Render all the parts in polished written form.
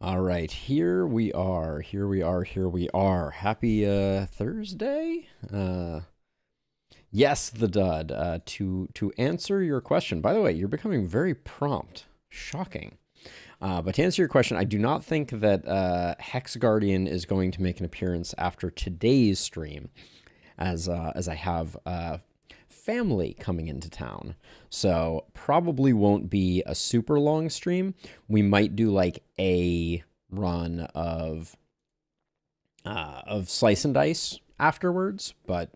All right, here we are. Happy Thursday. Yes, the dud. To answer your question. By the way, you're becoming very prompt. Shocking. But to answer your question, I do not think that Hex Guardian is going to make an appearance after today's stream, as I have family coming into town. So probably won't be a super long stream. We might do like a run of Slice and Dice afterwards, but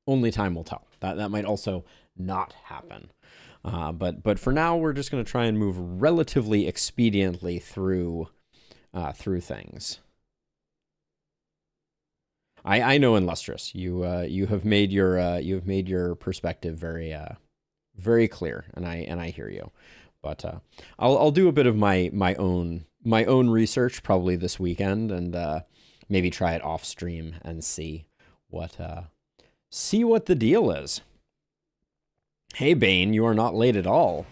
only time will tell. That might also not happen. But for now, we're just going to try and move relatively expediently through things. I know, Illustrious, you have made your perspective very clear, and I hear you. But I'll do a bit of my own research probably this weekend, and maybe try it off stream and see what the deal is. Hey Bane, you are not late at all.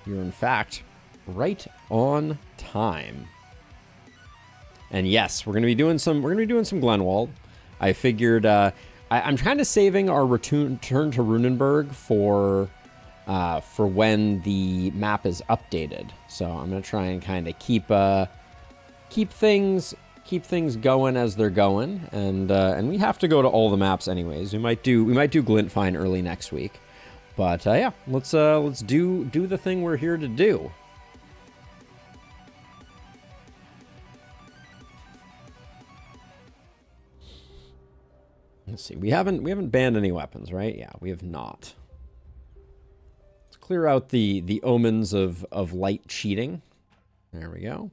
You're in fact right on time. And yes, we're gonna be doing some Glenwald. I figured I'm kind of saving our return to Runenburg for when the map is updated. So I'm gonna try and kind of keep things going as they're going, and we have to go to all the maps anyways. We might do Glintfine early next week, but yeah, let's do the thing we're here to do. Let's see. We haven't banned any weapons, right? Yeah, we have not. Let's clear out the omens of light cheating. There we go.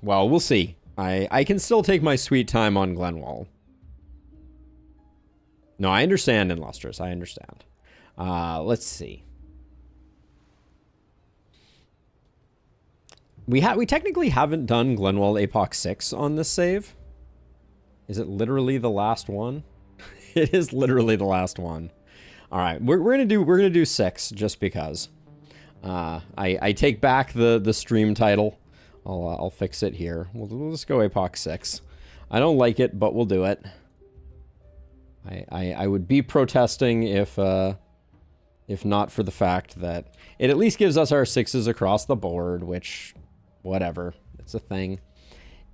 Well, we'll see. I can still take my sweet time on Glenwald. No, I understand, Illustrious. I understand. Let's see. We technically haven't done Glenwald Apoc 6 on this save. Is it literally the last one? It is literally the last one. All right, we're gonna do 6 just because. I take back the stream title. I'll fix it here. We'll just go Apoc 6. I don't like it, but we'll do it. I would be protesting if not for the fact that it at least gives us our 6s across the board, which, whatever, it's a thing.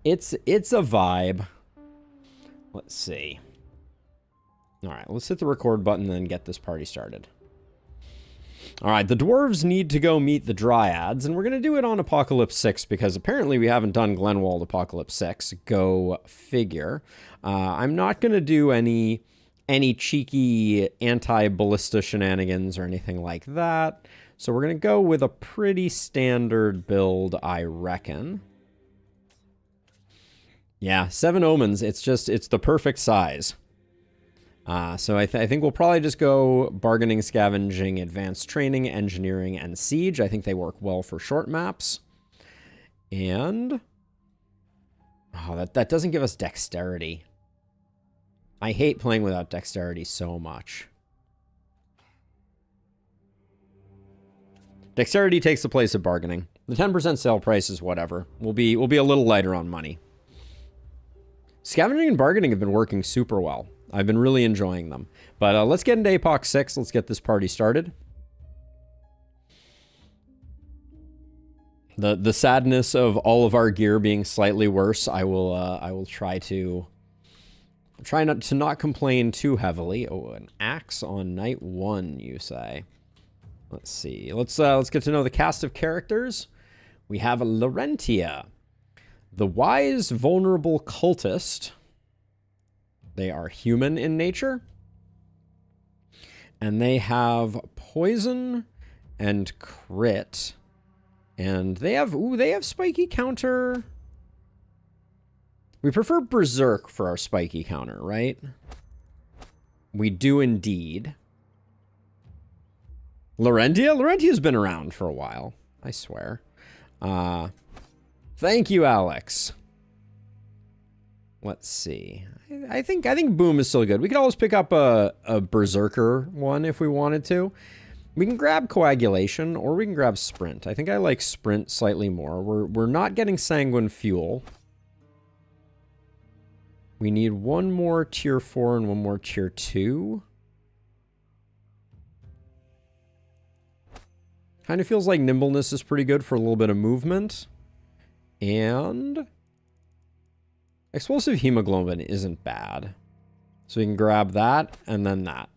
It's a vibe. Let's see. All right, let's hit the record button and get this party started. All right, the dwarves need to go meet the Dryads, and we're going to do it on Apocalypse 6 because apparently we haven't done Glenwald Apocalypse 6. Go figure. I'm not going to do any cheeky anti-ballista shenanigans or anything like that. So we're going to go with a pretty standard build, I reckon. Yeah, 7 omens. It's the perfect size. So I think we'll probably just go bargaining, scavenging, advanced training, engineering, and siege. I think they work well for short maps. And oh, that doesn't give us dexterity. I hate playing without dexterity so much. Dexterity takes the place of bargaining. The 10% sale price is whatever. We'll be a little lighter on money. Scavenging and bargaining have been working super well. I've been really enjoying them. But let's get into Apoc 6. Let's get this party started. The sadness of all of our gear being slightly worse, I will try not to complain too heavily. Oh, an axe on night 1, you say? Let's see. Let's get to know the cast of characters. We have Laurentia, the wise, vulnerable cultist. They are human in nature. And they have poison and crit. And they have spiky counter. We prefer berserk for our spiky counter, right? We do indeed. Laurentia's been around for a while, I swear. Thank you, Alex. Let's see. I think Boom is still good. We could always pick up a Berserker one if we wanted to. We can grab Coagulation, or we can grab Sprint. I think I like Sprint slightly more. We're not getting Sanguine Fuel. We need one more Tier 4 and one more Tier 2. Kind of feels like Nimbleness is pretty good for a little bit of movement. And Explosive Hemoglobin isn't bad. So we can grab that and then that.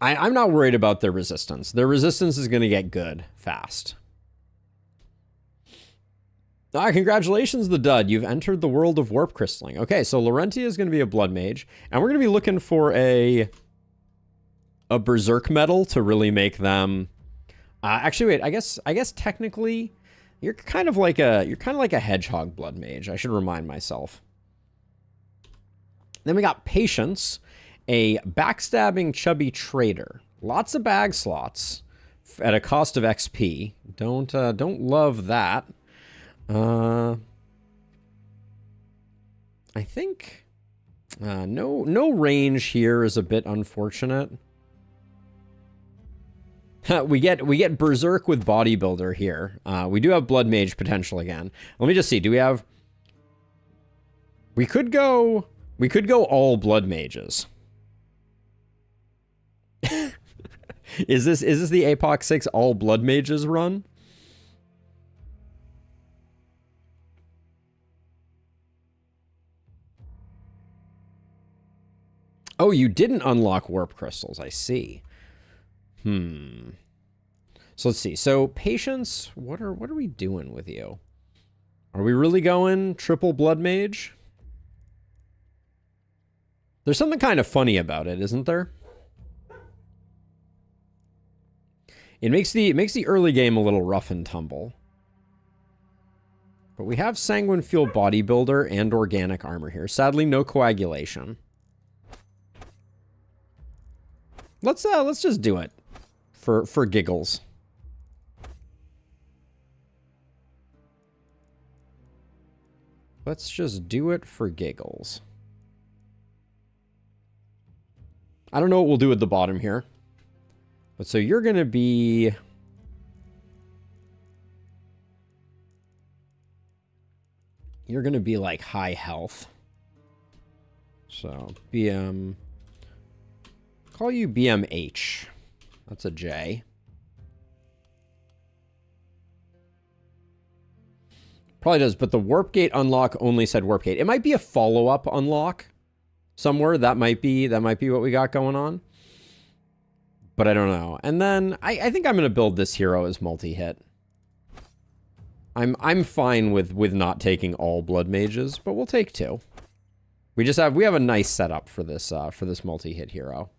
I'm not worried about their resistance. Their resistance is going to get good fast. Congratulations, the dud. You've entered the world of warp crystalling. Okay, so Laurenti is going to be a blood mage, and we're going to be looking for a berserk metal to really make them. Actually, wait. I guess technically, you're kind of like a hedgehog blood mage. I should remind myself. Then we got patience. A backstabbing chubby trader. Lots of bag slots at a cost of XP. Don't love that. I think no range here is a bit unfortunate. we get Berserk with Bodybuilder here. We do have Blood Mage potential again. Let me just see. Do we have? We could go all Blood Mages. Is this the Apoc 6 all blood mages run? Oh, you didn't unlock warp crystals. I see. So let's see. So patience, what are we doing with you? Are we really going triple blood mage? There's something kind of funny about it, isn't there? It makes the early game a little rough and tumble. But we have Sanguine Fuel Bodybuilder and Organic Armor here. Sadly, no Coagulation. Let's just do it for giggles. Let's just do it for giggles. I don't know what we'll do at the bottom here. But so you're going to be... You're going to be like high health. So BM... Call you BMH. That's a J. Probably does, but the Warp Gate unlock only said Warp Gate. It might be a follow-up unlock somewhere. That might be what we got going on. But I don't know. And then I think I'm going to build this hero as multi-hit. I'm fine with not taking all blood mages, but we'll take two. We have a nice setup for this multi-hit hero.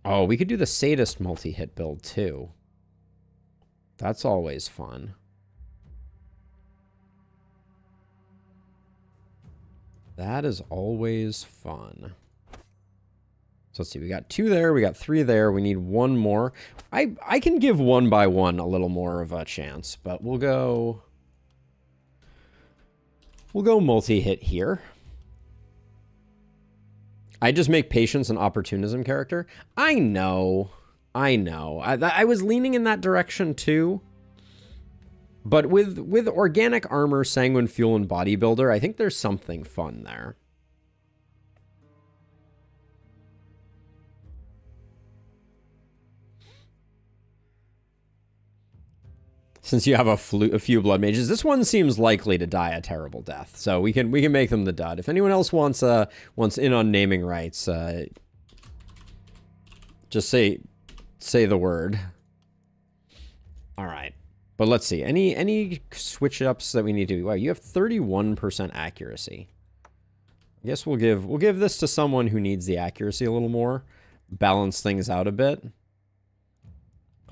Oh, we could do the sadist multi-hit build too. That's always fun. That is always fun. So let's see, we got 2 there, we got 3 there, we need 1 more. I can give 1 by 1 a little more of a chance, but we'll go multi-hit here. I just make patience an opportunism character. I know. I was leaning in that direction too. But with Organic Armor, Sanguine Fuel, and Bodybuilder, I think there's something fun there. Since you have a few blood mages, this one seems likely to die a terrible death. So we can make them the dud. If anyone else wants in on naming rights, just say the word. All right. But let's see. Any switch ups that we need to do? Wow, you have 31% accuracy. I guess we'll give this to someone who needs the accuracy a little more. Balance things out a bit.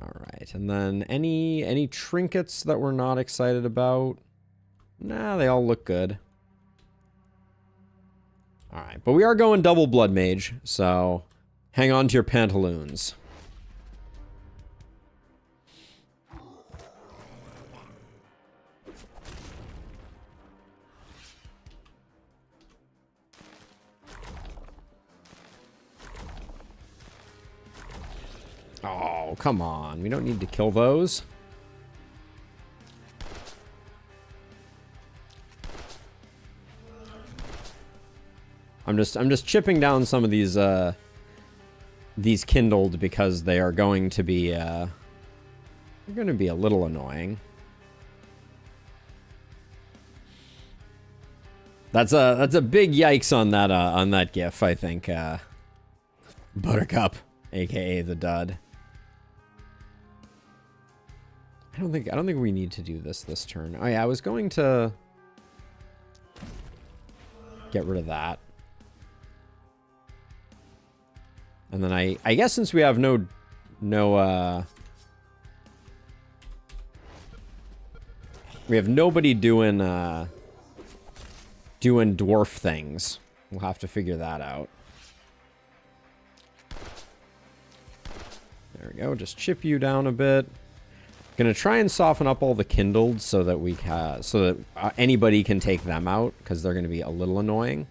All right, and then any trinkets that we're not excited about? Nah, they all look good. All right, but we are going double blood mage, so hang on to your pantaloons. No, come on. We don't need to kill those. I'm just chipping down some of these kindled because they are going to be they're going to be a little annoying. That's a big yikes on that GIF, I think. Buttercup, aka the dud. I don't think we need to do this turn. Oh yeah, I was going to get rid of that. And then I guess since we have no we have nobody doing dwarf things. We'll have to figure that out. There we go. Just chip you down a bit. Gonna try and soften up all the kindled so that anybody can take them out because they're gonna be a little annoying.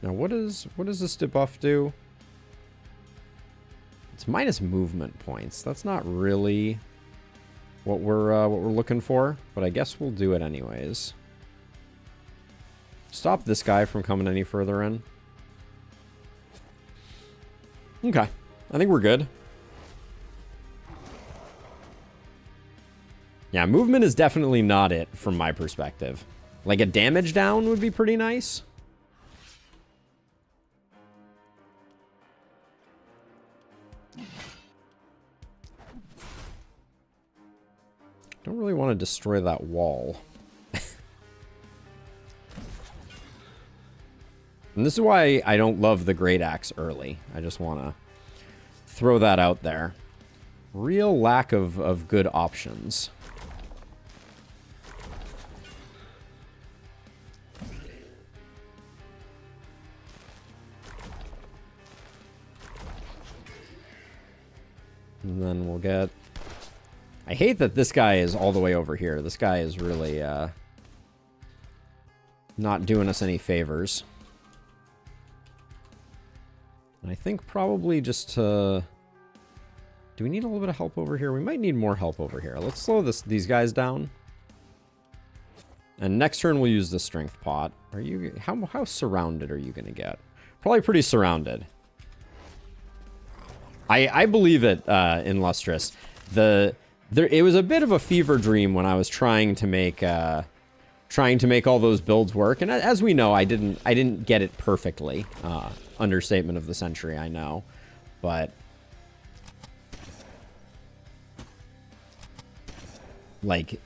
Now, what does this debuff do? It's minus movement points. That's not really what we're looking for, but I guess we'll do it anyways. Stop this guy from coming any further in. Okay, I think we're good. Yeah, movement is definitely not it from my perspective. Like a damage down would be pretty nice. Don't really want to destroy that wall. And this is why I don't love the Great Axe early. I just want to throw that out there. Real lack of good options. And then we'll get... I hate that this guy is all the way over here. This guy is really not doing us any favors. And I think probably just to... Do we need a little bit of help over here? We might need more help over here. Let's slow these guys down. And next turn we'll use the strength pot. Are you... How surrounded are you going to get? Probably pretty surrounded. I believe it, in Lustrous. It was a bit of a fever dream when I was trying to make all those builds work, and as we know, I didn't get it perfectly. Understatement of the century, I know, but like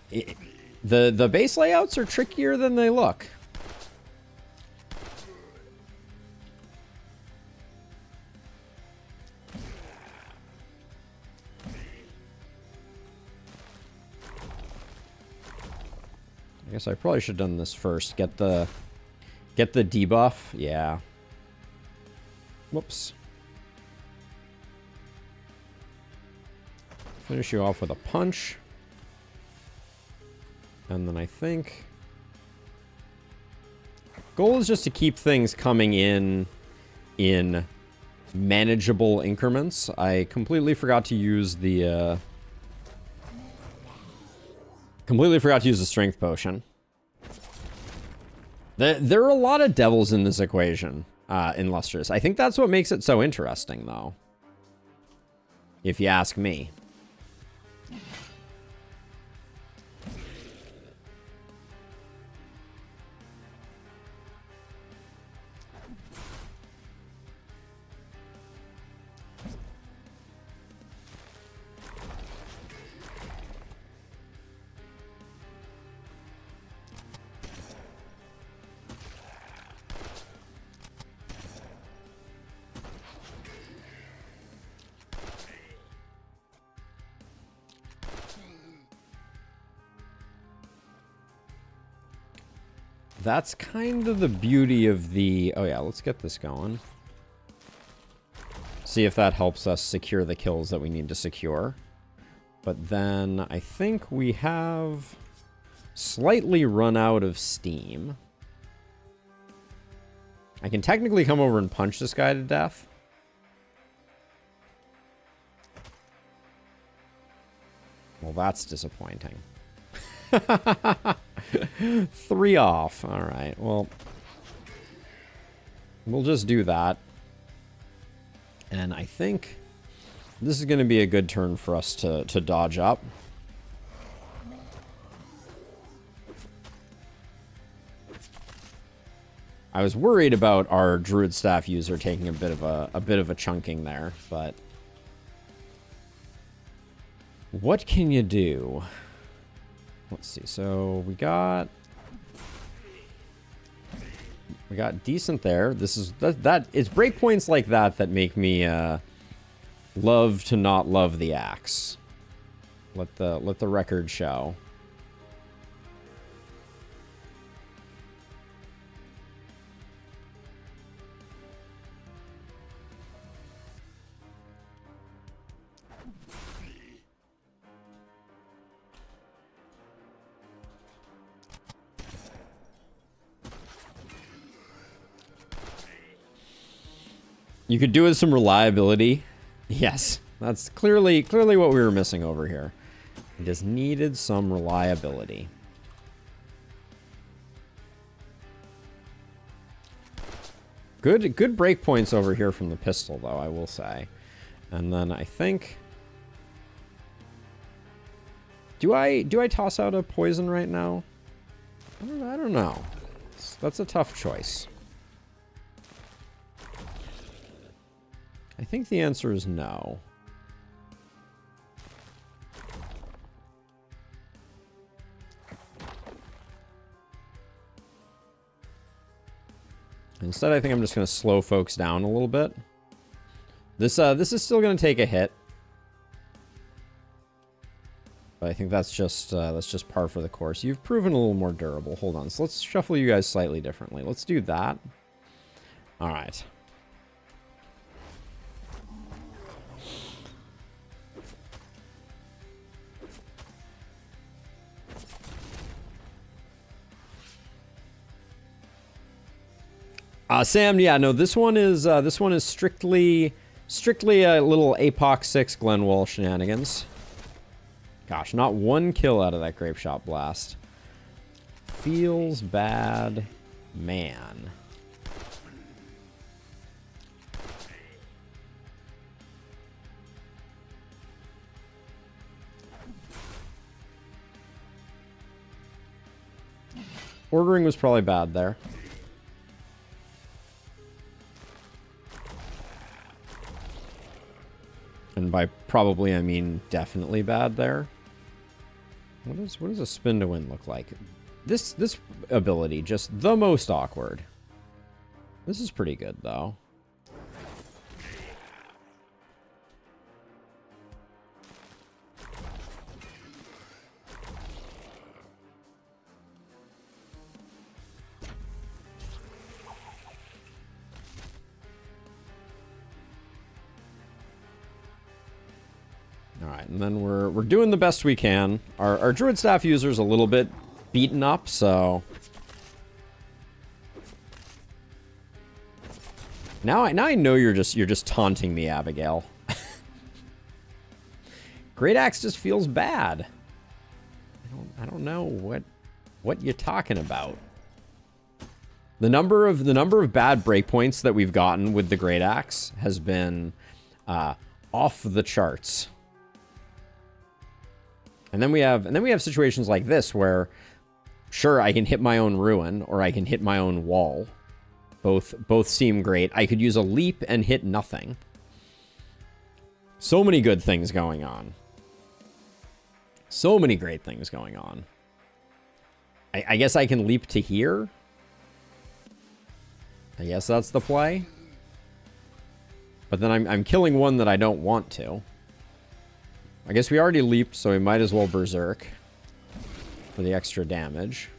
the base layouts are trickier than they look. I guess I probably should have done this first. Get the debuff. Yeah. Whoops. Finish you off with a punch. And then I think... Goal is just to keep things coming in manageable increments. I completely forgot to use the... Completely forgot to use the strength potion. There are a lot of devils in this equation, in Lustrous. I think that's what makes it so interesting, though. If you ask me. That's kind of the beauty of the... Oh yeah, let's get this going. See if that helps us secure the kills that we need to secure. But then I think we have slightly run out of steam. I can technically come over and punch this guy to death. Well, that's disappointing. 3 off. All right, well, we'll just do that. And I think this is going to be a good turn for us to dodge up. I was worried about our Druid Staff user taking a bit of a chunking there, but what can you do? Let's see. So we got decent there. This is that it's breakpoints like that that make me love to not love the axe. Let the record show. You could do with some reliability. Yes, that's clearly what we were missing over here. We just needed some reliability. Good breakpoints over here from the pistol, though, I will say. And then I think, do I toss out a poison right now? I don't know. That's a tough choice. I think the answer is no. Instead, I think I'm just going to slow folks down a little bit. This is still going to take a hit. But I think that's just par for the course. You've proven a little more durable. Hold on. So let's shuffle you guys slightly differently. Let's do that. All right. Sam, yeah, no, this one is strictly a little Apoc 6 Glenwald shenanigans. Gosh, not one kill out of that Grape Shot Blast. Feels bad, man. Ordering was probably bad there. And by probably, I mean definitely bad there. What does a spin to win look like? This ability, just the most awkward. This is pretty good, though. And then we're doing the best we can. Our Druid Staff user's a little bit beaten up, so now I know you're just taunting me, Abigail. Great Axe just feels bad. I don't know what you're talking about. The number of bad breakpoints that we've gotten with the Great Axe has been off the charts. And then we have situations like this where, sure, I can hit my own ruin or I can hit my own wall. Both seem great. I could use a leap and hit nothing. So many good things going on. So many great things going on. I guess I can leap to here. I guess that's the play. But then I'm killing one that I don't want to. I guess we already leaped, so we might as well berserk for the extra damage.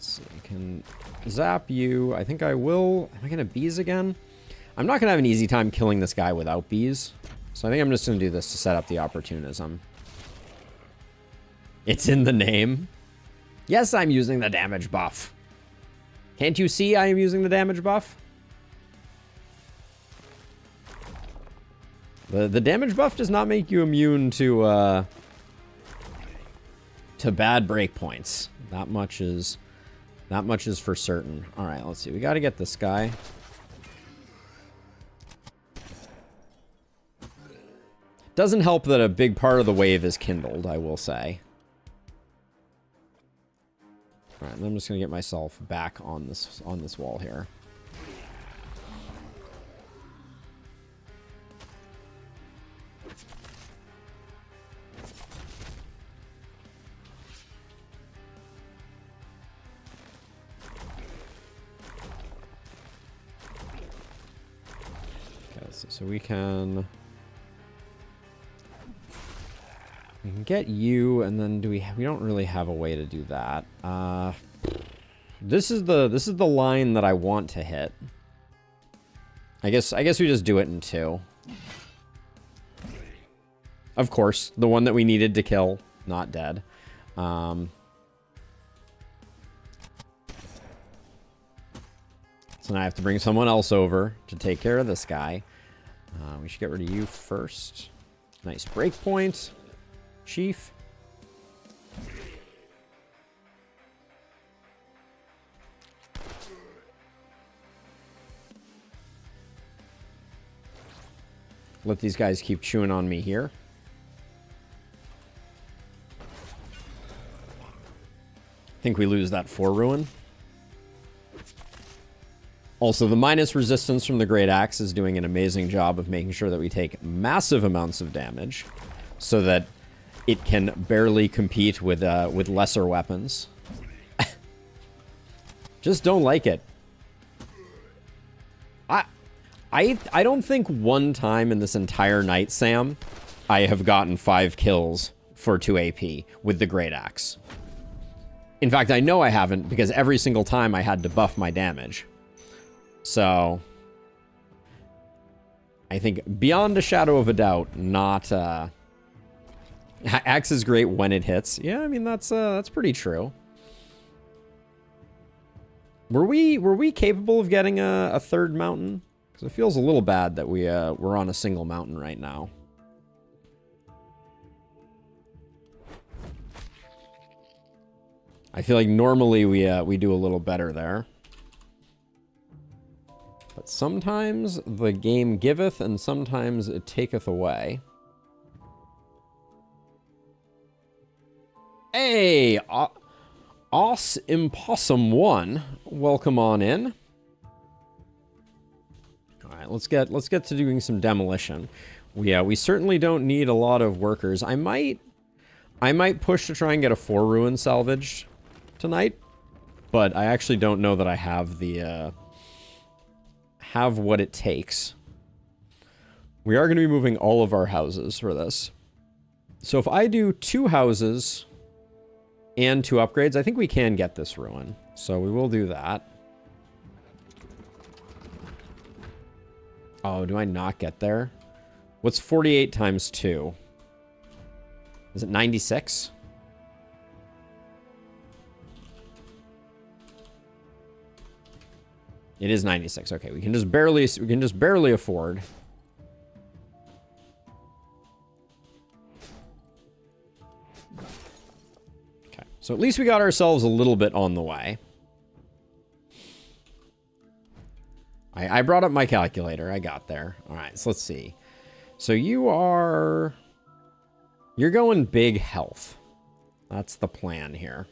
let's see. Can zap you. I think I will. Am I going to bees again? I'm not going to have an easy time killing this guy without bees. So I think I'm just going to do this to set up the opportunism. It's in the name. Yes, I'm using the damage buff. Can't you see I am using the damage buff? The damage buff does not make you immune to bad breakpoints. That much is for certain. All right, let's see. We got to get this guy. Doesn't help that a big part of the wave is kindled, I will say. All right, I'm just gonna get myself back on this wall here. Okay, so we can get you, and then we don't really have a way to do that. This is the line that I want to hit. I guess we just do it in two. Of course, the one that we needed to kill, not dead. So now I have to bring someone else over to take care of this guy. We should get rid of you first. Nice breakpoint. Chief. Let these guys keep chewing on me here. I think we lose that 4 ruin. Also, the minus resistance from the Great Axe is doing an amazing job of making sure that we take massive amounts of damage so that it can barely compete with lesser weapons. Just don't like it. I don't think one time in this entire night, Sam, I have gotten 5 kills for 2 AP with the Great Axe. In fact, I know I haven't because every single time I had to buff my damage. So I think beyond a shadow of a doubt, not Axe is great when it hits. Yeah, I mean that's pretty true. Were we capable of getting a third mountain? Because it feels a little bad that we're on a single mountain right now. I feel like normally we do a little better there. But sometimes the game giveth and sometimes it taketh away. Hey, Os Impossum 1, welcome on in. All right, let's get to doing some demolition. We certainly don't need a lot of workers. I might push to try and get a 4 ruin salvaged tonight, but I actually don't know that I have the have what it takes. We are going to be moving all of our houses for this. So if I do 2 houses and 2 upgrades, I think we can get this ruin. So we will do that. Oh, do I not get there? What's 48 times 2? Is it 96? It is 96. Okay, we can just barely afford. Okay, so at least we got ourselves a little bit on the way. I brought up my calculator. I got there. All right, so let's see. So you're going big health. That's the plan here.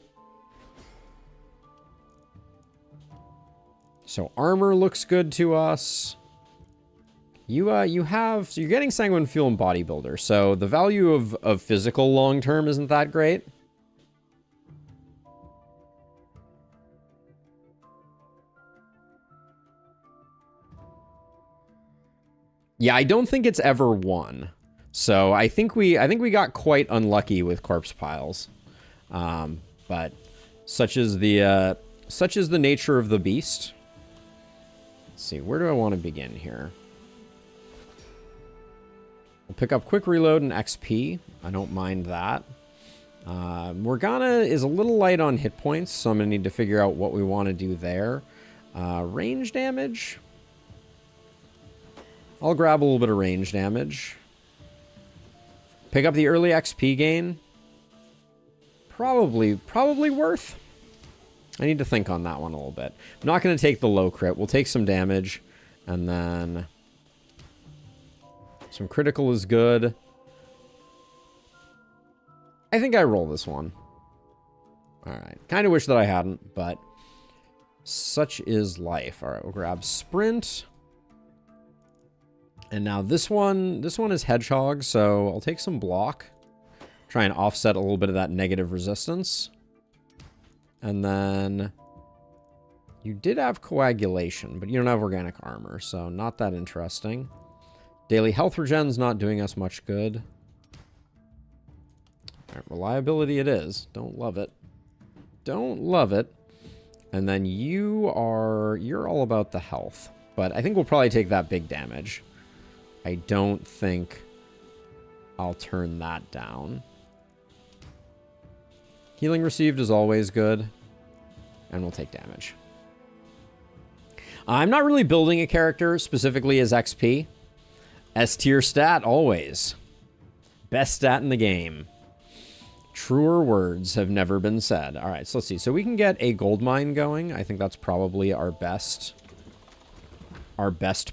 So armor looks good to us. So you're getting Sanguine Fuel and Bodybuilder. So the value of physical long term isn't that great. Yeah, I don't think it's ever won. So I think we got quite unlucky with corpse piles. But such is the such is the nature of the beast. Let's see, where do I want to begin here? We'll pick up quick reload and XP. I don't mind that. Morgana is a little light on hit points, so I'm going to need to figure out what we want to do there. Range damage. I'll grab a little bit of range damage. Pick up the early XP gain. Probably worth. I need to think on that one a little bit. I'm not going to take the low crit. We'll take some damage. And then some critical is good. I think I roll this one. Alright. Kind of wish that I hadn't, but such is life. Alright, we'll grab sprint. And now this one is hedgehog, so I'll take some block. Try and offset a little bit of that negative resistance. And then you did have coagulation, but you don't have organic armor, so not that interesting. Daily health regen's not doing us much good. All right, reliability it is. Don't love it. Don't love it. And then you're all about the health, but I think we'll probably take that big damage. I don't think I'll turn that down. Healing received is always good. And we'll take damage. I'm not really building a character specifically as XP. S tier stat, always. Best stat in the game. Truer words have never been said. All right, so let's see. So we can get a gold mine going. I think that's probably our best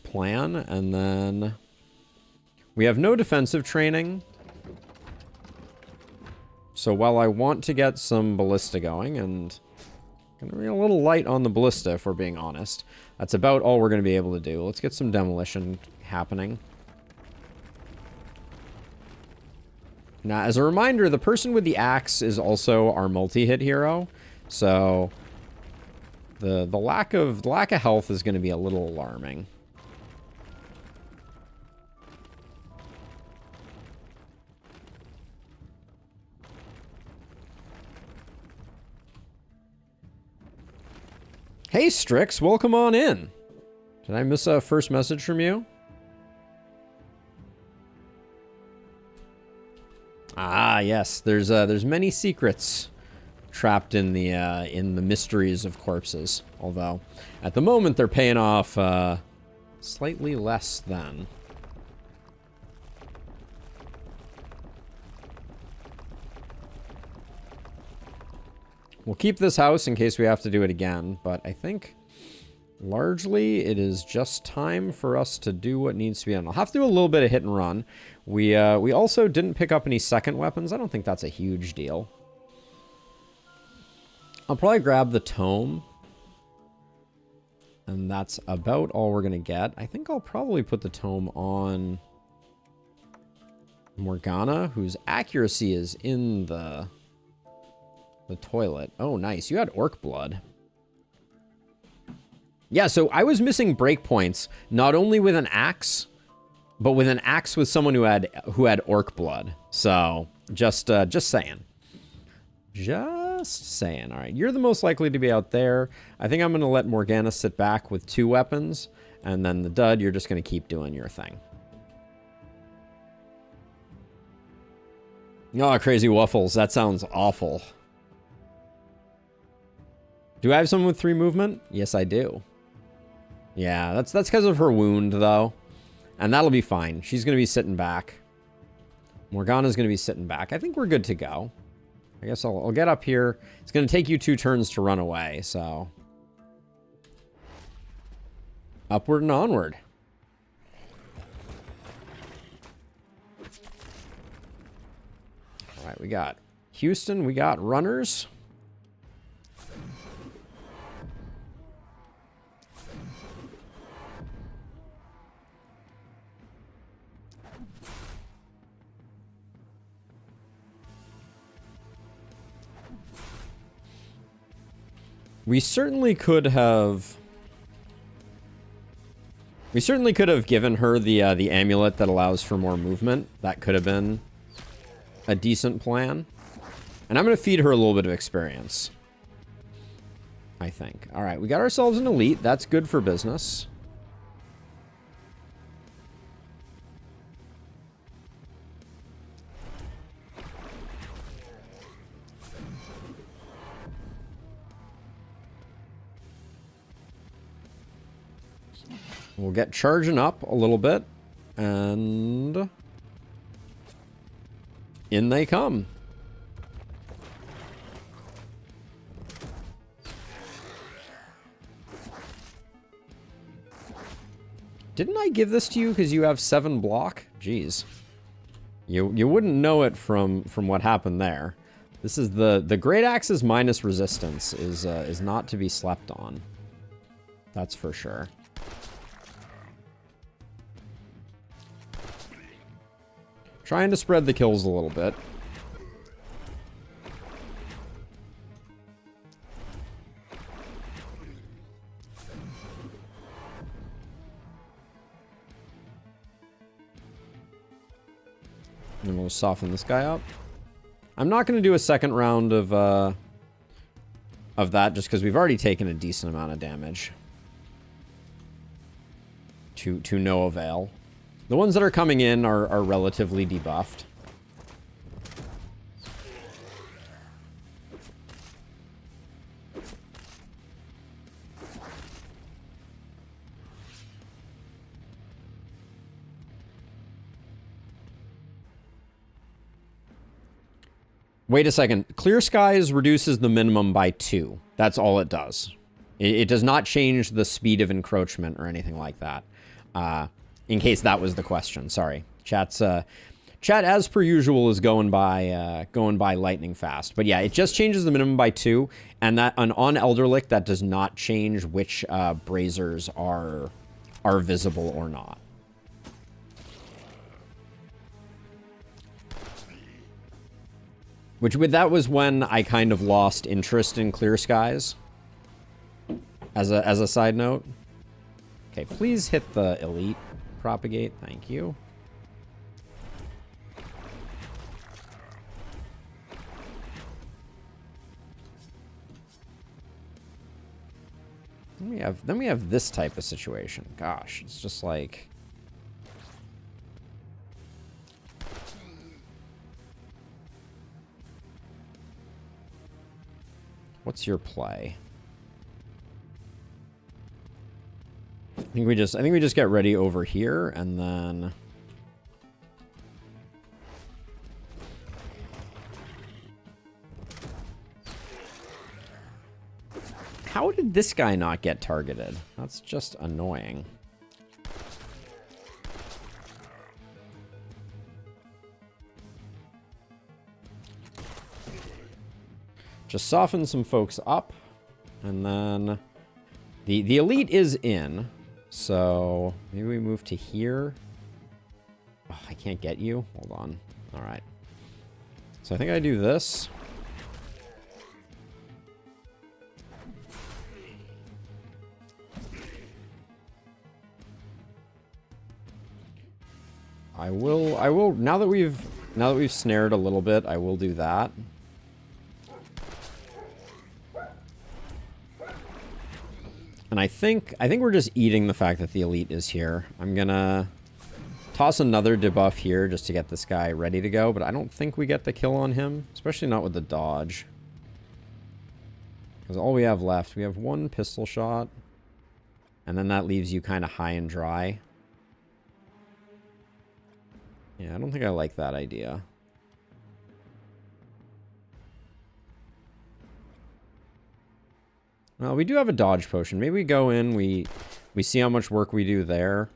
plan. And then we have no defensive training. So while I want to get some ballista going, and gonna be a little light on the ballista if we're being honest, that's about all we're gonna be able to do. Let's get some demolition happening. Now, as a reminder, the person with the axe is also our multi-hit hero, so the lack of health is gonna be a little alarming. Hey, Strix, welcome on in. Did I miss a first message from you? Ah, yes. There's many secrets trapped in the mysteries of corpses. Although, at the moment, they're paying off slightly less than. We'll keep this house in case we have to do it again, but I think largely it is just time for us to do what needs to be done. I'll have to do a little bit of hit and run. We also didn't pick up any second weapons. I don't think that's a huge deal. I'll probably grab the tome. And that's about all we're going to get. I think I'll probably put the tome on Morgana, whose accuracy is in the toilet. Oh, nice. You had orc blood. Yeah, so I was missing breakpoints, not only with an axe, but with an axe with someone who had orc blood. So, just saying. Just saying. All right, you're the most likely to be out there. I think I'm going to let Morgana sit back with 2 weapons, and then the dud, you're just going to keep doing your thing. Oh, crazy waffles. That sounds awful. Do I have someone with 3 movement? Yes, I do. Yeah, that's because of her wound, though. And that'll be fine. She's going to be sitting back. Morgana's going to be sitting back. I think we're good to go. I guess I'll get up here. It's going to take you 2 turns to run away, so. Upward and onward. All right, we got Houston. We got runners. We certainly could have given her the amulet that allows for more movement. That could have been a decent plan. And I'm going to feed her a little bit of experience. I think. All right, we got ourselves an elite. That's good for business. We'll get charging up a little bit, and in they come. Didn't I give this to you because you have 7 block? Jeez. You wouldn't know it from what happened there. This is the Great Axe's minus resistance is not to be slept on. That's for sure. Trying to spread the kills a little bit. And we'll soften this guy up. I'm not going to do a second round of that just because we've already taken a decent amount of damage. To no avail. The ones that are coming in are relatively debuffed. Wait a second. Clear Skies reduces the minimum by 2. That's all it does. It does not change the speed of encroachment or anything like that. In case that was the question. Sorry. Chat, as per usual, is going by lightning fast. But yeah, it just changes the minimum by 2. And that on Elderlick, that does not change which braziers are visible or not. That was when I kind of lost interest in Clear Skies. As a side note. Okay, please hit the elite propagate. Thank you. Then we have this type of situation. Gosh, it's just like what's your play? I think we just get ready over here and then how did this guy not get targeted? That's just annoying. Just soften some folks up and then the elite is in. So maybe we move to here. Oh, I can't get you. Hold on. All right. So I think I do this. I will now that we've snared a little bit, I will do that. And I think we're just eating the fact that the elite is here. I'm gonna toss another debuff here just to get this guy ready to go, but I don't think we get the kill on him, especially not with the dodge. Because all we have left, we have 1 pistol shot, and then that leaves you kind of high and dry. Yeah, I don't think I like that idea. Well, we do have a dodge potion. Maybe we go in, we see how much work we do there.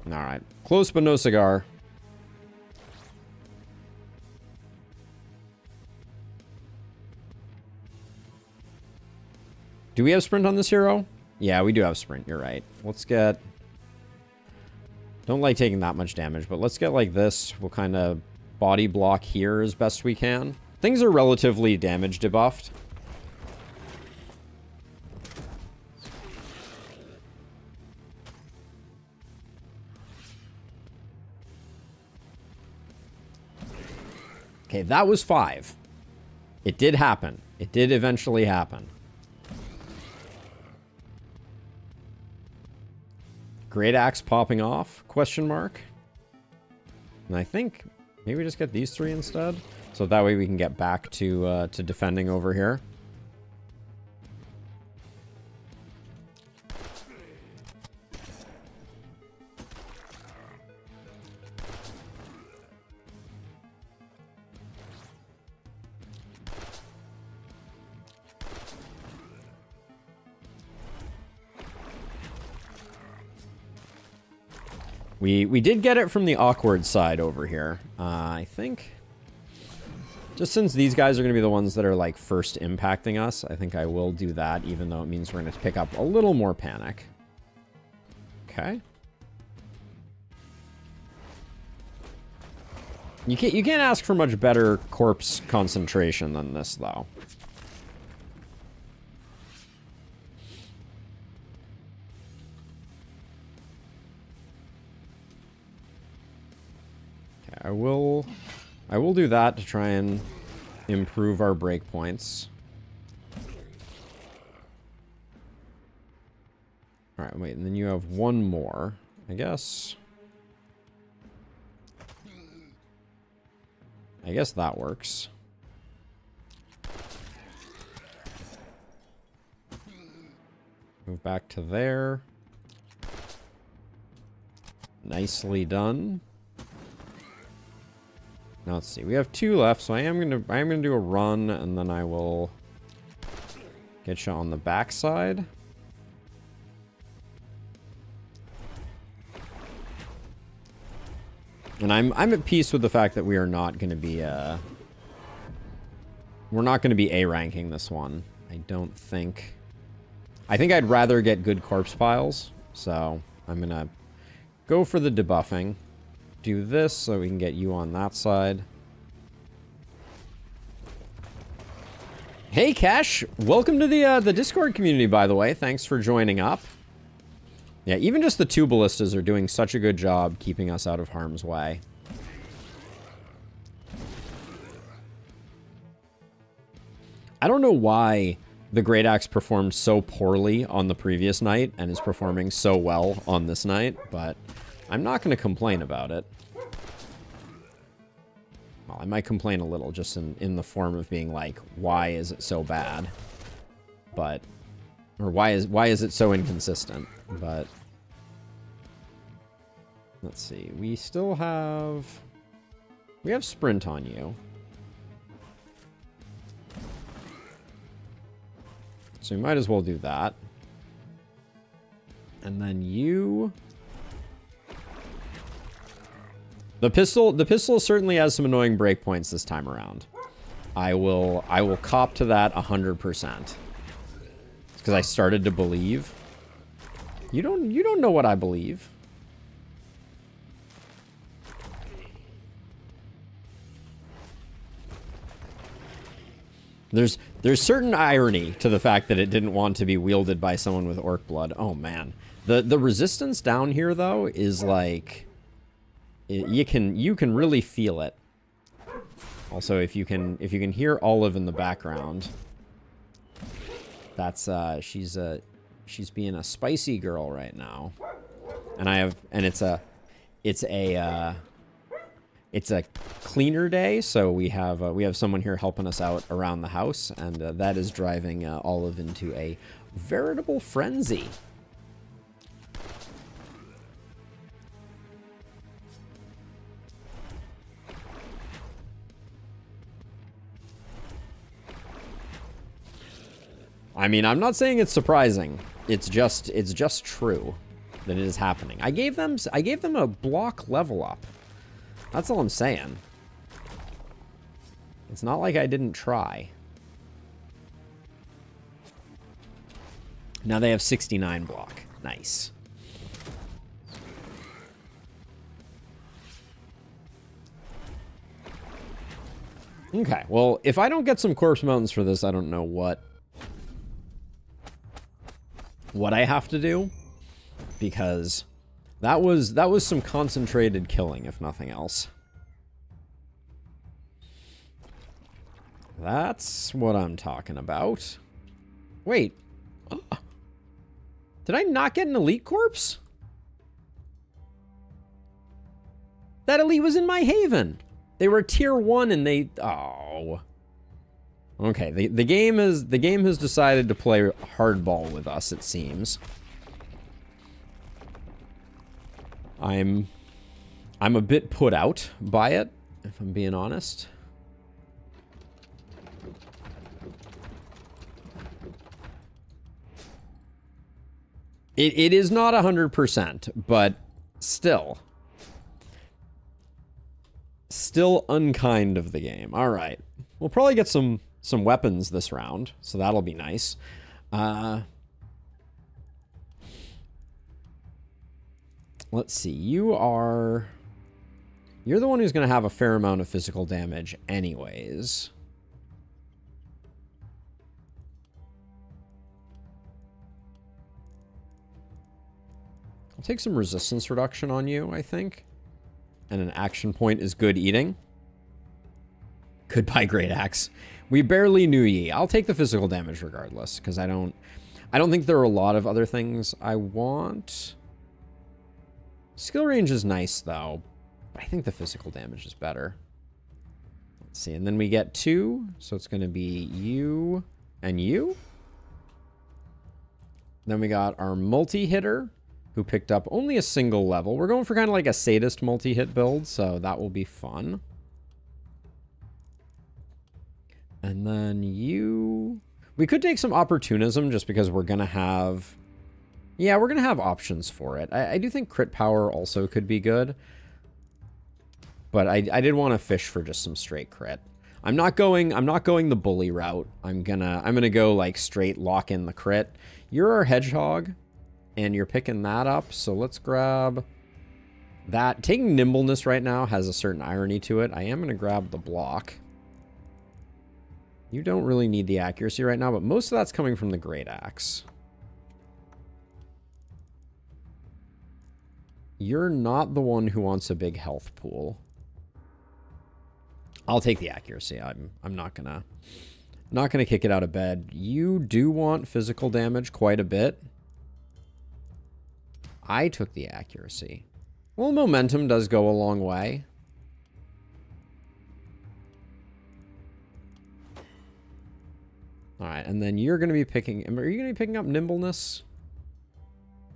All right. Close but no cigar. Do we have sprint on this hero? Yeah, we do have sprint. You're right. Let's get... Don't like taking that much damage, but let's get like this. We'll kind of body block here as best we can. Things are relatively damage debuffed. Okay, that was 5. It did happen. It did eventually happen. Great axe popping off? Question mark. And I think maybe just get these 3 instead. So that way we can get back to defending over here. We did get it from the awkward side over here. I think, just since these guys are going to be the ones that are, like, first impacting us, I think I will do that, even though it means we're going to pick up a little more panic. Okay. You can't ask for much better corpse concentration than this, though. I will do that to try and improve our breakpoints. Alright, wait, and then you have one more, I guess. I guess that works. Move back to there. Nicely done. Now let's see. We have 2 left, so I am gonna do a run, and then I will get you on the backside. And I'm at peace with the fact that we are not gonna be we're not gonna be A ranking this one. I don't think. I think I'd rather get good corpse piles, so I'm gonna go for the debuffing. Do this so we can get you on that side. Hey Cash, welcome to the Discord community, by the way. Thanks for joining up. Yeah, even just the 2 ballistas are doing such a good job keeping us out of harm's way. I don't know why the Great Axe performed so poorly on the previous night and is performing so well on this night, but I'm not going to complain about it. Well, I might complain a little, just in the form of being like, why is it so bad? But, or why is it so inconsistent? But, let's see. We have sprint on you. So we might as well do that. And then you... The pistol certainly has some annoying breakpoints this time around. I will cop to that 100%. Because I started to believe. You don't know what I believe. There's certain irony to the fact that it didn't want to be wielded by someone with orc blood. Oh man. The resistance down here though is like you can really feel it. Also, if you can hear Olive in the background, that's she's being a spicy girl right now. And it's a cleaner day, so we have someone here helping us out around the house, and that is driving Olive into a veritable frenzy. I mean, I'm not saying it's surprising. It's just true that it is happening. I gave them a block level up. That's all I'm saying. It's not like I didn't try. Now they have 69 block. Nice. Okay, well, if I don't get some corpse mountains for this, I don't know what I have to do, because that was some concentrated killing, if nothing else. That's what I'm talking about. Wait. Oh. Did I not get an elite corpse? That elite was in my haven. They were tier 1 and they... Oh. Okay, the game has decided to play hardball with us, it seems. I'm a bit put out by it, if I'm being honest. It is not 100%, but still. Still unkind of the game. All right. We'll probably get some weapons this round, so that'll be nice. Let's see. You're the one who's going to have a fair amount of physical damage anyways. I'll take some resistance reduction on you, I think. And an action point is good eating. Goodbye, Great Axe. We barely knew ye. I'll take the physical damage regardless, because I don't think there are a lot of other things I want. Skill range is nice, though. But I think the physical damage is better. Let's see. And then we get 2. So it's going to be you and you. Then we got our multi-hitter, who picked up only a single level. We're going for kind of like a sadist multi-hit build, so that will be fun. And then you... We could take some opportunism just because we're going to have... Yeah, we're going to have options for it. I do think crit power also could be good. But I did want to fish for just some straight crit. I'm not going the bully route. I'm gonna go like straight lock in the crit. You're our hedgehog. And you're picking that up, so let's grab that. Taking nimbleness right now has a certain irony to it. I am going to grab the block. You don't really need the accuracy right now, but most of that's coming from the Great Axe. You're not the one who wants a big health pool. I'll take the accuracy. I'm not gonna kick it out of bed. You do want physical damage quite a bit. I took the accuracy. Well, momentum does go a long way. All right, and then you're going to be picking... Are you going to be picking up nimbleness?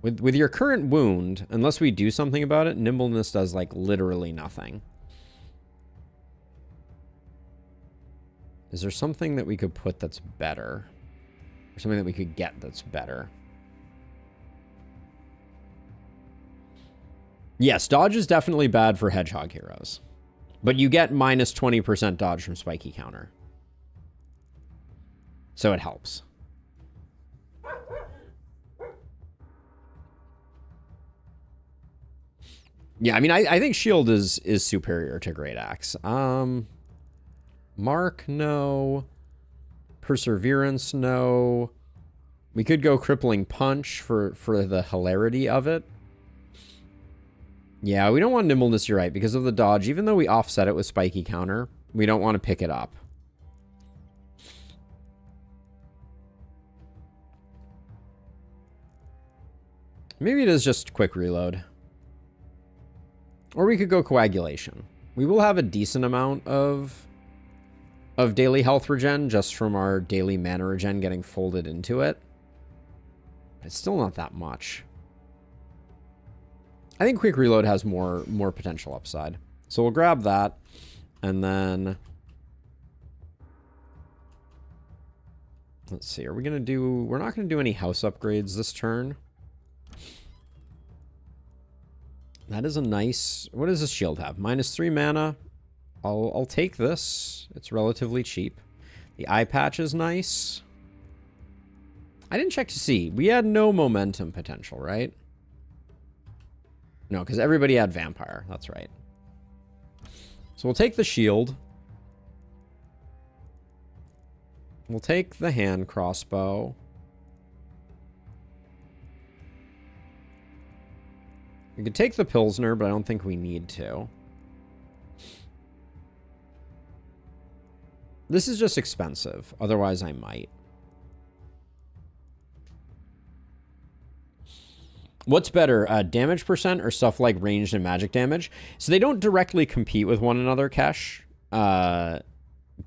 With your current wound, unless we do something about it, nimbleness does, like, literally nothing. Is there something that we could put that's better? Or something that we could get that's better? Yes, dodge is definitely bad for hedgehog heroes. But you get minus 20% dodge from spiky counter. So it helps. Yeah, I mean, I think shield is superior to Great Axe. Mark, no. Perseverance, no. We could go crippling punch for the hilarity of it. Yeah, we don't want nimbleness, you're right, because of the dodge. Even though we offset it with spiky counter, we don't want to pick it up. Maybe it is just quick reload. Or we could go coagulation. We will have a decent amount of daily health regen just from our daily mana regen getting folded into it. It's still not that much. I think quick reload has more potential upside. So we'll grab that. And then... Let's see. Are we going to do... We're not going to do any house upgrades this turn. That is a nice... What does this shield have? -3 mana. I'll take this. It's relatively cheap. The eye patch is nice. I didn't check to see. We had no momentum potential, right? No, because everybody had vampire. That's right. So we'll take the shield. We'll take the hand crossbow. We could take the Pilsner, but I don't think we need to. This is just expensive. Otherwise, I might. What's better, damage percent or stuff like ranged and magic damage? So they don't directly compete with one another, Kesh,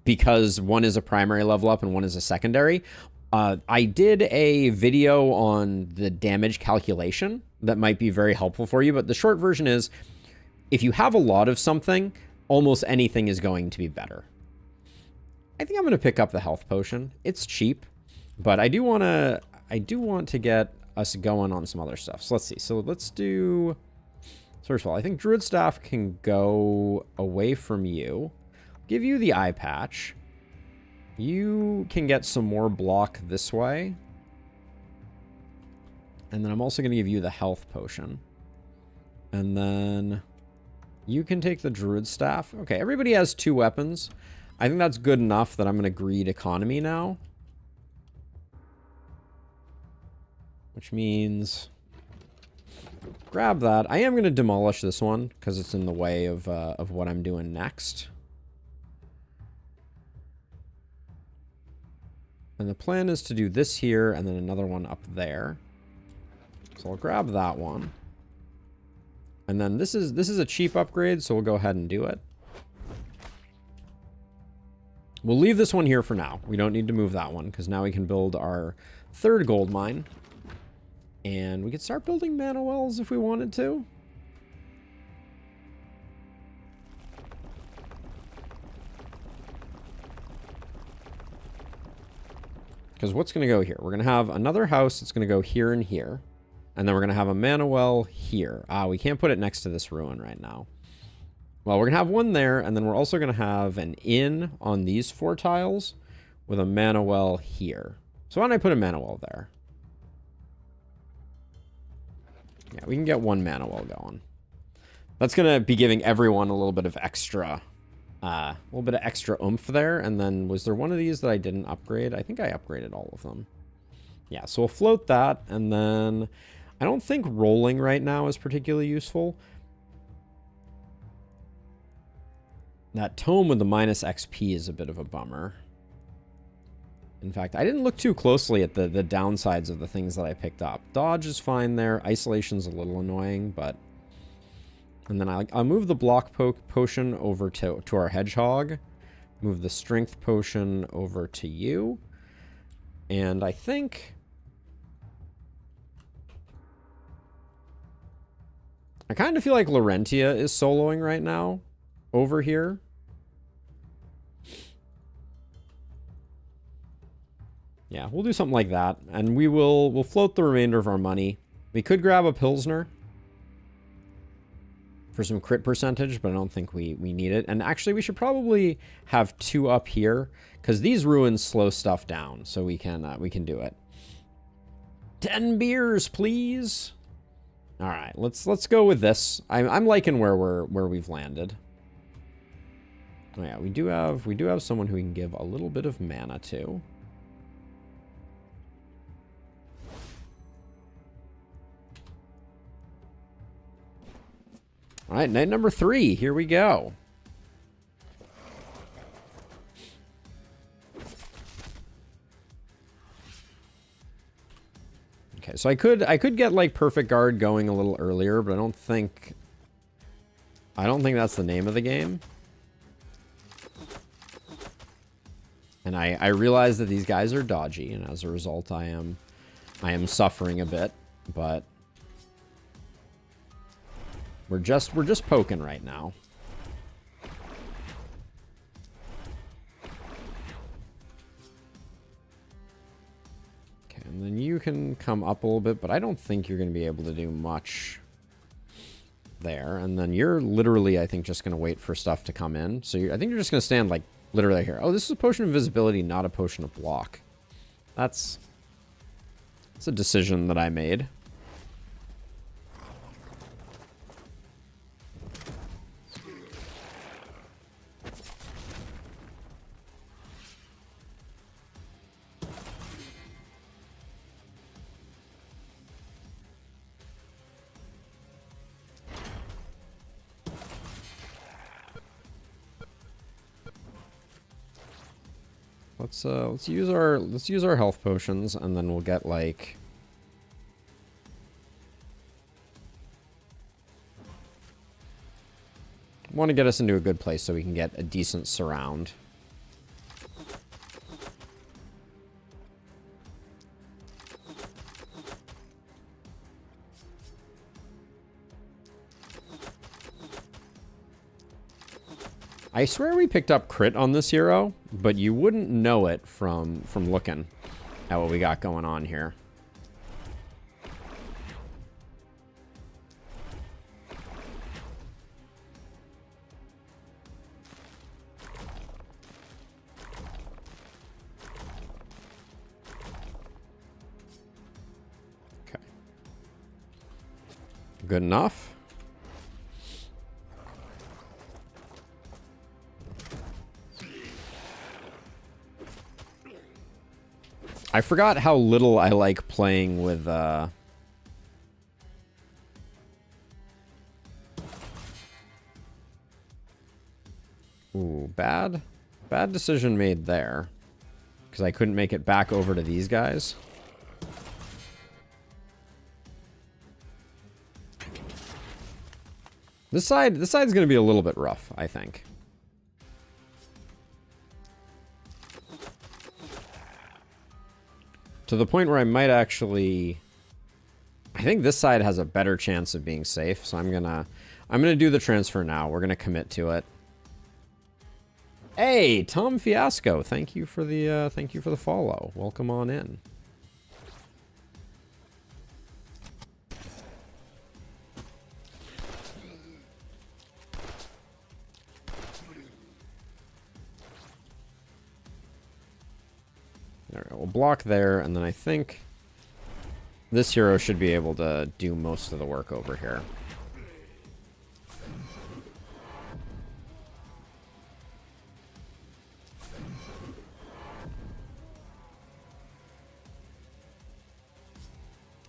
because one is a primary level up and one is a secondary. I did a video on the damage calculation that might be very helpful for you, but the short version is, if you have a lot of something, almost anything is going to be better. I think I'm going to pick up the health potion. It's cheap, but I do want to get us going on some other stuff. So let's see. So let's do, first of all, I think Druid Staff can go away from you. Give you the eye patch. You can get some more block this way. And then I'm also going to give you the health potion. And then you can take the Druid Staff. Okay, everybody has 2 weapons. I think that's good enough that I'm going to greed economy now. Which means, grab that. I am going to demolish this one because it's in the way of what I'm doing next. And the plan is to do this here and then another one up there. So I'll grab that one. And then this is a cheap upgrade, so we'll go ahead and do it. We'll leave this one here for now. We don't need to move that one because now we can build our 3rd gold mine. And we could start building mana wells if we wanted to. Because what's going to go here? We're going to have another house that's going to go here and here. And then we're going to have a mana well here. We can't put it next to this ruin right now. Well, we're going to have one there, and then we're also going to have an inn on these 4 tiles with a mana well here. So why don't I put a mana well there? Yeah, we can get 1 mana well going. That's going to be giving everyone a little bit of extra oomph there. And then was there one of these that I didn't upgrade? I think I upgraded all of them. Yeah, so we'll float that, and then I don't think rolling right now is particularly useful. That tome with the minus XP is a bit of a bummer. In fact, I didn't look too closely at the downsides of the things that I picked up. Dodge is fine there. Isolation's a little annoying, but... And then I'll move the block potion over to our hedgehog. Move the strength potion over to you. And I think... I kind of feel like Laurentia is soloing right now over here. Yeah, we'll do something like that. And we'll float the remainder of our money. We could grab a Pilsner for some crit percentage, but I don't think we need it. And actually, we should probably have 2 up here because these ruins slow stuff down, so we can do it. 10 beers, please. All right, let's go with this. I'm liking where we've landed. Oh yeah, we do have someone who we can give a little bit of mana to. All right, night number 3. Here we go. Okay, so I could get like perfect guard going a little earlier, but I don't think that's the name of the game. And I realize that these guys are dodgy, and as a result, I am suffering a bit, but we're just poking right now. Okay, and then you can come up a little bit, but I don't think you're going to be able to do much there. And then you're literally, I think, just going to wait for stuff to come in. So I think you're just going to stand like literally here. Oh, this is a potion of invisibility, not a potion of block. That's a decision that I made. Let's use our health potions, and then we'll get like. Want to get us into a good place so we can get a decent surround. I swear we picked up crit on this hero, but you wouldn't know it from looking at what we got going on here. Okay. Good enough. I forgot how little I like playing with, Ooh, bad decision made there. Because I couldn't make it back over to these guys. This side's gonna be a little bit rough, I think. To the point where I might actually... I think this side has a better chance of being safe, so I'm gonna do the transfer now. We're gonna commit to it. Hey, Tom Fiasco, thank you for the follow. Welcome on in. There we go. We'll block there, and then I think this hero should be able to do most of the work over here.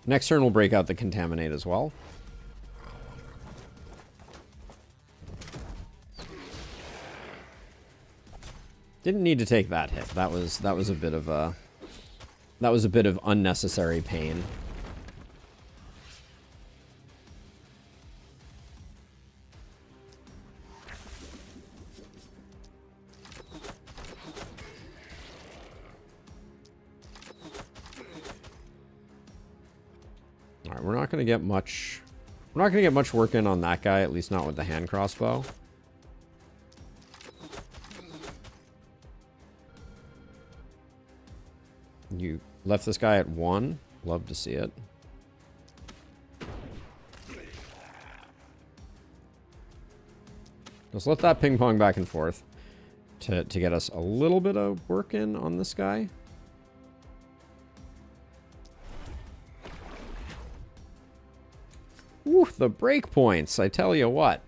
Next turn we'll break out the Contaminate as well. Didn't need to take that hit. That was a bit of unnecessary pain. All right, we're not going to get much work in on that guy, at least not with the hand crossbow. You left this guy at 1. Love to see it. Let's let that ping pong back and forth to get us a little bit of work in on this guy. Ooh, the breakpoints, I tell you what.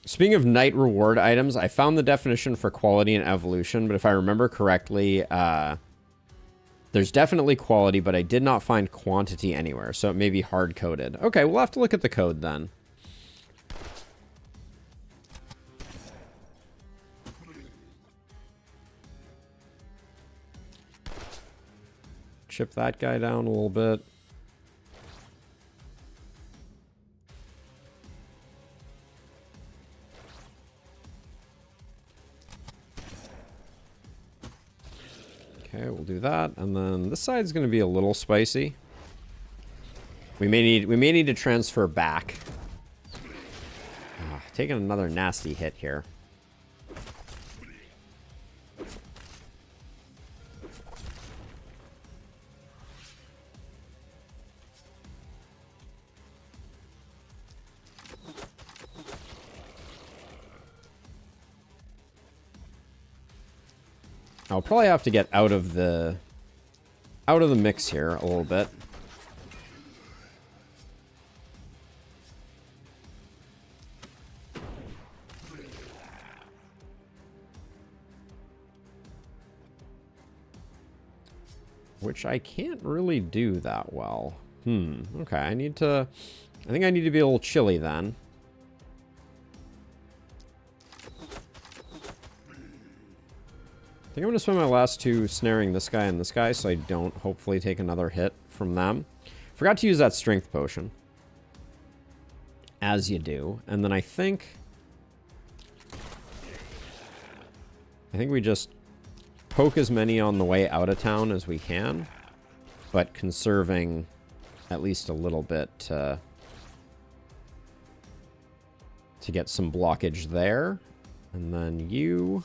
Speaking of knight reward items, I found the definition for quality and evolution, but if I remember correctly, there's definitely quality, but I did not find quantity anywhere, so it may be hard-coded. Okay, we'll have to look at the code then. Chip that guy down a little bit. Okay, we'll do that, and then this side's going to be a little spicy. We may need to transfer back. Taking another nasty hit here. I'll probably have to get out of the mix here a little bit. which I can't really do that well. Okay, I think I need to be a little chilly then. I think I'm going to spend my last 2 snaring this guy and this guy so I don't hopefully take another hit from them. Forgot to use that strength potion. As you do. And then I think we just poke as many on the way out of town as we can, but conserving at least a little bit to get some blockage there. And then you...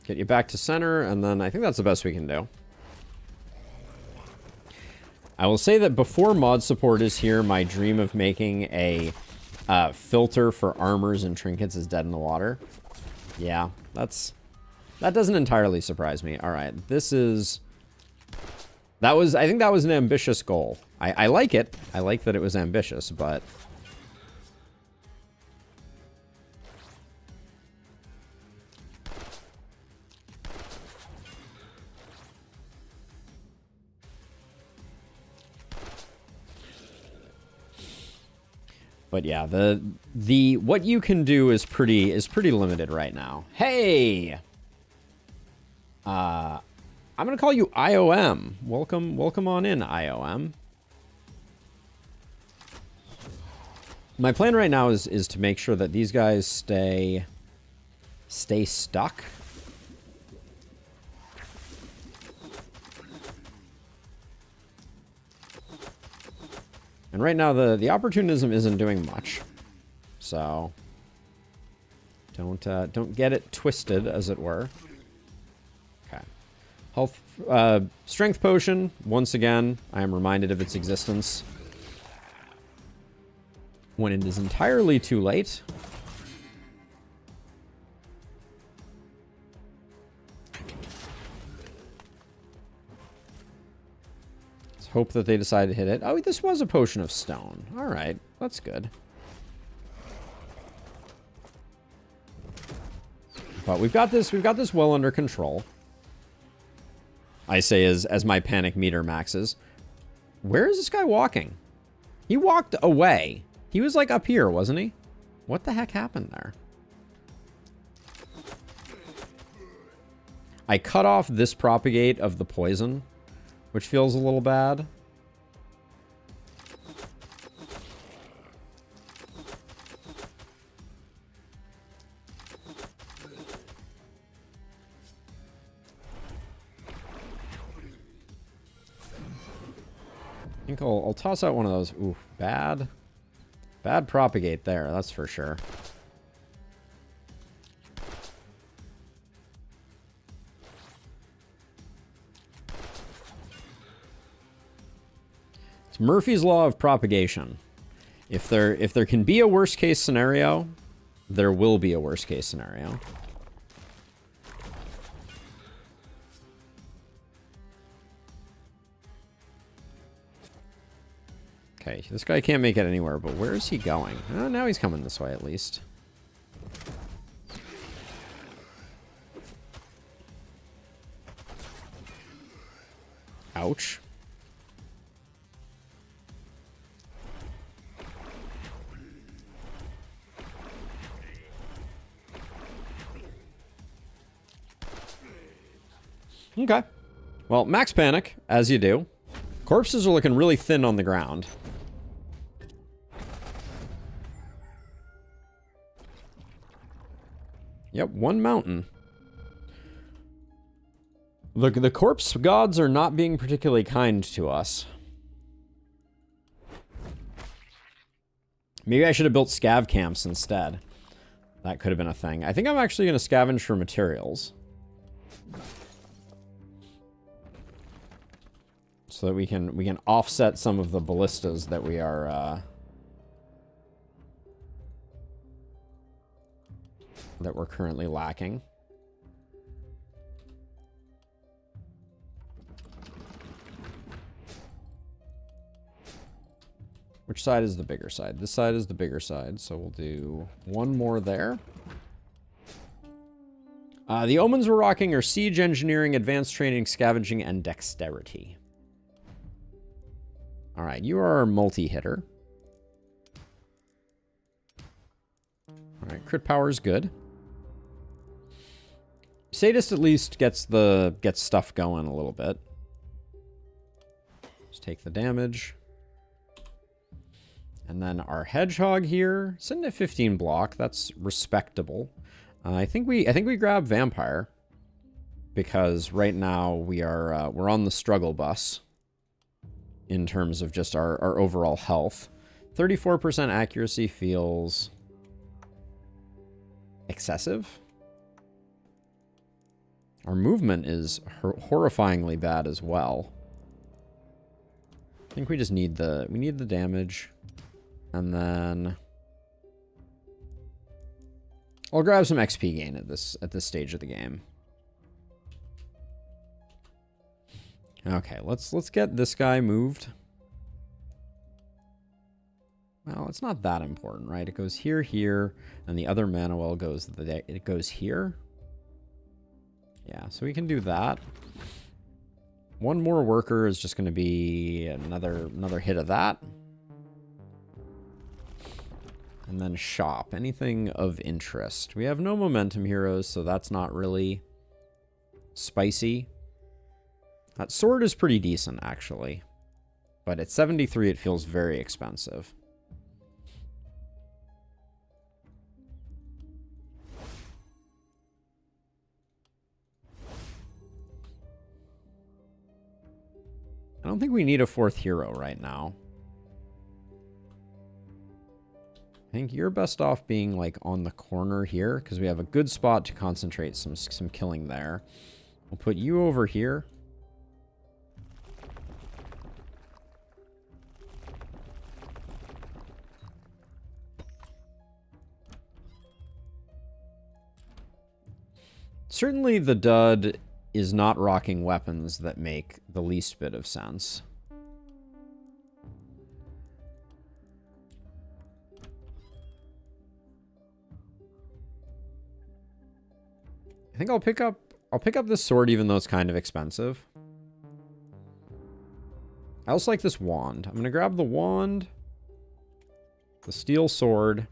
Get you back to center, and then I think that's the best we can do. I will say that before mod support is here, my dream of making a filter for armors and trinkets is dead in the water. Yeah, that doesn't entirely surprise me. All right, I think that was an ambitious goal. I like it. I like that it was ambitious, but... But yeah, the what you can do is pretty limited right now. Hey, I'm gonna call you IOM. Welcome on in, IOM. My plan right now is to make sure that these guys stay stuck. And right now, the opportunism isn't doing much, so don't get it twisted, as it were. Okay, health, strength potion. Once again, I am reminded of its existence when it is entirely too late. Hope that they decide to hit it. Oh, this was a potion of stone. All right, that's good. But we've got this well under control. I say as my panic meter maxes. Where is this guy walking? He walked away. He was like up here, wasn't he? What the heck happened there? I cut off this propagate of the poison, which feels a little bad. I think I'll toss out one of those. Ooh, bad propagate there, that's for sure. It's Murphy's Law of propagation. If there can be a worst case scenario, there will be a worst case scenario. Okay, this guy can't make it anywhere, but where is he going? Oh, now he's coming this way at least. Ouch. Okay. Well, max panic, as you do. Corpses are looking really thin on the ground. Yep, one mountain. Look, the corpse gods are not being particularly kind to us. Maybe I should have built scav camps instead. That could have been a thing. I think I'm actually going to scavenge for materials. So that we can offset some of the ballistas that we are that we're currently lacking. Which side is the bigger side? This side is the bigger side, so we'll do one more there. The omens we're rocking are siege engineering, advanced training, scavenging, and dexterity. All right, you are our multi-hitter. All right, crit power is good. Sadist at least gets stuff going a little bit. Just take the damage. And then our hedgehog here, sitting at 15 block. That's respectable. I think we grab vampire because right now we're on the struggle bus in terms of just our overall health. 34% accuracy feels excessive. Our movement is horrifyingly bad as well. I think we just need the damage, and then I'll grab some XP gain at this stage of the game. Okay, let's get this guy moved. Well, it's not that important, right? It goes here, here, and the other mana well goes here. Yeah, so we can do that. One more worker is just going to be another hit of that. And then shop. Anything of interest. We have no momentum heroes, so that's not really spicy. That sword is pretty decent, actually. But at 73, it feels very expensive. I don't think we need a fourth hero right now. I think you're best off being like on the corner here because we have a good spot to concentrate some killing there. We'll put you over here. Certainly the dud is not rocking weapons that make the least bit of sense. I think I'll pick up this sword even though it's kind of expensive. I also like this wand. I'm going to grab the wand, the steel sword,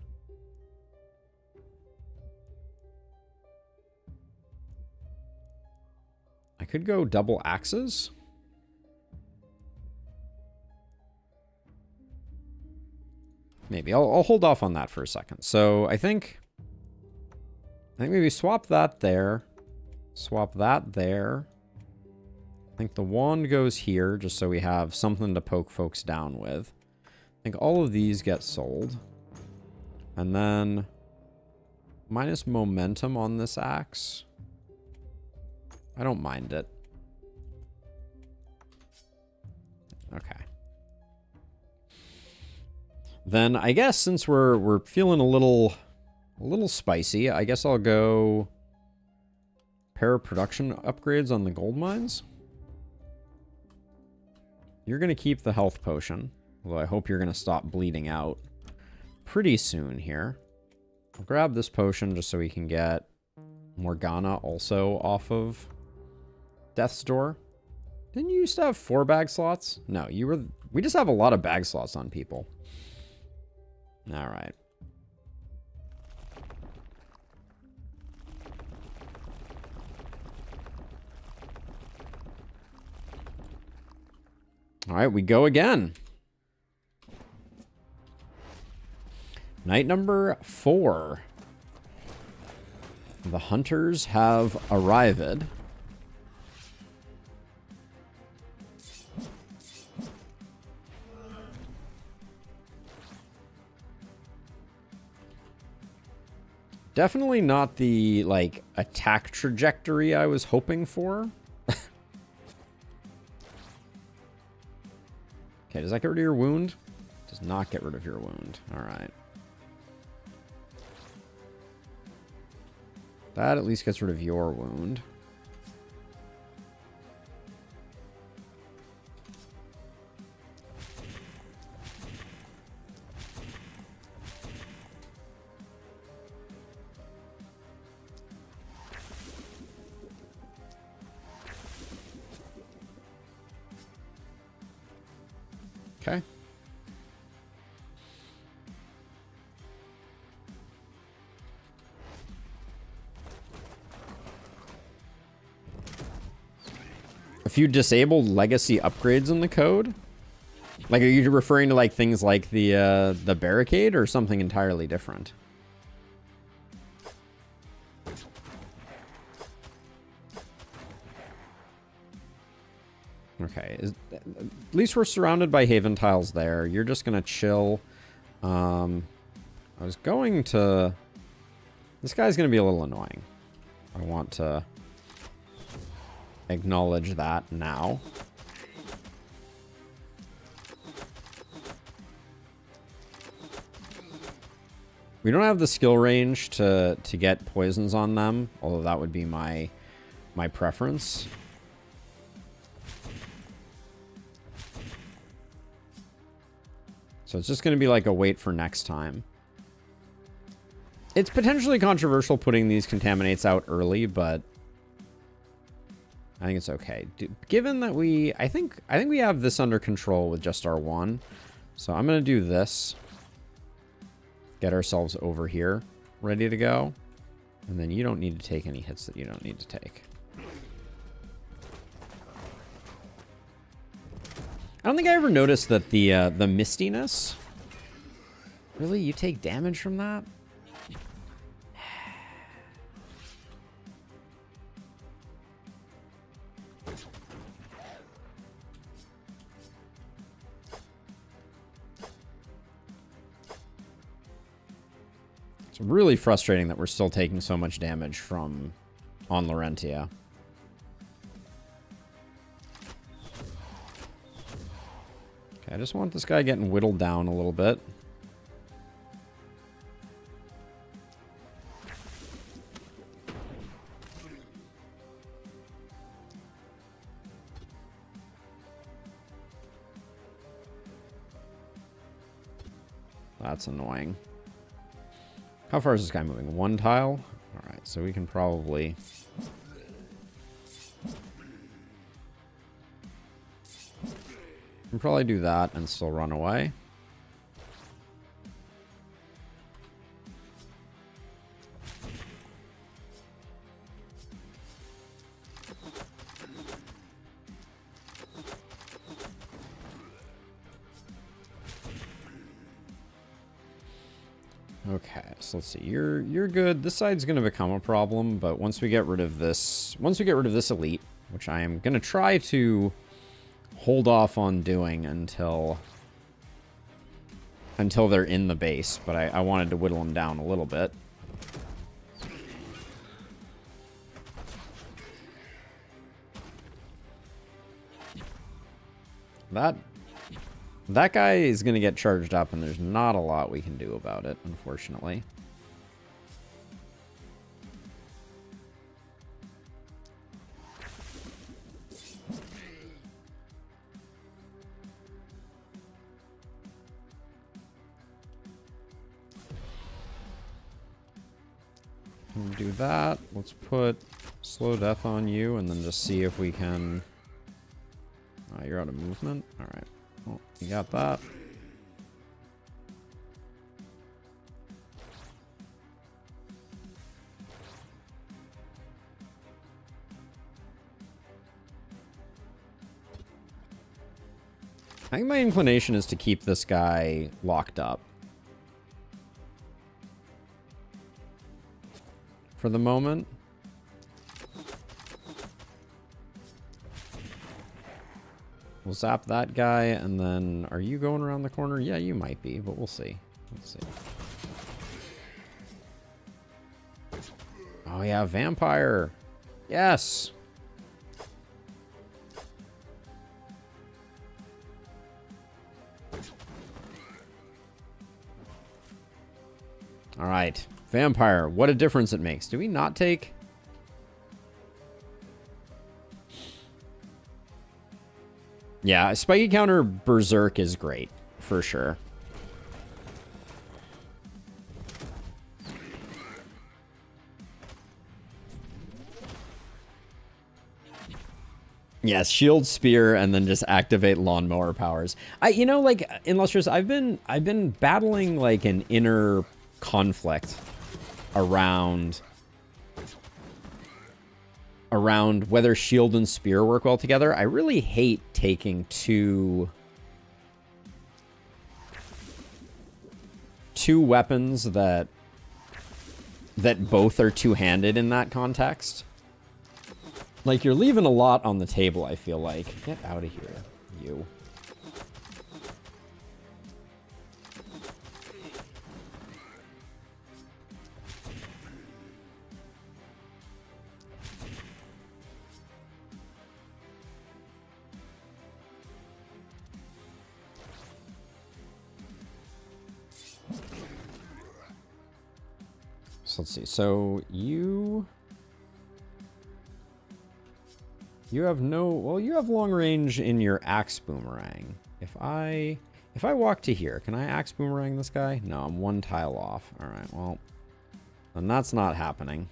I could go double axes. Maybe. I'll hold off on that for a second. So I think maybe swap that there. Swap that there. I think the wand goes here just so we have something to poke folks down with. I think all of these get sold. And then minus momentum on this axe. I don't mind it. Okay. Then I guess since we're feeling a little spicy, I guess I'll go pair of production upgrades on the gold mines. You're going to keep the health potion, although I hope you're going to stop bleeding out pretty soon here. I'll grab this potion just so we can get Morgana also off of Death's Door. Didn't you used to have 4 bag slots? No, we just have a lot of bag slots on people. All right. All right, we go again. Night number 4. The hunters have arrived. Definitely not the, like, attack trajectory I was hoping for. Okay, does that get rid of your wound? Does not get rid of your wound. All right. That at least gets rid of your wound. Okay. If you disabled legacy upgrades in the code, like, are you referring to like things like the barricade or something entirely different? Okay, at least we're surrounded by haven tiles there. You're just gonna chill. I was going to... This guy's gonna be a little annoying. I want to acknowledge that now. We don't have the skill range to get poisons on them, although that would be my preference. So it's just going to be like a wait for next time. It's potentially controversial putting these contaminates out early, but I think it's okay. Given that I think we have this under control with just our one. So I'm going to do this. Get ourselves over here, ready to go. And then you don't need to take any hits that you don't need to take. I don't think I ever noticed that the mistiness... Really? You take damage from that? It's really frustrating that we're still taking so much damage from on Laurentia. I just want this guy getting whittled down a little bit. That's annoying. How far is this guy moving? One tile? Alright, so we can probably... We can probably do that and still run away. Okay, so let's see. You're good. This side's going to become a problem, but once we get rid of this elite, which I am going to try to hold off on doing until they're in the base, but I wanted to whittle them down a little bit. That guy is going to get charged up, and there's not a lot we can do about it, unfortunately. Do that. Let's put slow death on you and then just see if we can... you're out of movement? Alright. Well, you got that. I think my inclination is to keep this guy locked up for the moment. We'll zap that guy, and then... Are you going around the corner? Yeah, you might be, but we'll see. Let's see. Oh, yeah, vampire. Yes! Alright. Vampire. What a difference it makes. Do we not take... Yeah, spiky counter Berserk is great, for sure. Yes, shield, spear, and then just activate lawnmower powers. You know, like in Lustrous, I've been battling like an inner conflict around whether shield and spear work well together. I really hate taking two weapons that both are two-handed in that context. Like, you're leaving a lot on the table, I feel like. Get out of here, you. So let's see. So you have you have long range in your axe boomerang. If I walk to here, can I axe boomerang this guy? No, I'm one tile off. All right, well, then that's not happening.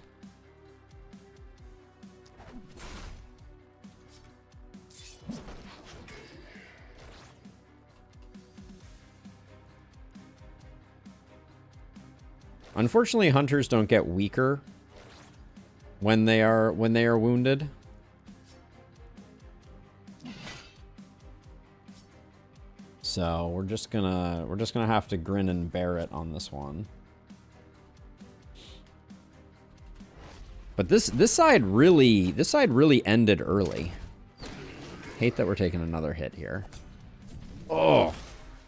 Unfortunately, hunters don't get weaker when they are wounded. So we're just gonna have to grin and bear it on this one. But this side really ended early. Hate that we're taking another hit here. Oh,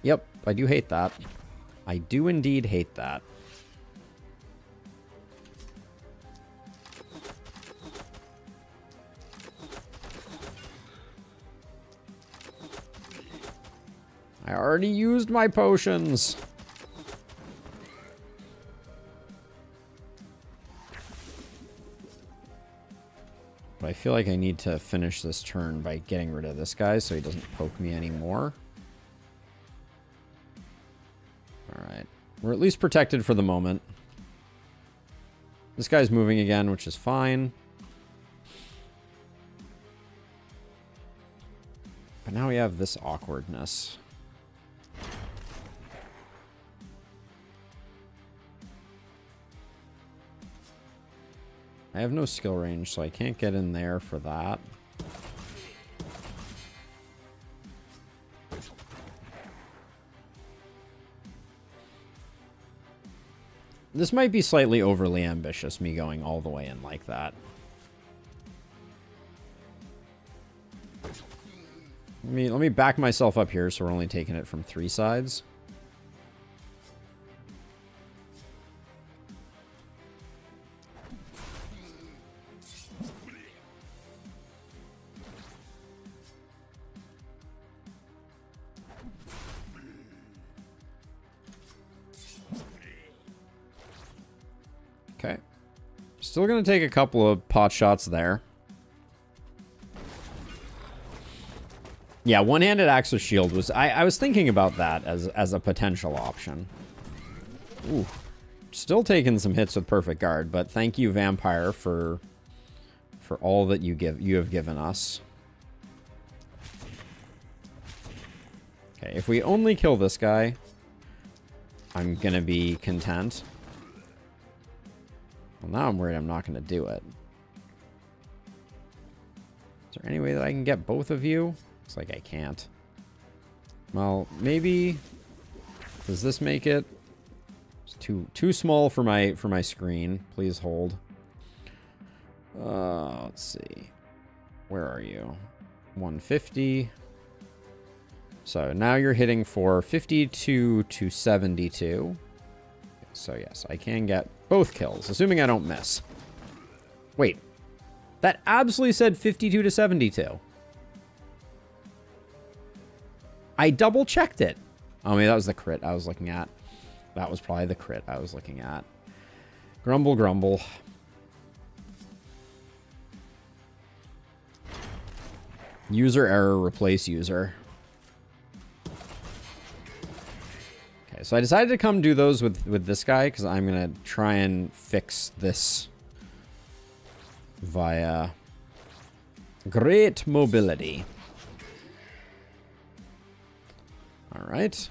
yep, I do hate that. I do indeed hate that. I already used my potions. But I feel like I need to finish this turn by getting rid of this guy so he doesn't poke me anymore. Alright. We're at least protected for the moment. This guy's moving again, which is fine. But now we have this awkwardness. I have no skill range, so I can't get in there for that. This might be slightly overly ambitious, me going all the way in like that. Let me back myself up here so we're only taking it from 3 sides. Okay. Still going to take a couple of pot shots there. Yeah, one-handed axe with shield was... I was thinking about that as a potential option. Ooh. Still taking some hits with perfect guard, but thank you, Vampire, for all that you have given us. Okay, if we only kill this guy, I'm going to be content. Well, now I'm worried I'm not going to do it. Is there any way that I can get both of you? Looks like I can't. Well, maybe... Does this make it? It's too small for my screen. Please hold. Let's see. Where are you? 150. So now you're hitting for 52 to 72. So yes, I can get both kills, assuming I don't miss. Wait. That absolutely said 52 to 72. I double checked it. Oh, maybe that was the crit I was looking at. That was probably the crit I was looking at. Grumble, grumble. User error, replace user. Okay, so I decided to come do those with this guy because I'm going to try and fix this via Great mobility. All right.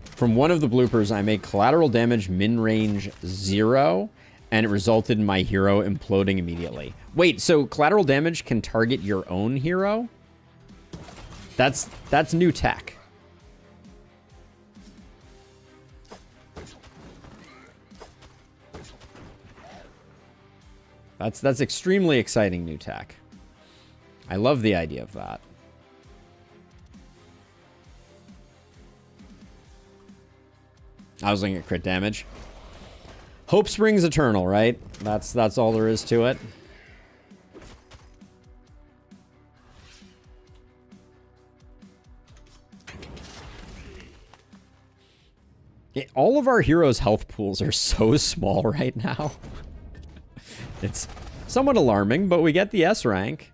From one of the bloopers, I made collateral damage min-range 0, and it resulted in my hero imploding immediately. Wait, so collateral damage can target your own hero? That's new tech. That's extremely exciting new tech. I love the idea of that. I was looking at crit damage. Hope springs eternal, right? That's all there is to it. All of our heroes' health pools are so small right now. It's somewhat alarming, but we get the S rank.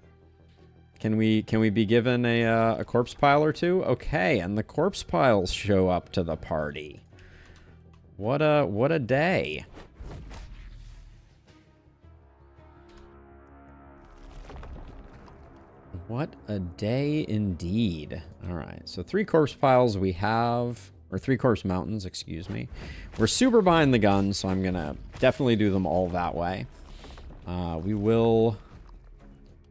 Can we be given a corpse pile or two? Okay, and the corpse piles show up to the party. What a day. What a day indeed. All right, so 3 corpse piles we have, or 3 corpse mountains, excuse me. We're super behind the gun, so I'm gonna definitely do them all that way. We will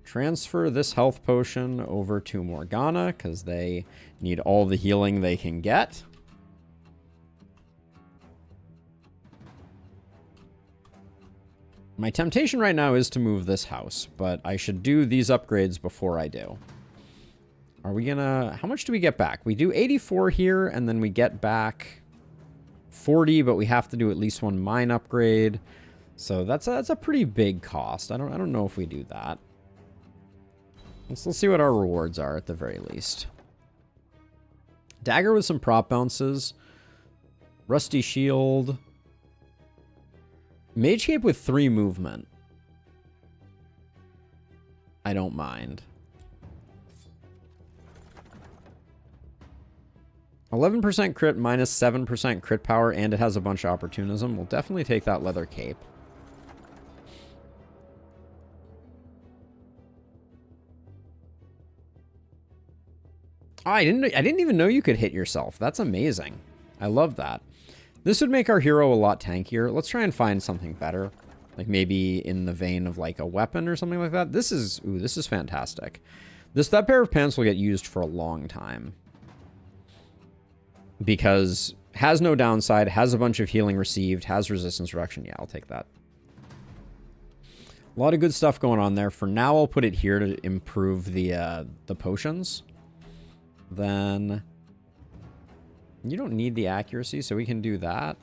transfer this health potion over to Morgana, because they need all the healing they can get. My temptation right now is to move this house, but I should do these upgrades before I do. Are we gonna... How much do we get back? We do 84 here, and then we get back 40, but we have to do at least 1 mine upgrade. So that's a pretty big cost. I don't know if we do that. Let's see what our rewards are at the very least. Dagger with some prop bounces. Rusty shield. Mage cape with 3 movement. I don't mind. 11% crit minus 7% crit power, and it has a bunch of opportunism. We'll definitely take that leather cape. Oh, I didn't even know you could hit yourself. That's amazing. I love that. This would make our hero a lot tankier. Let's try and find something better. Like maybe in the vein of like a weapon or something like that. This is fantastic. That pair of pants will get used for a long time. Because has no downside, has a bunch of healing received, has resistance reduction. Yeah, I'll take that. A lot of good stuff going on there. For now, I'll put it here to improve the potions. Then you don't need the accuracy, so we can do that.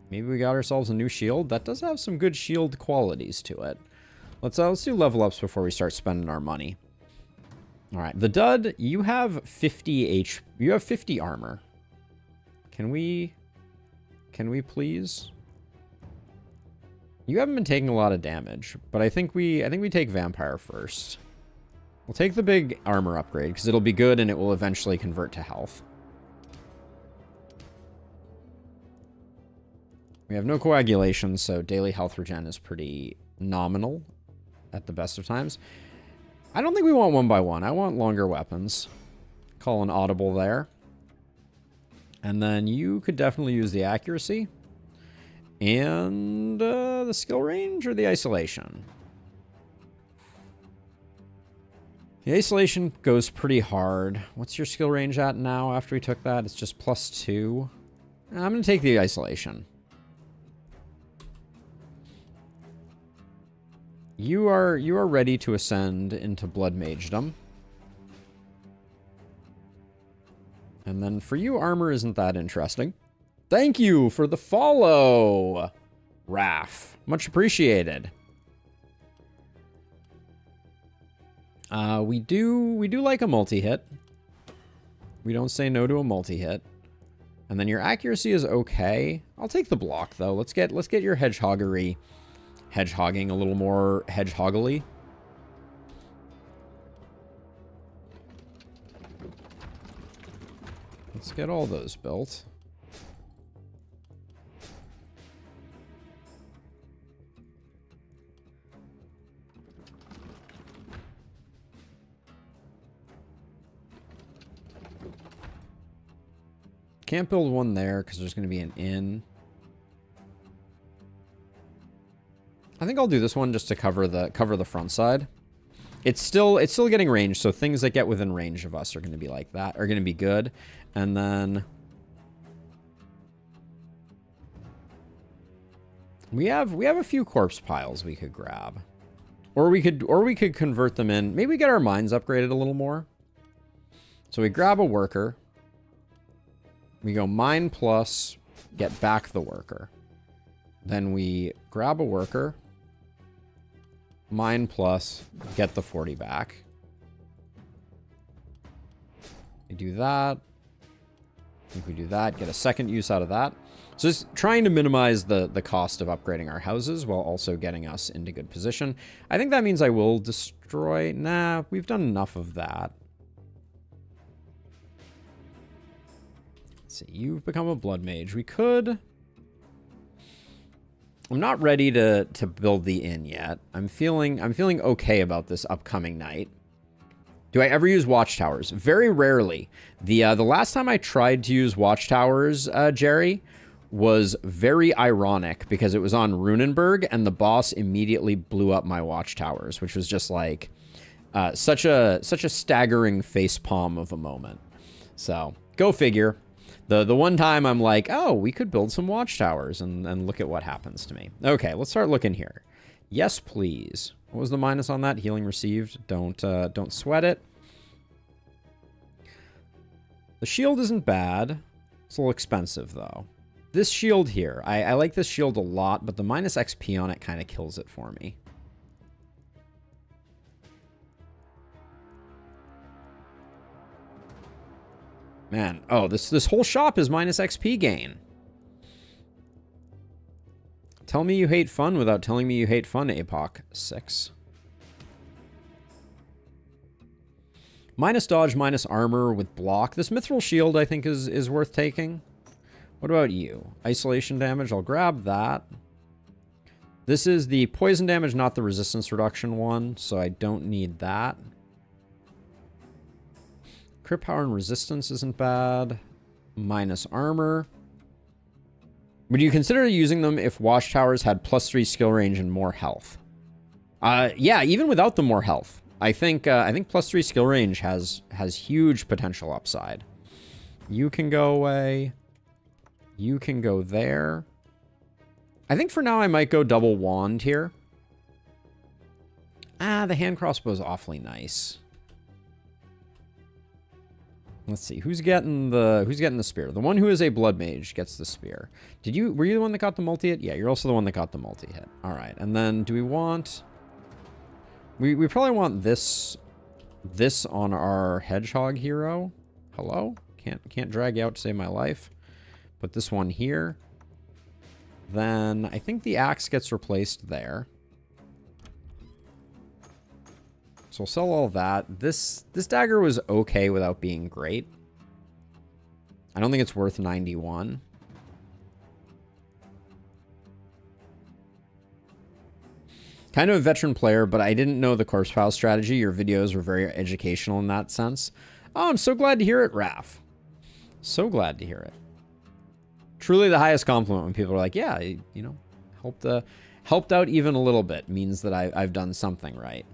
Maybe we got ourselves a new shield. That does have some good shield qualities to it. Let's do level ups before we start spending our money. All right, the dud, you have 50 you have 50 armor. Can we please? You haven't been taking a lot of damage, but I think we take vampire first. We'll take the big armor upgrade because it'll be good and it will eventually convert to health. We have no coagulation, so daily health regen is pretty nominal at the best of times. I don't think we want 1 by 1. I want longer weapons. Call an audible there. And then you could definitely use the accuracy. And the skill range or the isolation? The isolation goes pretty hard. What's your skill range at now after we took that? It's just +2. I'm going to take the isolation. You are ready to ascend into Blood Magedom. And then for you, armor isn't that interesting. Thank you for the follow, Raf. Much appreciated. We do like a multi-hit. We don't say no to a multi-hit. And then your accuracy is okay. I'll take the block though. Let's get your hedgehogging a little more hedgehoggly. Let's get all those built. Can't build one there because there's going to be an inn. I think I'll do this one just to cover the front side. It's still getting range, so things that get within range of us are going to be like that, are going to be good. And then we have a few corpse piles we could grab. Or we could convert them in. Maybe get our mines upgraded a little more. So we grab a worker. We go mine plus, get back the worker. Then we grab a worker. Mine plus, get the 40 back. We do that. I think we do that. Get a second use out of that. So just trying to minimize the cost of upgrading our houses while also getting us into good position. I think that means I will destroy... Nah, we've done enough of that. Let's see. You've become a blood mage. We could... I'm not ready to build the inn yet. I'm feeling okay about this upcoming night. Do I ever use watchtowers? Very rarely. The last time I tried to use watchtowers, Jerry, was very ironic because it was on Runenberg and the boss immediately blew up my watchtowers, which was just like such a staggering facepalm of a moment. So go figure. The one time I'm like, oh, we could build some watchtowers, and look at what happens to me. Okay, let's start looking here. Yes, please. What was the minus on that? Healing received. Don't sweat it. The shield isn't bad. It's a little expensive, though. This shield here, I like this shield a lot, but the minus XP on it kind of kills it for me. Man, oh, this whole shop is minus XP gain. Tell me you hate fun without telling me you hate fun, Apoc. 6. Minus dodge, minus armor with block. This mithril shield, I think, is worth taking. What about you? Isolation damage, I'll grab that. This is the poison damage, not the resistance reduction one, so I don't need that. Crit power and resistance isn't bad. Minus armor. Would you consider using them if watchtowers had +3 skill range and more health? Yeah, even without the more health. I think +3 skill range has huge potential upside. You can go away. You can go there. I think for now I might go double wand here. The hand crossbow is awfully nice. Let's see, who's getting the spear? The one who is a blood mage gets the spear. Were you the one that got the multi-hit? Yeah, you're also the one that got the multi-hit. All right, and then do we want... We probably want this on our hedgehog hero. Hello? Can't drag you out to save my life. Put this one here. Then I think the axe gets replaced there. So we'll sell all that. This dagger was okay without being great. I don't think it's worth 91. Kind of a veteran player, but I didn't know the corpse pile strategy. Your videos were very educational in that sense. Oh, I'm so glad to hear it, Raph. So glad to hear it. Truly the highest compliment when people are like, yeah, you know, helped out even a little bit means that I've done something right.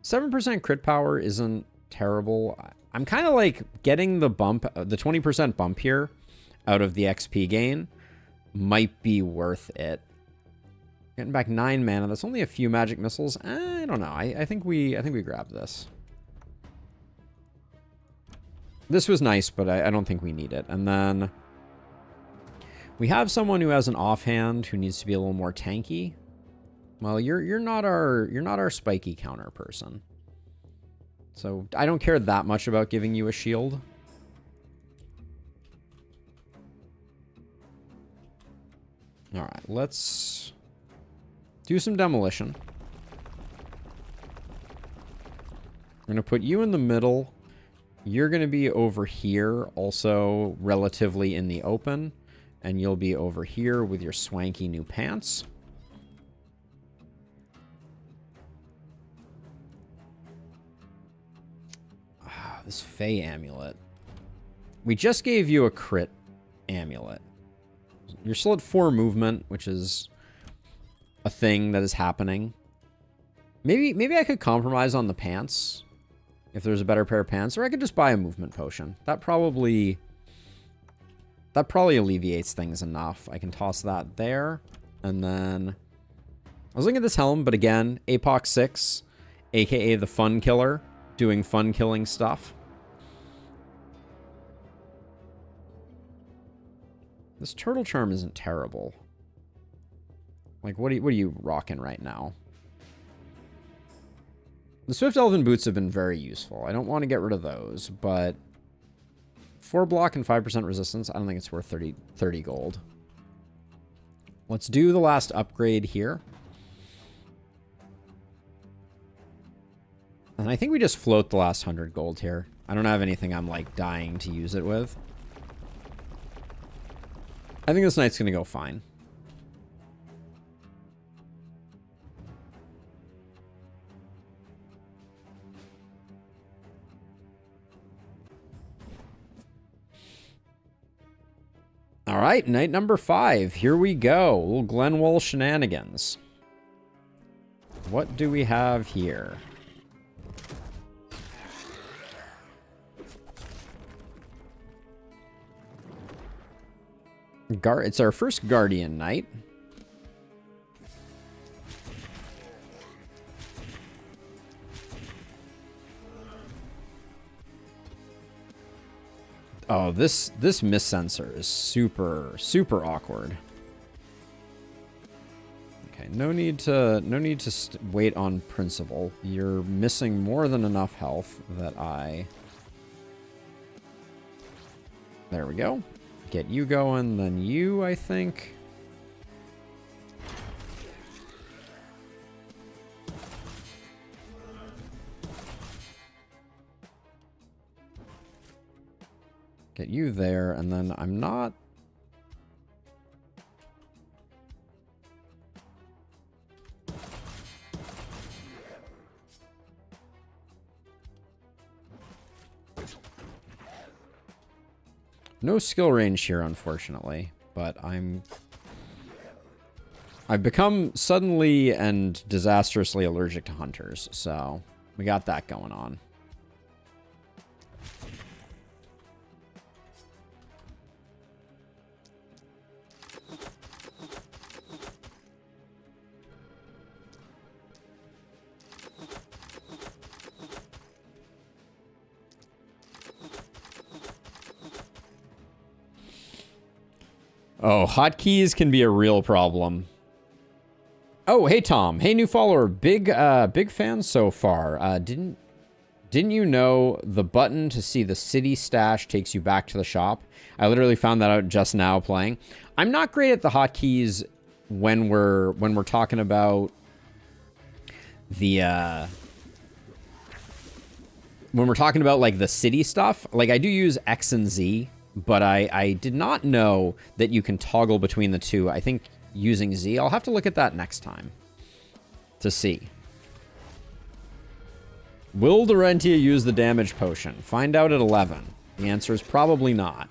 7% crit power isn't terrible. I'm kind of like getting the bump, the 20% bump here out of the XP gain might be worth it. Getting back 9 mana. That's only a few magic missiles. I don't know. I think we grab this. This was nice, but I don't think we need it. And then we have someone who has an offhand who needs to be a little more tanky. Well, you're not our spiky counter person. So I don't care that much about giving you a shield. All right, let's do some demolition. I'm going to put you in the middle. You're going to be over here, also relatively in the open. And you'll be over here with your swanky new pants. This Fey amulet. We just gave you a crit amulet. You're still at 4 movement, which is a thing that is happening. Maybe I could compromise on the pants if there's a better pair of pants, or I could just buy a movement potion. That probably alleviates things enough. I can toss that there, and then I was looking at this helm, but again, Apoc 6, aka the fun killer, doing fun killing stuff. This turtle charm isn't terrible. Like, what are you rocking right now? The Swift Elven boots have been very useful. I don't want to get rid of those, but 4 block and 5% resistance, I don't think it's worth 30 gold. Let's do the last upgrade here. And I think we just float the last 100 gold here. I don't have anything I'm, like, dying to use it with. I think this knight's going to go fine. All right, night number 5. Here we go. Little Glenwald shenanigans. What do we have here? It's our first Guardian Knight. Oh, this miss sensor is super awkward. Okay, no need to wait on principle. You're missing more than enough health that I. There we go. Get you going, then you, I think. Get you there, and then I'm not... No skill range here, unfortunately, but I've become suddenly and disastrously allergic to hunters, so we got that going on. Oh, hotkeys can be a real problem. Oh, hey Tom. Hey new follower. Big fan so far. Didn't you know the button to see the city stash takes you back to the shop? I literally found that out just now playing. I'm not great at the hotkeys when we're talking about the when we're talking about like the city stuff. Like I do use X and Z. But I did not know that you can toggle between the two. I think using Z. I'll have to look at that next time to see. Will Dorentia use the damage potion? Find out at 11. The answer is probably not.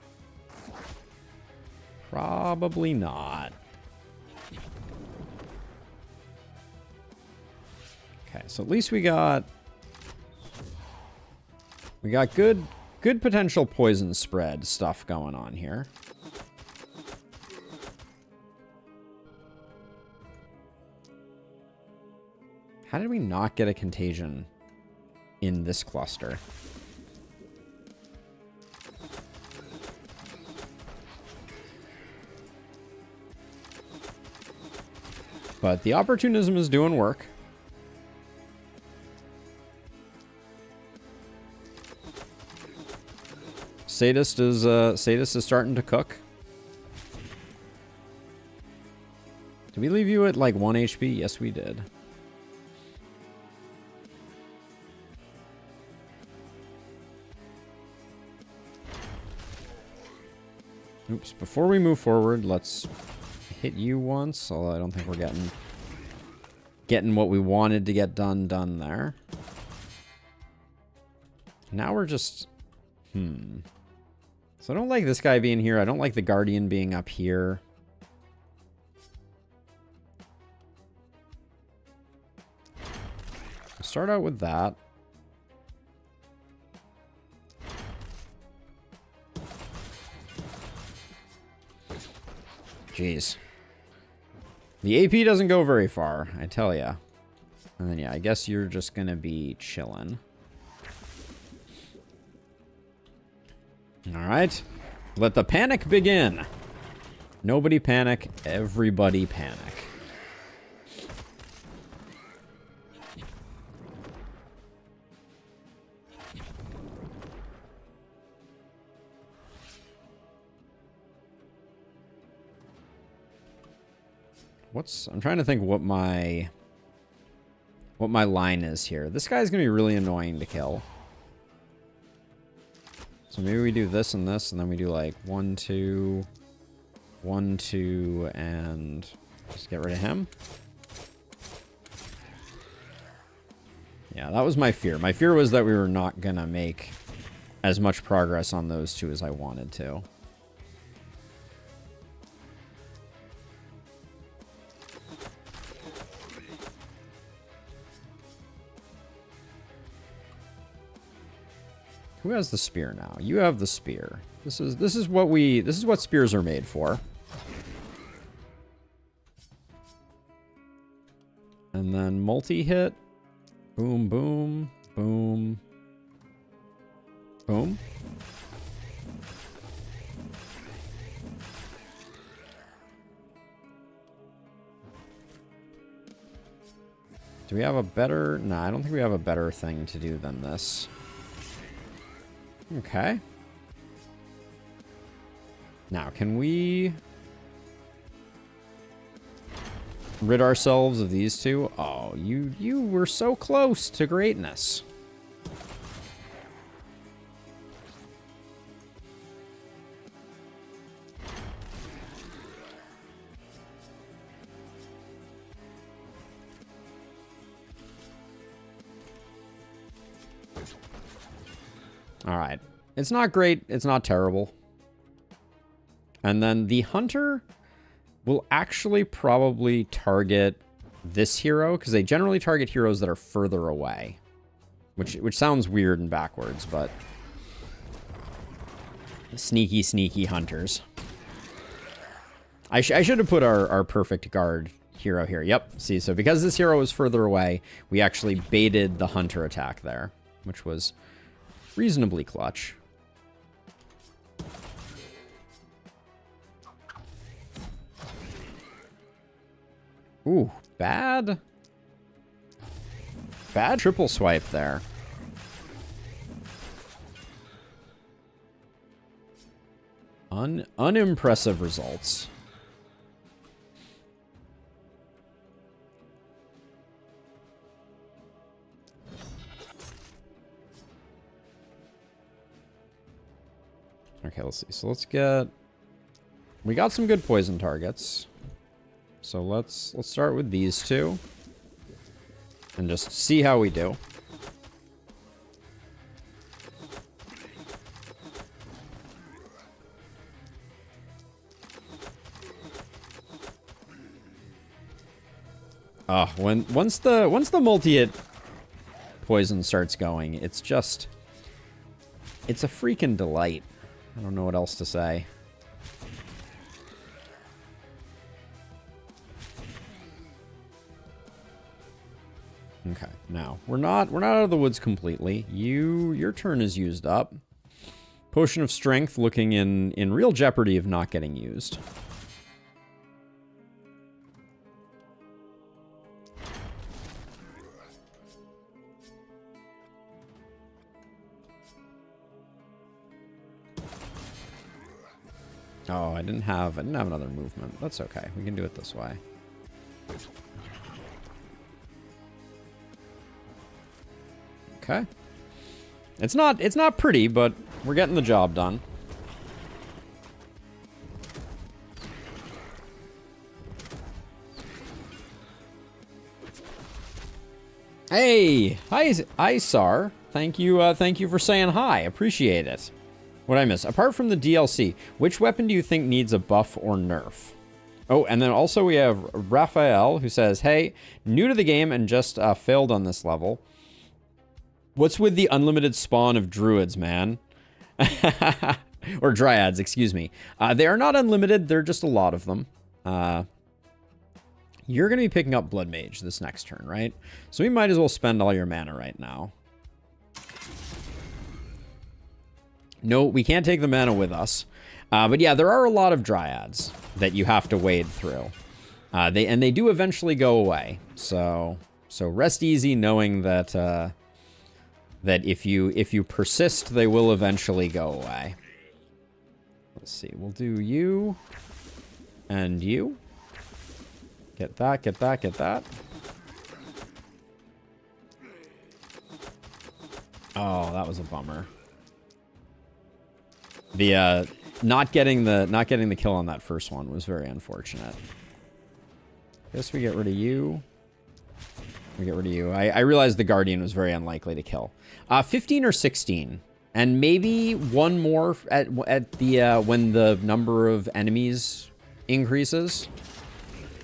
Probably not. Okay, so at least we got good potential poison spread stuff going on here. How did we not get a contagion in this cluster? But the opportunism is doing work. Sadist is starting to cook. Did we leave you at like 1 HP? Yes, we did. Oops, before we move forward, let's hit you once, although I don't think we're getting what we wanted to get done there. Now we're just... So I don't like this guy being here. I don't like the Guardian being up here. I'll start out with that. Jeez. The AP doesn't go very far, I tell ya. And then, yeah, I guess you're just gonna be chilling. Alright. Let the panic begin. Nobody panic. Everybody panic. I'm trying to think what my line is here. This guy's gonna be really annoying to kill. So maybe we do this and this, and then we do like 1, 2, 1, 2, and just get rid of him. Yeah, that was my fear. My fear was that we were not gonna make as much progress on those two as I wanted to. Who has the spear now? You have the spear. This is what spears are made for. And then multi-hit. Boom, boom, boom. Boom. Do we have a better... No, I don't think we have a better thing to do than this. Okay. Now, can we rid ourselves of these two? Oh, you were so close to greatness. All right. It's not great. It's not terrible. And then the hunter will actually probably target this hero, because they generally target heroes that are further away. Which sounds weird and backwards, but... Sneaky, sneaky hunters. I should have put our perfect guard hero here. Yep. See, so because this hero is further away, we actually baited the hunter attack there, which was... reasonably clutch. Ooh, bad triple swipe there. Unimpressive results. Okay, let's see. So let's get... We got some good poison targets. So let's start with these two. And just see how we do. Oh, once the multi-hit poison starts going, it's just... It's a freaking delight. I don't know what else to say. Okay, now we're not out of the woods completely. Your turn is used up. Potion of Strength looking in real jeopardy of not getting used. Oh, I didn't have another movement. That's okay. We can do it this way. Okay. It's not pretty, but we're getting the job done. Hey, hi, Sar. Thank you for saying hi. Appreciate it. What I miss? Apart from the DLC, which weapon do you think needs a buff or nerf? Oh, and then also we have Raphael, who says, hey, new to the game and just failed on this level. What's with the unlimited spawn of druids, man? Or dryads, excuse me. They are not unlimited. They're just a lot of them. You're going to be picking up Blood Mage this next turn, right? So we might as well spend all your mana right now. No, we can't take the mana with us. But yeah, there are a lot of dryads that you have to wade through. They do eventually go away. So rest easy knowing that that if you persist, they will eventually go away. Let's see. We'll do you and you. Get that, get that, get that. Oh, that was a bummer. The not getting the kill on that first one was very unfortunate. Guess we get rid of you. We get rid of you. I realized the Guardian was very unlikely to kill. 15 or 16. And maybe one more at the when the number of enemies increases.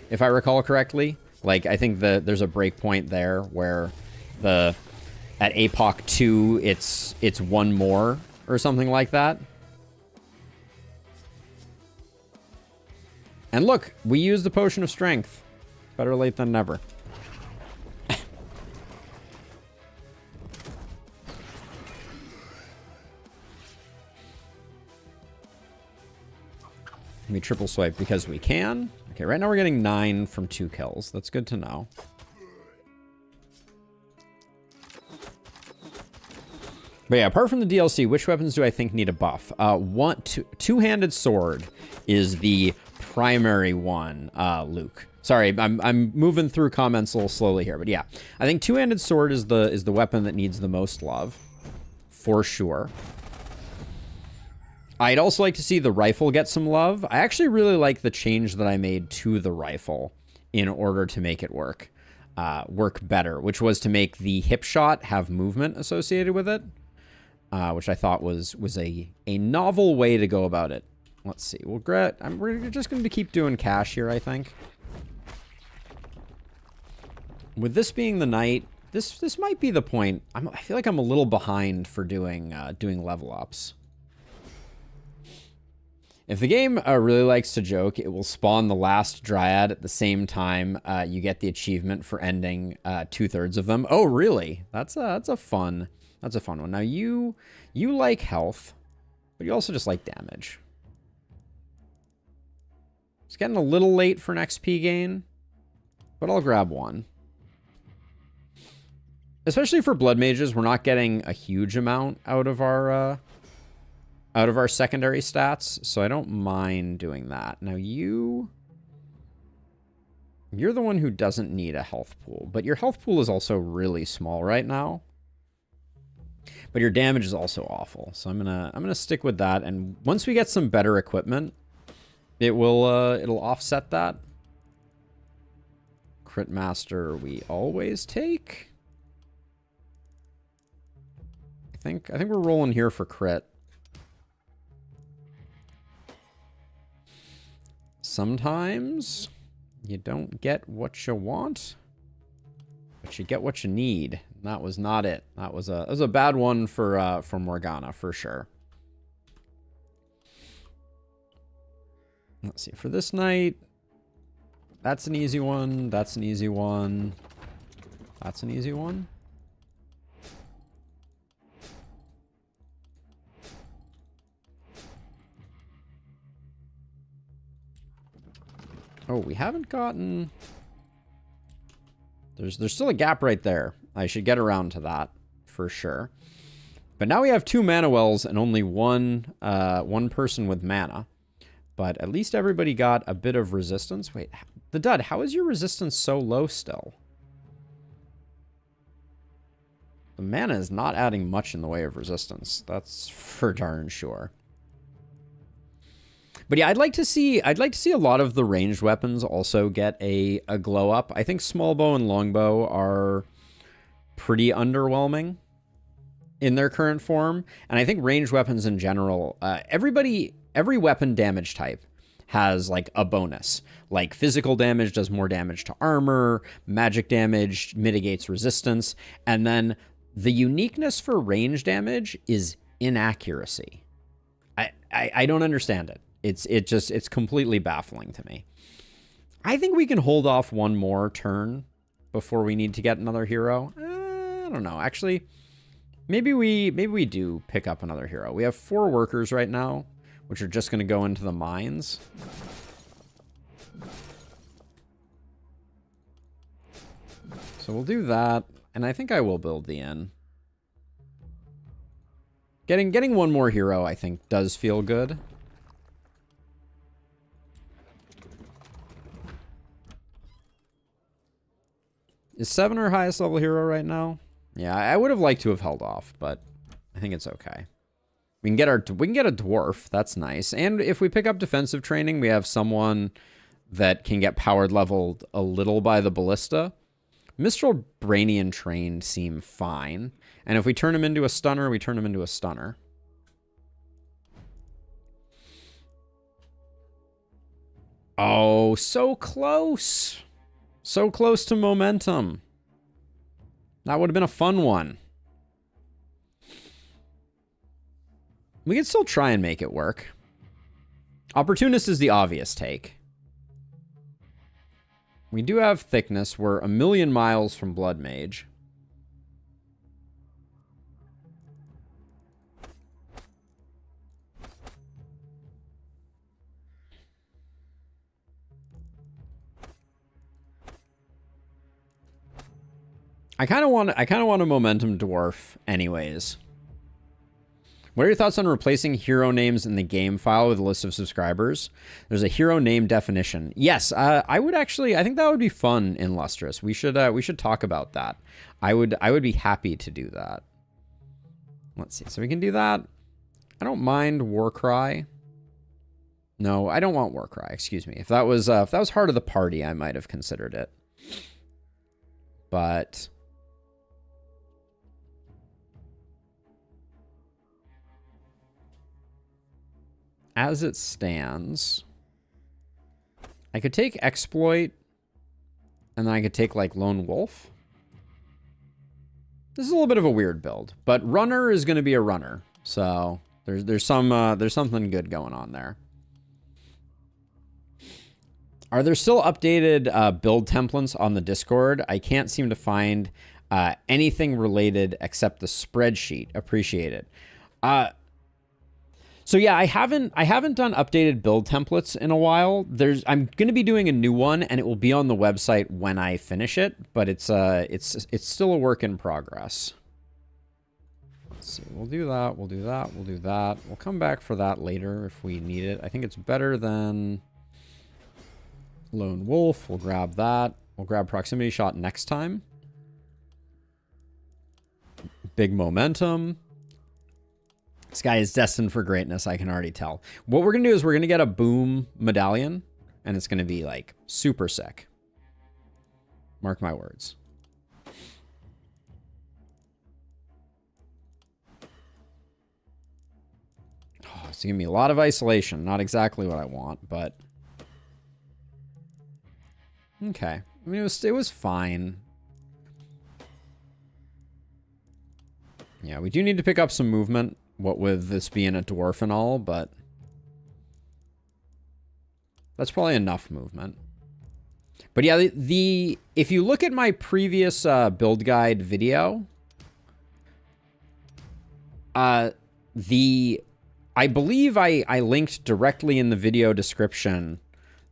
If I recall correctly. Like, I think there's a breakpoint there where at Apoc 2 it's one more or something like that. And look, we used the Potion of Strength. Better late than never. We triple swipe because we can. Okay, right now we're getting 9 from 2 kills. That's good to know. But yeah, apart from the DLC, which weapons do I think need a buff? Two-handed sword is the primary one, Luke. Sorry, I'm moving through comments a little slowly here, but yeah. I think two-handed sword is the weapon that needs the most love. For sure. I'd also like to see the rifle get some love. I actually really like the change that I made to the rifle in order to make it work better, which was to make the hip shot have movement associated with it, which I thought was a novel way to go about it. Let's see. We're just going to keep doing cash here, I think. With this being the night, this might be the point. I feel like I'm a little behind for doing level ups. If the game really likes to joke, it will spawn the last Dryad at the same time you get the achievement for ending 2/3 of them. Oh, really? That's a fun one. Now you like health, but you also just like damage. It's getting a little late for an XP gain, but I'll grab one. Especially for blood mages, we're not getting a huge amount out of our secondary stats, so I don't mind doing that. Now you're the one who doesn't need a health pool, but your health pool is also really small right now. But your damage is also awful, so I'm gonna stick with that. And once we get some better equipment, it'll offset that. Crit Master we always take. I think we're rolling here for crit. Sometimes you don't get what you want, but you get what you need. And that was not it. That was a bad one for Morgana for sure. Let's see, for this night, that's an easy one. That's an easy one. That's an easy one. Oh, we haven't gotten... There's still a gap right there. I should get around to that for sure. But now we have 2 mana wells and only one person with mana. But at least everybody got a bit of resistance. Wait, the Dud, how is your resistance so low still? The mana is not adding much in the way of resistance. That's for darn sure. But yeah, I'd like to see a lot of the ranged weapons also get a glow up. I think small bow and longbow are pretty underwhelming. in their current form. And I think ranged weapons in general, every weapon damage type has like a bonus. Like physical damage does more damage to armor, magic damage mitigates resistance, and then the uniqueness for range damage is inaccuracy. I don't understand it. It's completely baffling to me. I think we can hold off one more turn before we need to get another hero. I don't know. Actually, maybe we do pick up another hero. We have 4 workers right now, which are just going to go into the mines. So we'll do that, and I think I will build the inn. Getting one more hero, I think, does feel good. Is 7 our highest level hero right now? Yeah, I would have liked to have held off, but I think it's okay. We can get a dwarf. That's nice. And if we pick up defensive training, we have someone that can get powered leveled a little by the ballista. Mistral, Brainy, and Trained seem fine. And if we turn him into a stunner, we turn him into a stunner. Oh, so close. So close to momentum. That would have been a fun one. We can still try and make it work. Opportunist is the obvious take. We do have thickness. We're 1,000,000 miles from Blood Mage. I kind of want a momentum dwarf anyways. What are your thoughts on replacing hero names in the game file with a list of subscribers? There's a hero name definition. Yes, I think that would be fun in Lustrous. We should talk about that. I would be happy to do that. Let's see. So we can do that. I don't mind Warcry. No, I don't want Warcry. Excuse me. If that was Heart of the Party, I might have considered it. But as it stands, I could take Exploit, and then I could take, like, Lone Wolf. This is a little bit of a weird build, but Runner is going to be a runner, so there's something good going on there. Are there still updated build templates on the Discord? I can't seem to find anything related except the spreadsheet. Appreciate it. So yeah, I haven't done updated build templates in a while. I'm going to be doing a new one, and it will be on the website when I finish it. But it's still a work in progress. Let's see. We'll do that. We'll do that. We'll do that. We'll come back for that later if we need it. I think it's better than Lone Wolf. We'll grab that. We'll grab Proximity Shot next time. Big momentum. This guy is destined for greatness, I can already tell. What we're going to do is we're going to get a boom medallion, and it's going to be, like, super sick. Mark my words. Oh, it's giving me a lot of isolation. Not exactly what I want, but okay. I mean, it was fine. Yeah, we do need to pick up some movement. What with this being a dwarf and all, but that's probably enough movement. But yeah, if you look at my previous build guide video, I believe I linked directly in the video description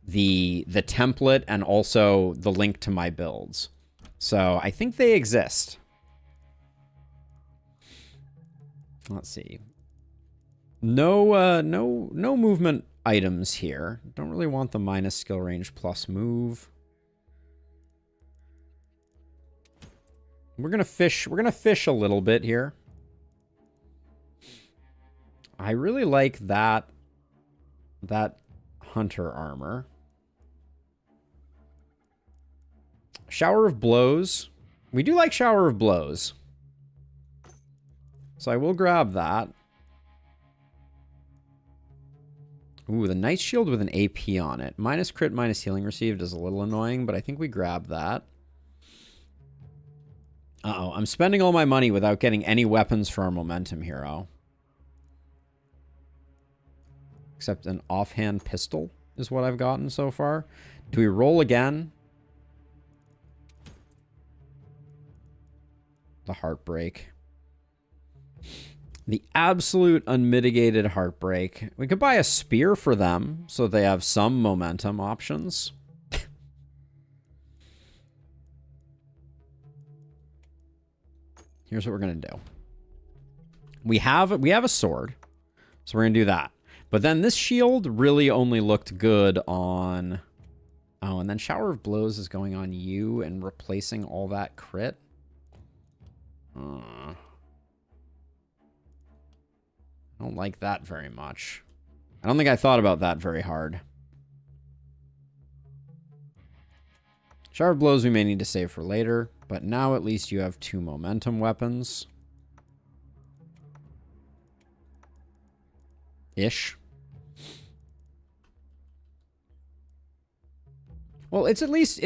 the template and also the link to my builds. So I think they exist. Let's see. No movement items here. Don't really want the minus skill range plus move. We're gonna fish a little bit here. I really like that hunter armor. Shower of Blows. We do like Shower of Blows. So I will grab that. Ooh, the Knight's Shield with an AP on it. Minus crit, minus healing received is a little annoying, but I think we grab that. Uh-oh, I'm spending all my money without getting any weapons for our momentum hero. Except an offhand pistol is what I've gotten so far. Do we roll again? The heartbreak. The absolute unmitigated heartbreak. We could buy a spear for them so they have some momentum options. Here's what we're going to do. We have a sword, so we're going to do that. But then this shield really only looked good on... Oh, and then Shower of Blows is going on you and replacing all that crit. I don't like that very much. I don't think I thought about that very hard. Shower of Blows we may need to save for later, but now at least you have 2 momentum weapons. Ish. Well, it's at least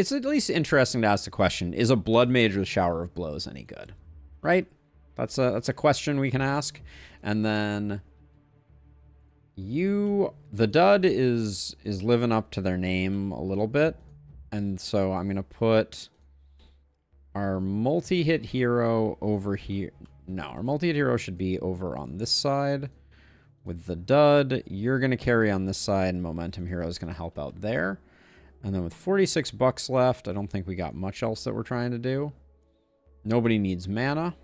interesting to ask the question, is a Blood Mage with Shower of Blows any good? Right? That's a question we can ask. And then the dud is living up to their name a little bit. And so I'm going to put our multi-hit hero over here. No, our multi-hit hero should be over on this side. With the dud, you're going to carry on this side, and momentum hero is going to help out there. And then with 46 bucks left, I don't think we got much else that we're trying to do. Nobody needs mana.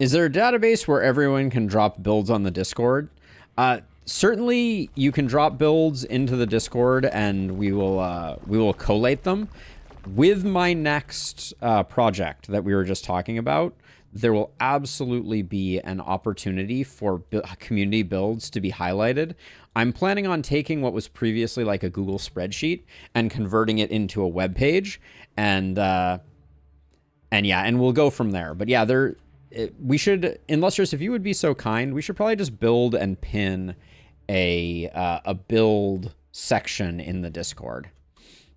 Is there a database where everyone can drop builds on the Discord? Certainly, you can drop builds into the Discord, and we will collate them. With my next project that we were just talking about, there will absolutely be an opportunity for community builds to be highlighted. I'm planning on taking what was previously like a Google spreadsheet and converting it into a web page, and yeah, and we'll go from there. But yeah, we should, Illustrious, if you would be so kind, we should probably just build and pin a build section in the Discord,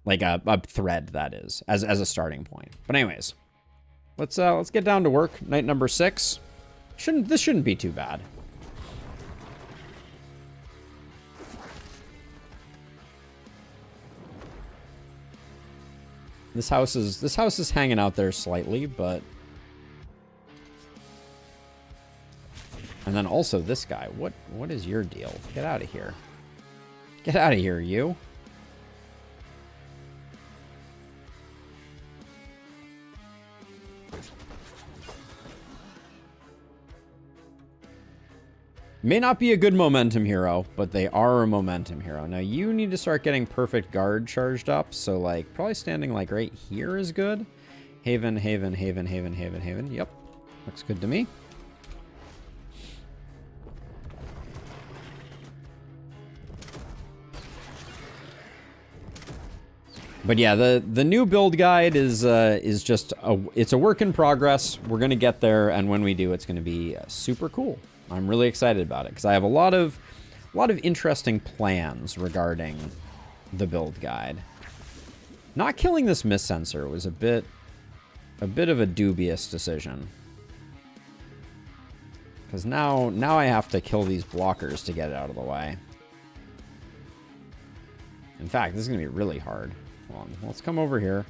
like a thread, that is, as a starting point. But anyways, let's get down to work. Night number 6. This shouldn't be too bad. This house is hanging out there slightly, but. And then also this guy. What is your deal? Get out of here. Get out of here, you. May not be a good momentum hero, but they are a momentum hero. Now you need to start getting perfect guard charged up, so like probably standing like right here is good. Haven, Haven, Haven, Haven, Haven, Haven. Yep. Looks good to me. But yeah, the new build guide is just it's a work in progress. We're gonna get there, and when we do, it's gonna be super cool. I'm really excited about it because I have a lot of interesting plans regarding the build guide. Not killing this mist sensor was a bit of a dubious decision, because now I have to kill these blockers to get it out of the way. In fact, this is gonna be really hard. Hold on, let's come over here.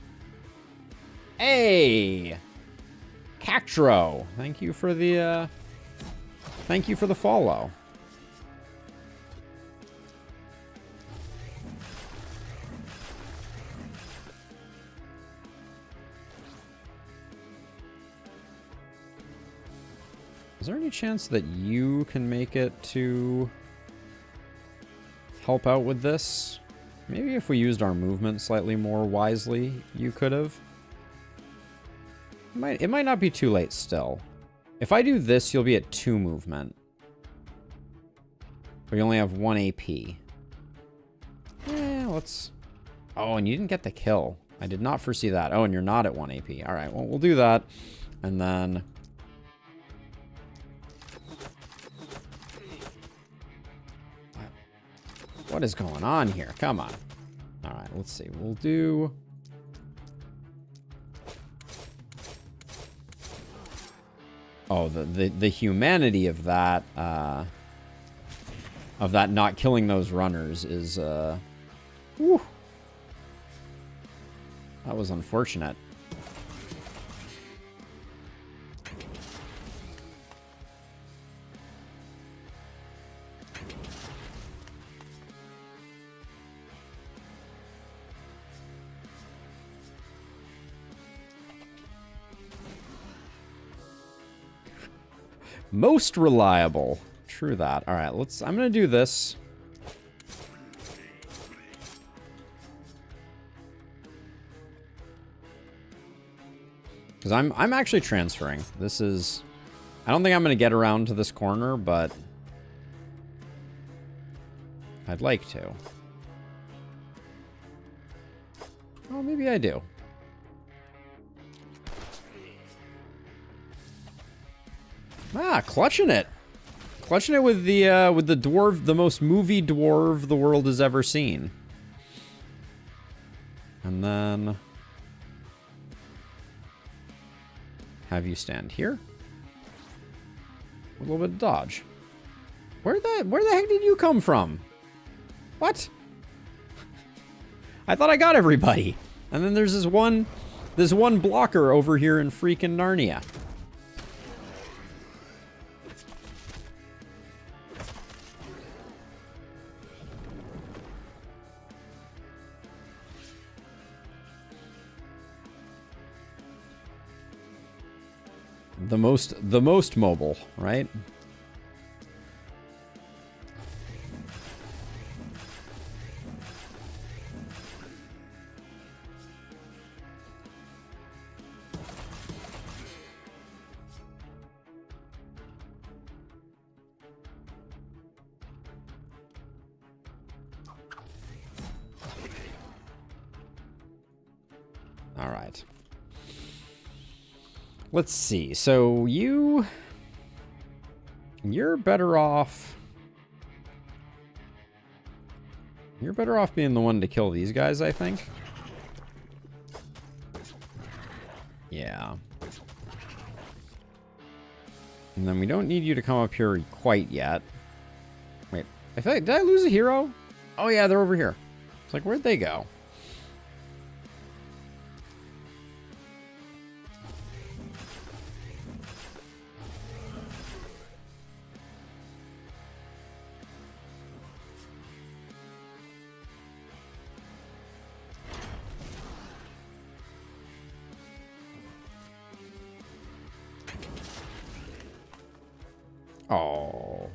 Hey, Cactro, thank you for the follow. Is there any chance that you can make it to help out with this? Maybe if we used our movement slightly more wisely, you could have. It might not be too late still. If I do this, you'll be at 2 movement. But you only have 1 AP. Yeah, let's... Oh, and you didn't get the kill. I did not foresee that. Oh, and you're not at 1 AP. All right, well, we'll do that. And then... What is going on here? Come on. All right, let's see. We'll do... Oh, the humanity of that not killing those runners is whew. That was unfortunate. Most reliable. True that. All right, I'm going to do this. Because I'm actually transferring. This is... I don't think I'm going to get around to this corner, but... I'd like to. Oh, maybe I do. Ah, clutching it. Clutching it with the dwarf, the most movie dwarf the world has ever seen. And then... have you stand here. A little bit of dodge. Where the heck did you come from? What? I thought I got everybody. And then there's this one blocker over here in freaking Narnia. The most mobile, right? All right. Let's see. So you're better off. You're better off being the one to kill these guys, I think. Yeah. And then we don't need you to come up here quite yet. Wait, I feel like, did I lose a hero? Oh yeah, they're over here. It's like, where'd they go? Oh.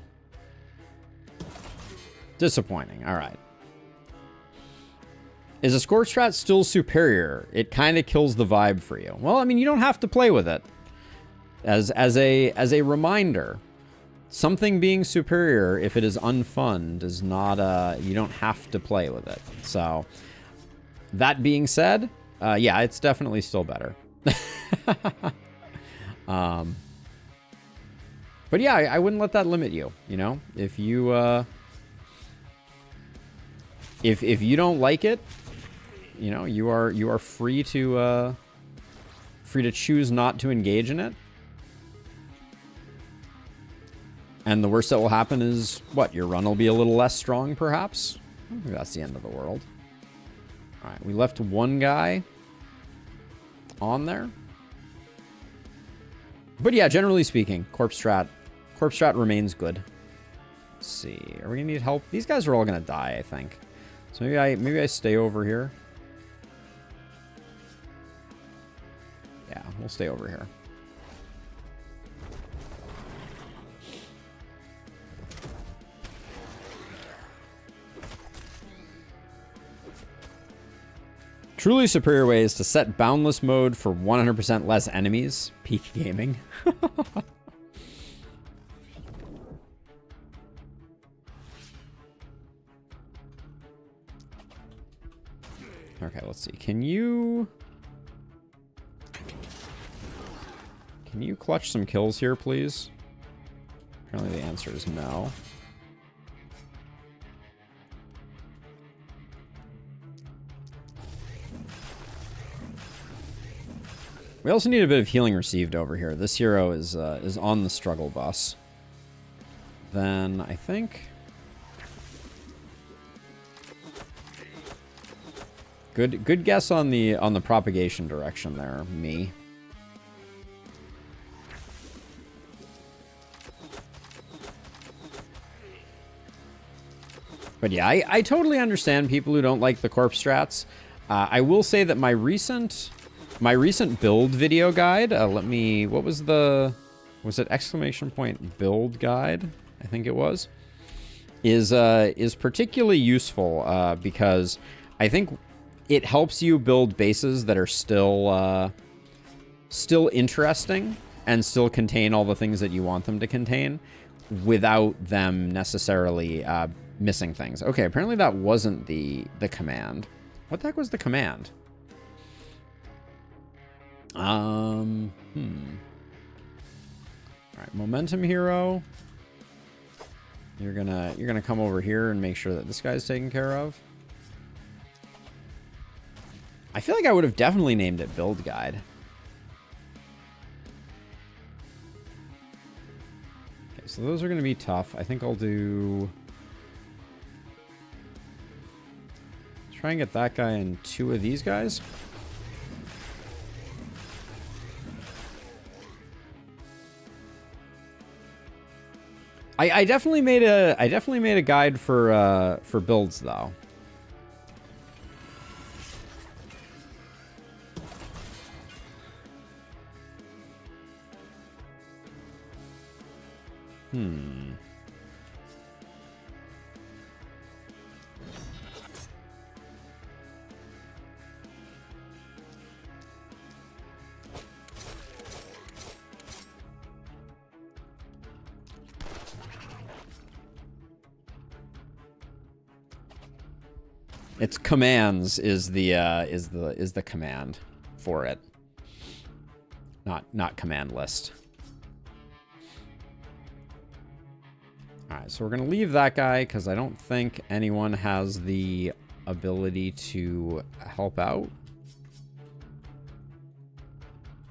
Disappointing. All right. Is a Scorch Strat still superior? It kind of kills the vibe for you. Well, I mean, you don't have to play with it. As a reminder, something being superior, if it is unfun, does not, you don't have to play with it. So, that being said, yeah, it's definitely still better. But yeah, I wouldn't let that limit you, you know? If you, if you don't like it, you know, you are free to choose not to engage in it. And the worst that will happen is, what, your run will be a little less strong, perhaps? I don't think that's the end of the world. All right, we left one guy on there. But yeah, generally speaking, Corpse Strat remains good. Let's see. Are we gonna need help? These guys are all gonna die, I think. So maybe I stay over here. Yeah, we'll stay over here. Truly superior way is to set boundless mode for 100% less enemies. Peak gaming. Okay, let's see. Can you clutch some kills here, please? Apparently the answer is no. We also need a bit of healing received over here. This hero is on the struggle bus. Then I think good guess on the propagation direction there, me. But yeah, I totally understand people who don't like the corpse strats. I will say that my recent build video guide, what was it exclamation point build guide? I think it was, is particularly useful because I think it helps you build bases that are still interesting and still contain all the things that you want them to contain without them necessarily missing things. Okay, apparently that wasn't the command. What the heck was the command? All right, momentum hero. You're gonna come over here and make sure that this guy's taken care of. I feel like I would have definitely named it build guide. Okay, so those are gonna be tough. I think I'll do. Try and get that guy and 2 of these guys. I definitely made a guide for builds though. It's commands is the command for it. Not command list. All right, so we're gonna leave that guy because I don't think anyone has the ability to help out.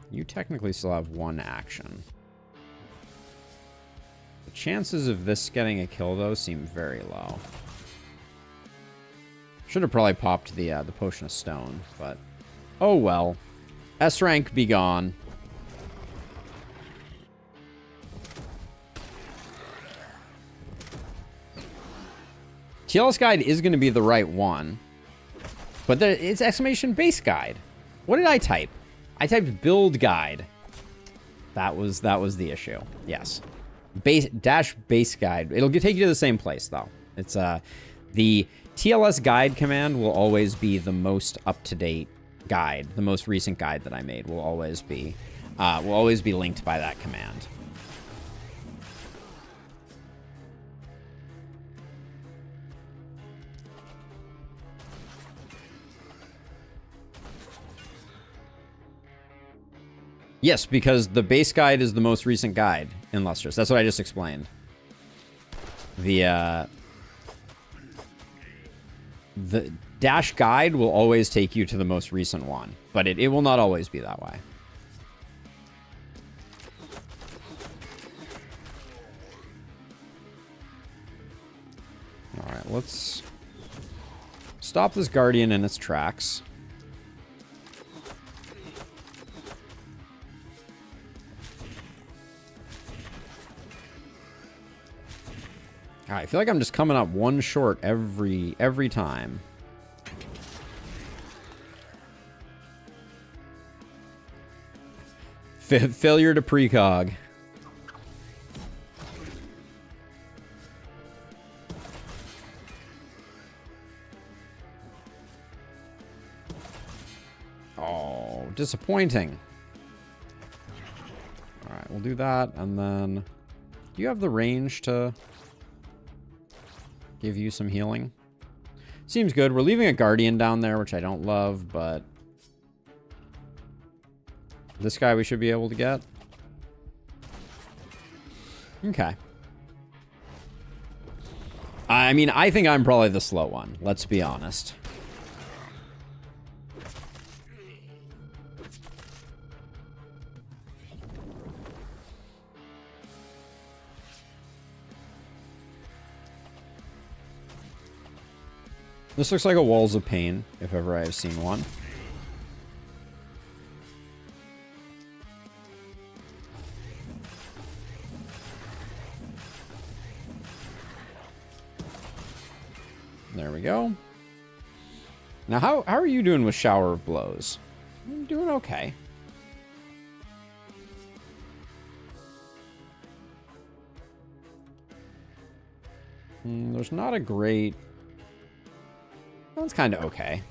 You technically still have 1 action. The chances of this getting a kill though seem very low. Should have probably popped the potion of stone, but oh well. S rank be gone. TLS guide is going to be the right one, but it's exclamation base guide. What did I type? I typed build guide. That was the issue. Yes, base guide. It'll take you to the same place though. It's the TLS guide command will always be the most up-to-date guide. The most recent guide that I made will always be linked by that command. Yes, because the base guide is the most recent guide in Lustrous. That's what I just explained. The dash guide will always take you to the most recent one, but it will not always be that way. All right, let's stop this Guardian in its tracks. I feel like I'm just coming up 1 short every time. Failure to precog. Oh, disappointing. All right, we'll do that, and then do you have the range to give you some healing? Seems good. We're leaving a Guardian down there, which I don't love, but this guy we should be able to get. Okay. I mean, I think I'm probably the slow one. Let's be honest. This looks like a Walls of Pain, if ever I have seen one. There we go. Now, how are you doing with Shower of Blows? I'm doing okay. There's not a great... That's kind of okay.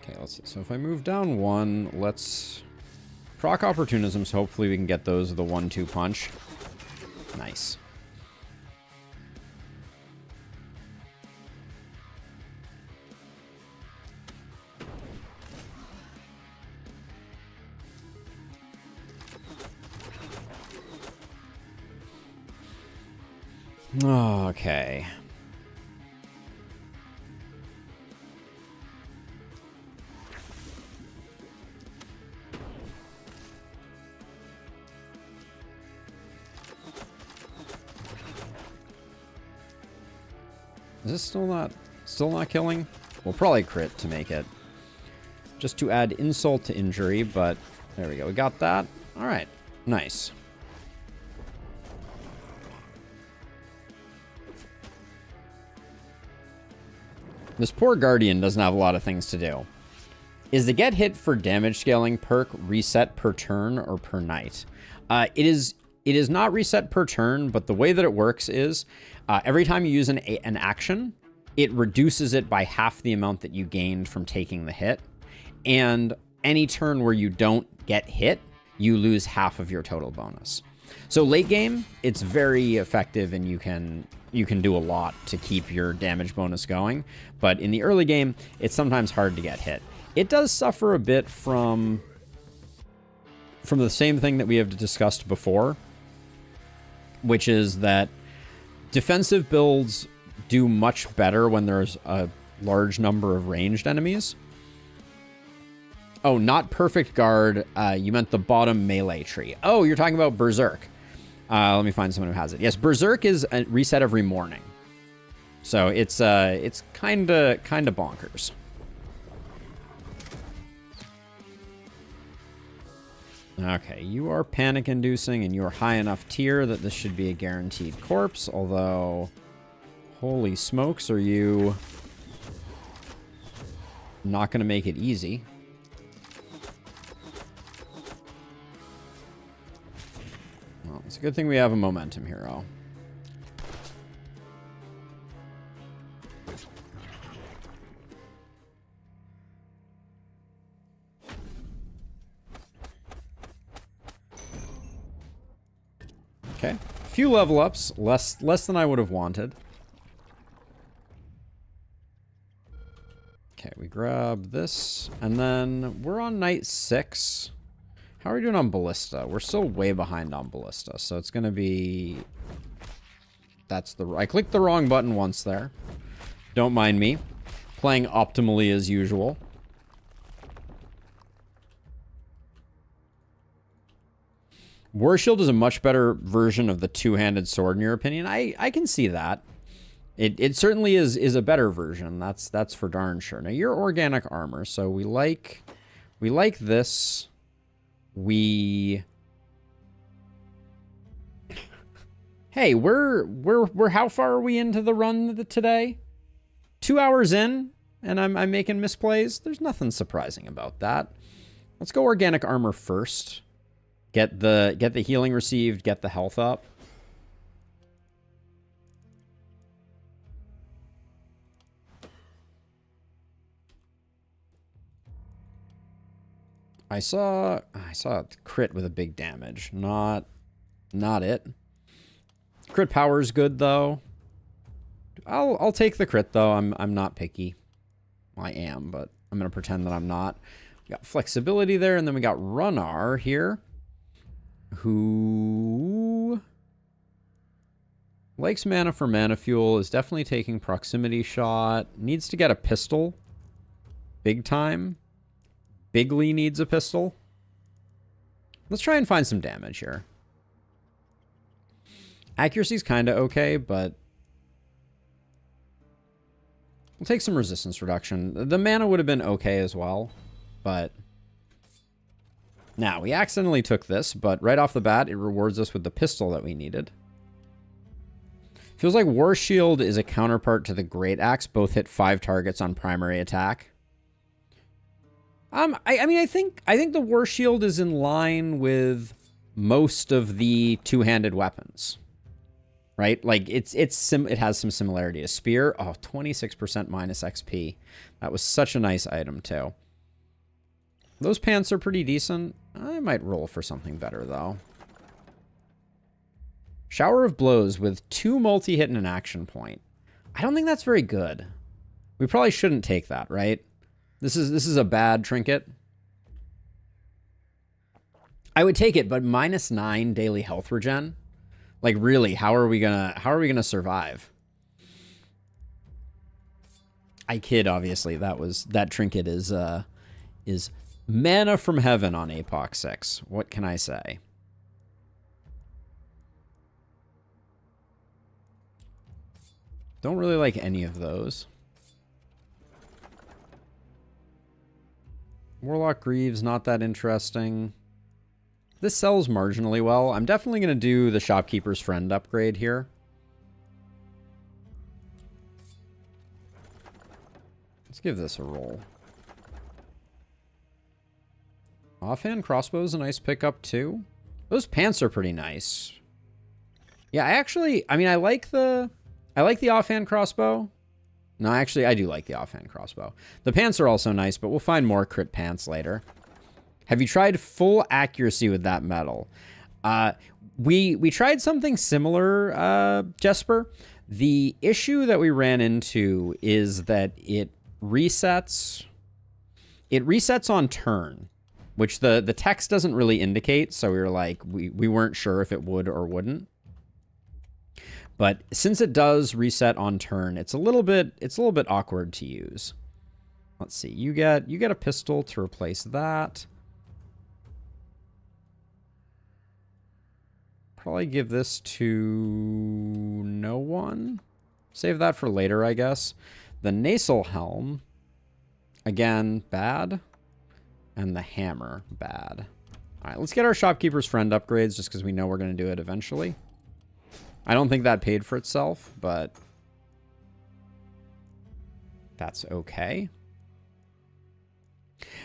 Okay, let's see. So if I move down one, let's proc opportunism, so hopefully we can get those with a 1-2 punch. Nice. Okay. Is this still not killing? We'll probably crit to make it. Just to add insult to injury, but there we go. We got that. All right. Nice. This poor Guardian doesn't have a lot of things to do. Is the get hit for damage scaling perk reset per turn or per night? It is not reset per turn, but the way that it works is every time you use an action, it reduces it by half the amount that you gained from taking the hit. And any turn where you don't get hit, you lose half of your total bonus. So late game, it's very effective and you can do a lot to keep your damage bonus going. But in the early game, it's sometimes hard to get hit. It does suffer a bit from the same thing that we have discussed before, which is that defensive builds do much better when there's a large number of ranged enemies. Oh, not perfect guard. You meant the bottom melee tree. Oh, you're talking about Berserk. Let me find someone who has it. Yes, Berserk is a reset every morning. So it's kind of bonkers. Okay, you are panic inducing and you are high enough tier that this should be a guaranteed corpse, although holy smokes, are you not going to make it easy? Well, it's a good thing we have a momentum hero. Okay, a few level ups, less than I would have wanted. Okay, we grab this, and then we're on night 6. How are we doing on Ballista? We're still way behind on Ballista, so it's going to be... I clicked the wrong button once there. Don't mind me. Playing optimally as usual. War Shield is a much better version of the two-handed sword, in your opinion. I can see that. It certainly is a better version. That's for darn sure. Now you're organic armor, so we like this. Hey, we're how far are we into the run today? 2 hours in, and I'm making misplays. There's nothing surprising about that. Let's go organic armor first. Get the healing received, get the health up. I saw a crit with a big damage. Not it. Crit power is good though. I'll take the crit though. I'm not picky. Well, I am, but I'm gonna pretend that I'm not. We got flexibility there, and then we got Runnar here, who likes mana for mana fuel, is definitely taking proximity shot, needs to get a pistol. Big time. Bigly needs a pistol. Let's try and find some damage here. Accuracy's kind of okay, but we'll take some resistance reduction. The mana would have been okay as well, but now we accidentally took this, but right off the bat, it rewards us with the pistol that we needed. Feels like War Shield is a counterpart to the Great Axe. Both hit 5 targets on primary attack. I mean, I think the War Shield is in line with most of the two-handed weapons, right? Like it has some similarity. A spear, oh, 26% minus XP. That was such a nice item too. Those pants are pretty decent. I might roll for something better though. Shower of Blows with 2 multi-hit and an action point. I don't think that's very good. We probably shouldn't take that, right? This is a bad trinket. I would take it, but -9 daily health regen. Like really, how are we gonna survive? I kid, obviously. That trinket is mana from heaven on Apoc 6. What can I say? Don't really like any of those. Warlock Greaves, not that interesting. This sells marginally well. I'm definitely going to do the Shopkeeper's Friend upgrade here. Let's give this a roll. Offhand crossbow is a nice pickup too. Those pants are pretty nice. Yeah, I like the offhand crossbow. No, actually, I do like the offhand crossbow. The pants are also nice, but we'll find more crit pants later. Have you tried full accuracy with that metal? We tried something similar, Jesper. The issue that we ran into is that it resets on turn, which the text doesn't really indicate, so we were like, we weren't sure if it would or wouldn't. But since it does reset on turn, it's a little bit awkward to use. Let's see. You get a pistol to replace that. Probably give this to no one. Save that for later, I guess. The Nasal Helm, again, bad. And the hammer, bad. All right, let's get our Shopkeeper's Friend upgrades just because we know we're going to do it eventually. I don't think that paid for itself, but that's okay.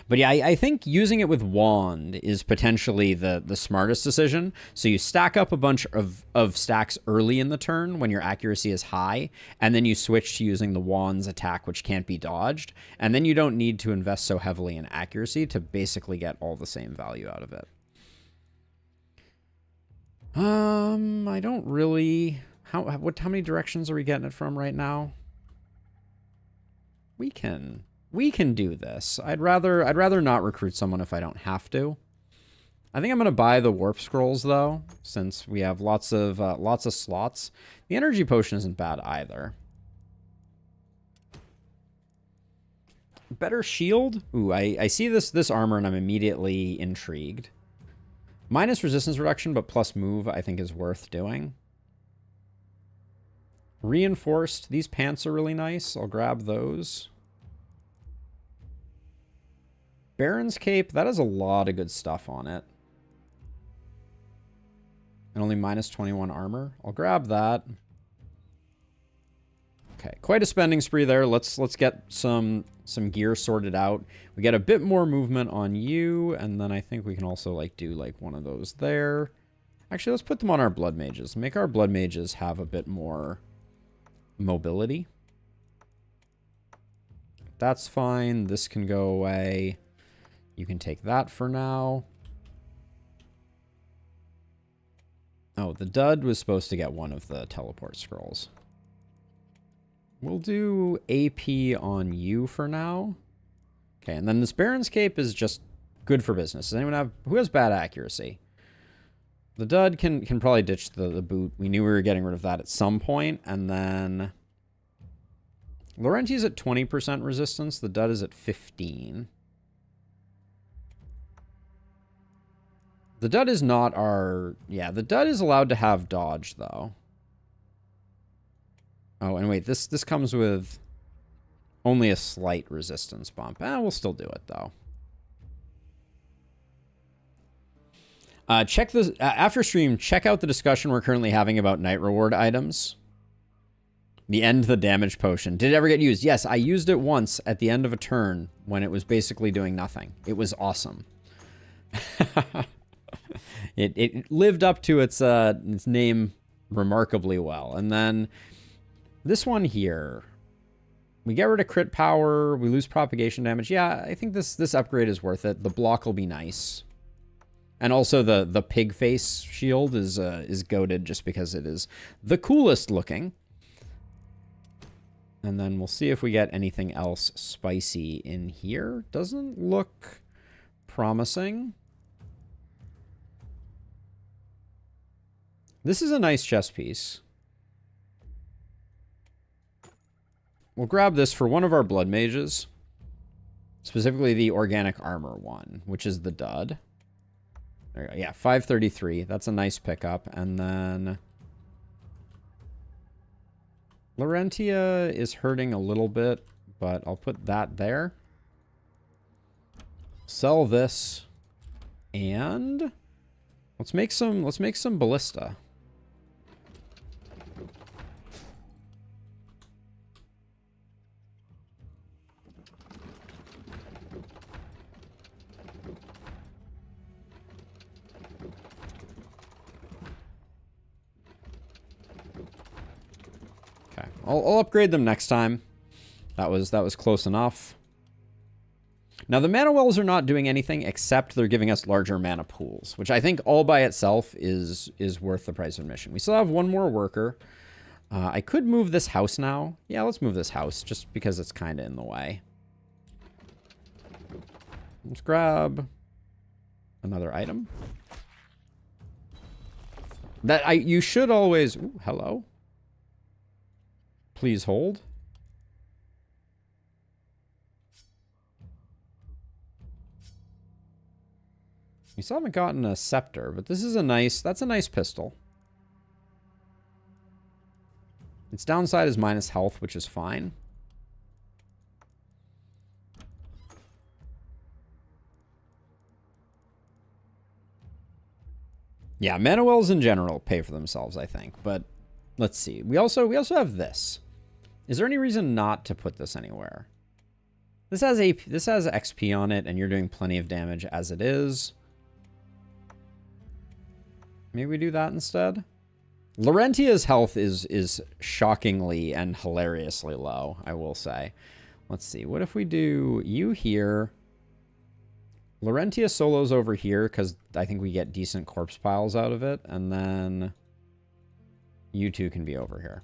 But yeah, I think using it with Wand is potentially the smartest decision. So you stack up a bunch of stacks early in the turn when your accuracy is high, and then you switch to using the Wand's attack, which can't be dodged. And then you don't need to invest so heavily in accuracy to basically get all the same value out of it. I don't really... How many directions are we getting it from right now? We can do this. I'd rather not recruit someone if I don't have to. I think I'm gonna buy the warp scrolls though, since we have lots of slots. The energy potion isn't bad either. Better shield? Ooh, I see this armor and I'm immediately intrigued. Minus resistance reduction, but plus move, I think is worth doing. Reinforced. These pants are really nice. I'll grab those. Baron's Cape. That has a lot of good stuff on it. And only minus 21 armor. I'll grab that. Okay, quite a spending spree there. Let's get some gear sorted out. We get a bit more movement on you, and then I think we can also like do like one of those there. Actually, let's put them on our blood mages. Make our blood mages have a bit more mobility. That's fine. This can go away. You can take that for now. Oh, the dud was supposed to get one of the teleport scrolls. We'll do AP on you for now. Okay, and then this Baron's Cape is just good for business. Does anyone have... Who has bad accuracy? The dud can probably ditch the boot. We knew we were getting rid of that at some point. And then... Laurenti's at 20% resistance. The dud is at 15. The dud is not our... Yeah, the dud is allowed to have dodge, though. Oh, and wait, this comes with only a slight resistance bump. We'll still do it, though. Check this... after stream, check out the discussion we're currently having about night reward items. The end the damage potion. Did it ever get used? Yes, I used it once at the end of a turn when it was basically doing nothing. It was awesome. It lived up to its name remarkably well. And then this one here, we get rid of crit power, we lose propagation damage. Yeah, I think this upgrade is worth it. The block will be nice. And also the pig face shield is goated just because it is the coolest looking. And then we'll see if we get anything else spicy in here. Doesn't look promising. This is a nice chess piece. We'll grab this for one of our blood mages. Specifically the organic armor one, which is the dud. There you go. Yeah, 533. That's a nice pickup. And then... Laurentia is hurting a little bit, but I'll put that there. Sell this. And... Let's make some ballista. Okay, I'll upgrade them next time. That was close enough. Now the mana wells are not doing anything except they're giving us larger mana pools, which I think all by itself is worth the price of admission. We still have one more worker. I could move this house now. Yeah, let's move this house just because it's kind of in the way. Let's grab another item. You should always... Ooh, hello. Please hold. We still haven't gotten a scepter, but this is that's a nice pistol. Its downside is minus health, which is fine. Yeah, mana wells in general pay for themselves, I think, but let's see. We also have this. Is there any reason not to put this anywhere? This has XP on it, and you're doing plenty of damage as it is. Maybe we do that instead. Laurentia's health is shockingly and hilariously low, I will say. Let's see. What if we do you here? Laurentia solos over here because I think we get decent corpse piles out of it. And then you two can be over here.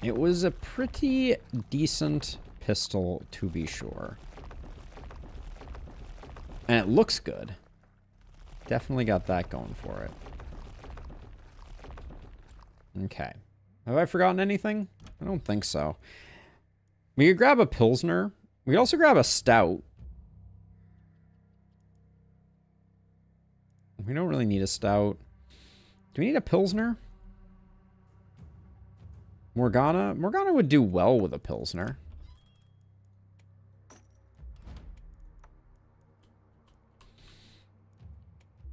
It was a pretty decent pistol, to be sure. And it looks good. Definitely got that going for it. Okay. Have I forgotten anything? I don't think so. We could grab a Pilsner. We could also grab a Stout. We don't really need a Stout. Do we need a Pilsner? Morgana? Morgana would do well with a Pilsner.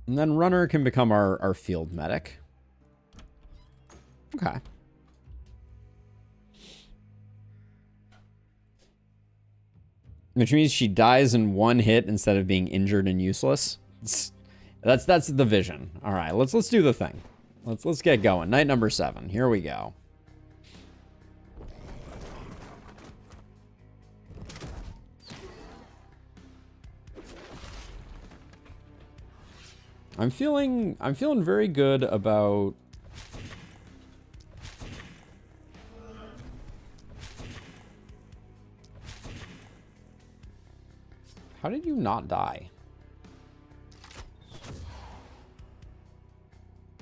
And then Runner can become our field medic. Okay. Which means she dies in one hit instead of being injured and useless. That's the vision. All right, let's do the thing. Let's get going. Night number 7. Here we go. I'm feeling very good about... How did you not die?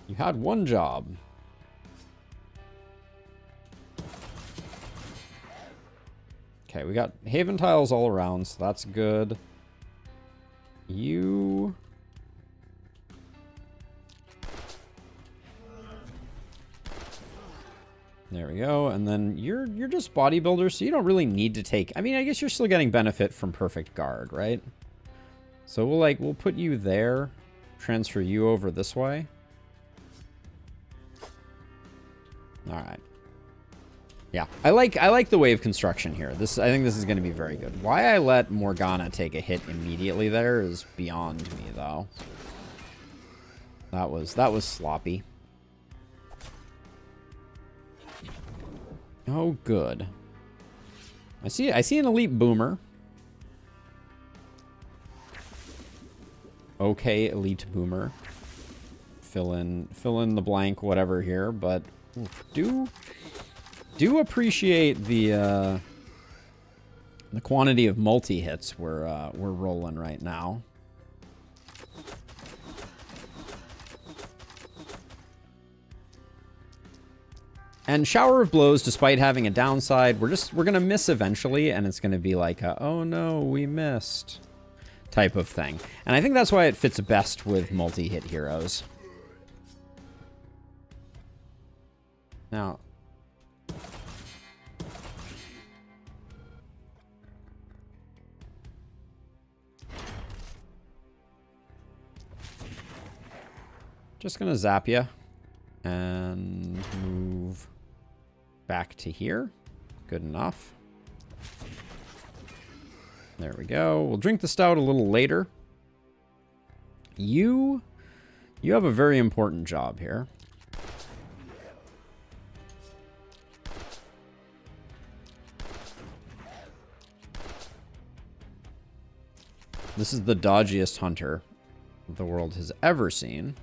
You had one job. Okay, we got Haven tiles all around, so that's good. You... There we go, and then you're just bodybuilder, so you don't really need to take... I mean, I guess you're still getting benefit from perfect guard, right? So we'll put you there, transfer you over this way. All right. Yeah, I like the wave construction here. I think this is going to be very good. Why I let Morgana take a hit immediately there is beyond me, though. That was sloppy. Oh, good. I see an elite boomer. Okay, elite boomer. Fill in the blank, whatever here, but do appreciate the quantity of multi-hits we're rolling right now. And Shower of Blows, despite having a downside, we're gonna miss eventually, and it's gonna be like a, oh no, we missed type of thing. And I think that's why it fits best with multi-hit heroes. Now, just gonna zap you and move back to here. Good enough. There we go. We'll drink the stout a little later. You have a very important job here. This is the dodgiest hunter the world has ever seen.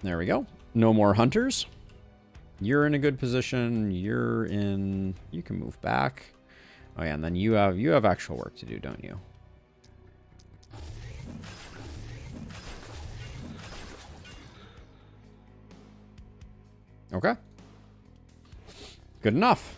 There we go. No more hunters. You're in a good position. You can move back. Oh yeah, and then you have actual work to do, don't you? Okay. Good enough.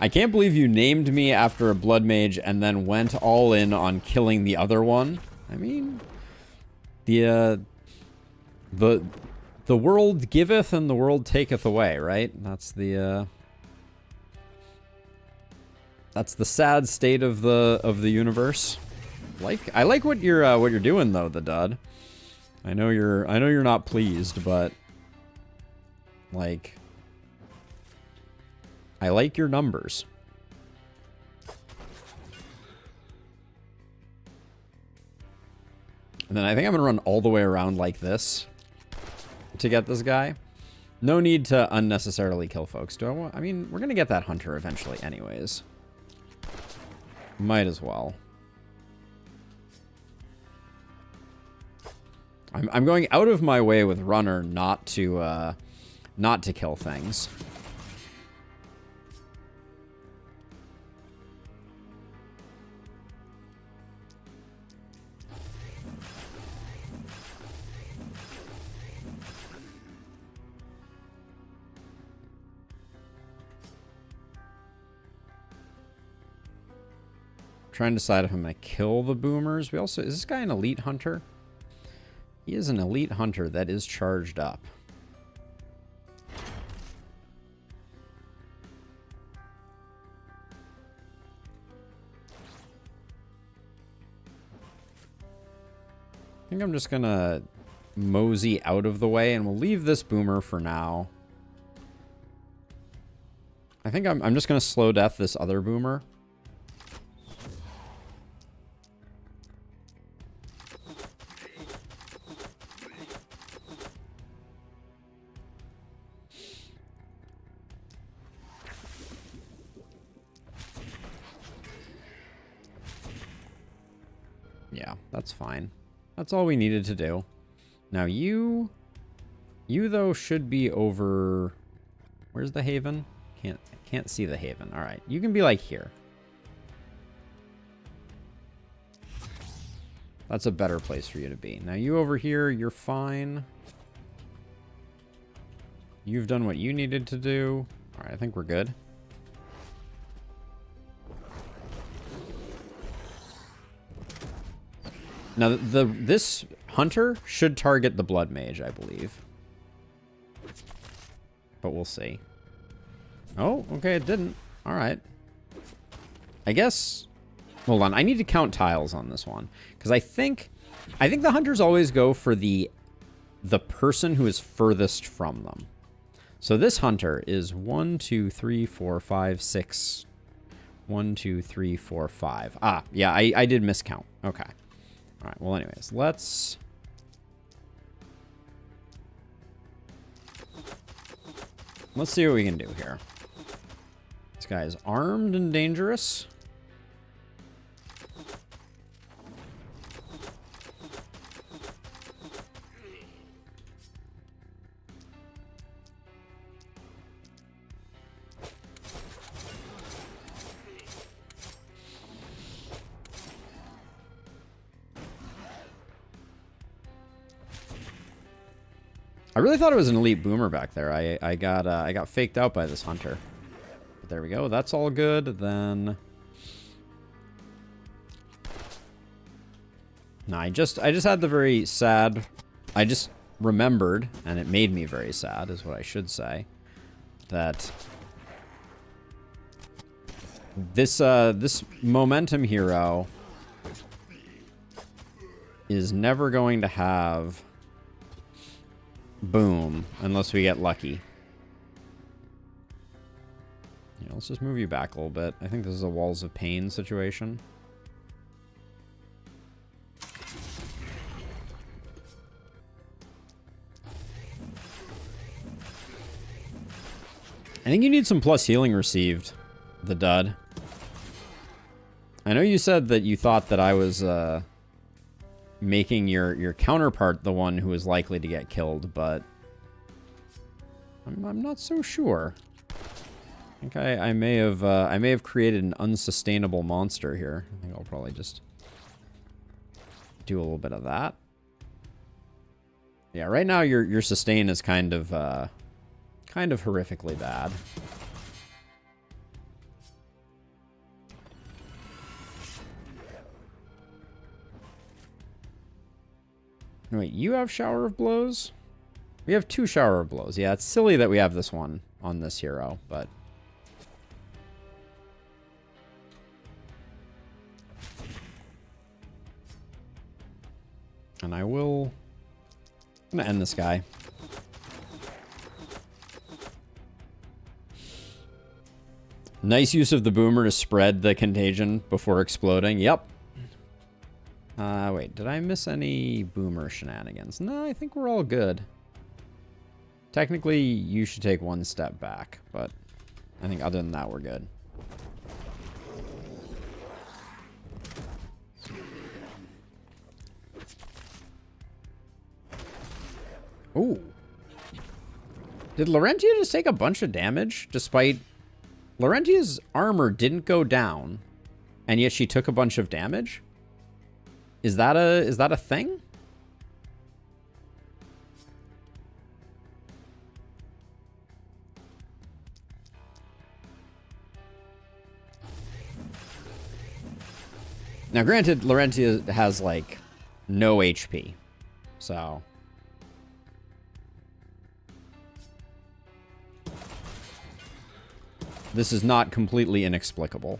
I can't believe you named me after a blood mage and then went all in on killing the other one. I mean, the world giveth and the world taketh away, right? That's the sad state of the universe. I like what you're doing though, the dud. I know you're not pleased, but like, I like your numbers. And then I think I'm going to run all the way around like this to get this guy. No need to unnecessarily kill folks. I mean, we're going to get that hunter eventually anyways. Might as well. I'm going out of my way with runner not to kill things. Trying to decide if I'm going to kill the boomers. Is this guy an elite hunter? He is an elite hunter that is charged up. I think I'm just going to mosey out of the way, and we'll leave this boomer for now. I think I'm just going to slow death this other boomer. Yeah, that's fine. That's all we needed to do. Now you though should be over. Where's the haven? Can't see the haven. All right, you can be like here. That's a better place for you to be. Now you over here, you're fine. You've done what you needed to do. All right, I think we're good. Now this hunter should target the blood mage, I believe. But we'll see. Oh, okay, it didn't. All right. I guess. Hold on, I need to count tiles on this one because I think the hunters always go for the person who is furthest from them. So this hunter is 1, 2, 3, 4, 5, 6. 1, 2, 3, 4, 5. Ah, yeah, I did miscount. Okay. All right. Well, anyways, let's see what we can do here. This guy is armed and dangerous. I really thought it was an elite boomer back there. I got faked out by this hunter. But there we go. That's all good. Then no, I just had the very sad. I just remembered, and it made me very sad, is what I should say. That this momentum hero is never going to have boom unless we get lucky. Yeah, let's just move you back a little bit. I think this is a walls of pain situation. I think you need some plus healing received, the dud. I know you said that you thought that I was making your counterpart the one who is likely to get killed, but I'm not so sure. I think I may have created an unsustainable monster here. I think I'll probably just do a little bit of that. Yeah, right now your sustain is kind of horrifically bad. Wait, you have Shower of Blows? We have 2 Shower of Blows. Yeah, it's silly that we have this one on this hero, but and I'm gonna end this guy. Nice use of the boomer to spread the contagion before exploding. Yep. Wait, did I miss any boomer shenanigans? No, I think we're all good. Technically, you should take 1 step back, but I think other than that, we're good. Ooh. Did Larentia just take a bunch of damage despite... Larentia's armor didn't go down, and yet she took a bunch of damage? Is that a thing? Now, granted, Larentia has, like, no HP, so... This is not completely inexplicable.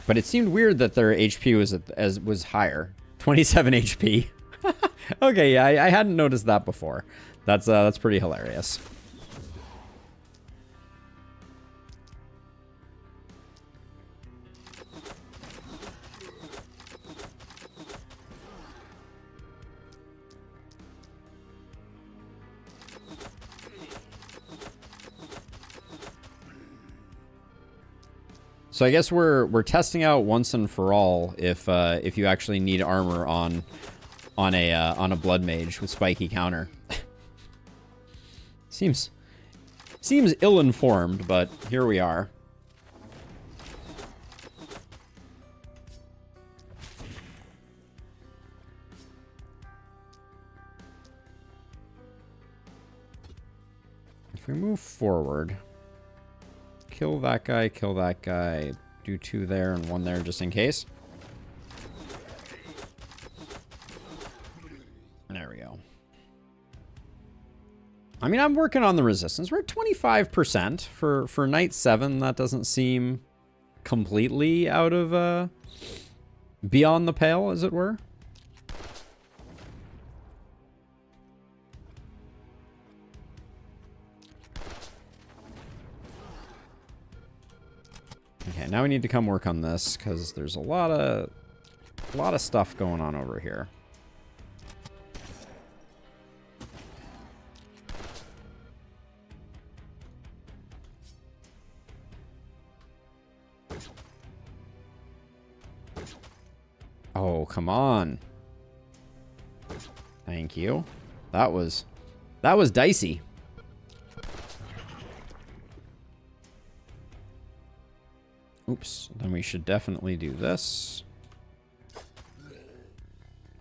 But it seemed weird that their HP was higher. 27 HP. Okay, yeah, I hadn't noticed that before. That's pretty hilarious. So I guess we're testing out once and for all if you actually need armor on a blood mage with spiky counter. Seems ill-informed, but here we are. If we move forward, kill that guy, do 2 there and 1 there just in case. There we go. I mean, I'm working on the resistance. We're at 25% for Night 7. That doesn't seem completely out of beyond the pale, as it were. Okay, now we need to come work on this because there's a lot of stuff going on over here. Oh, come on. Thank you. That was dicey. Oops, then we should definitely do this.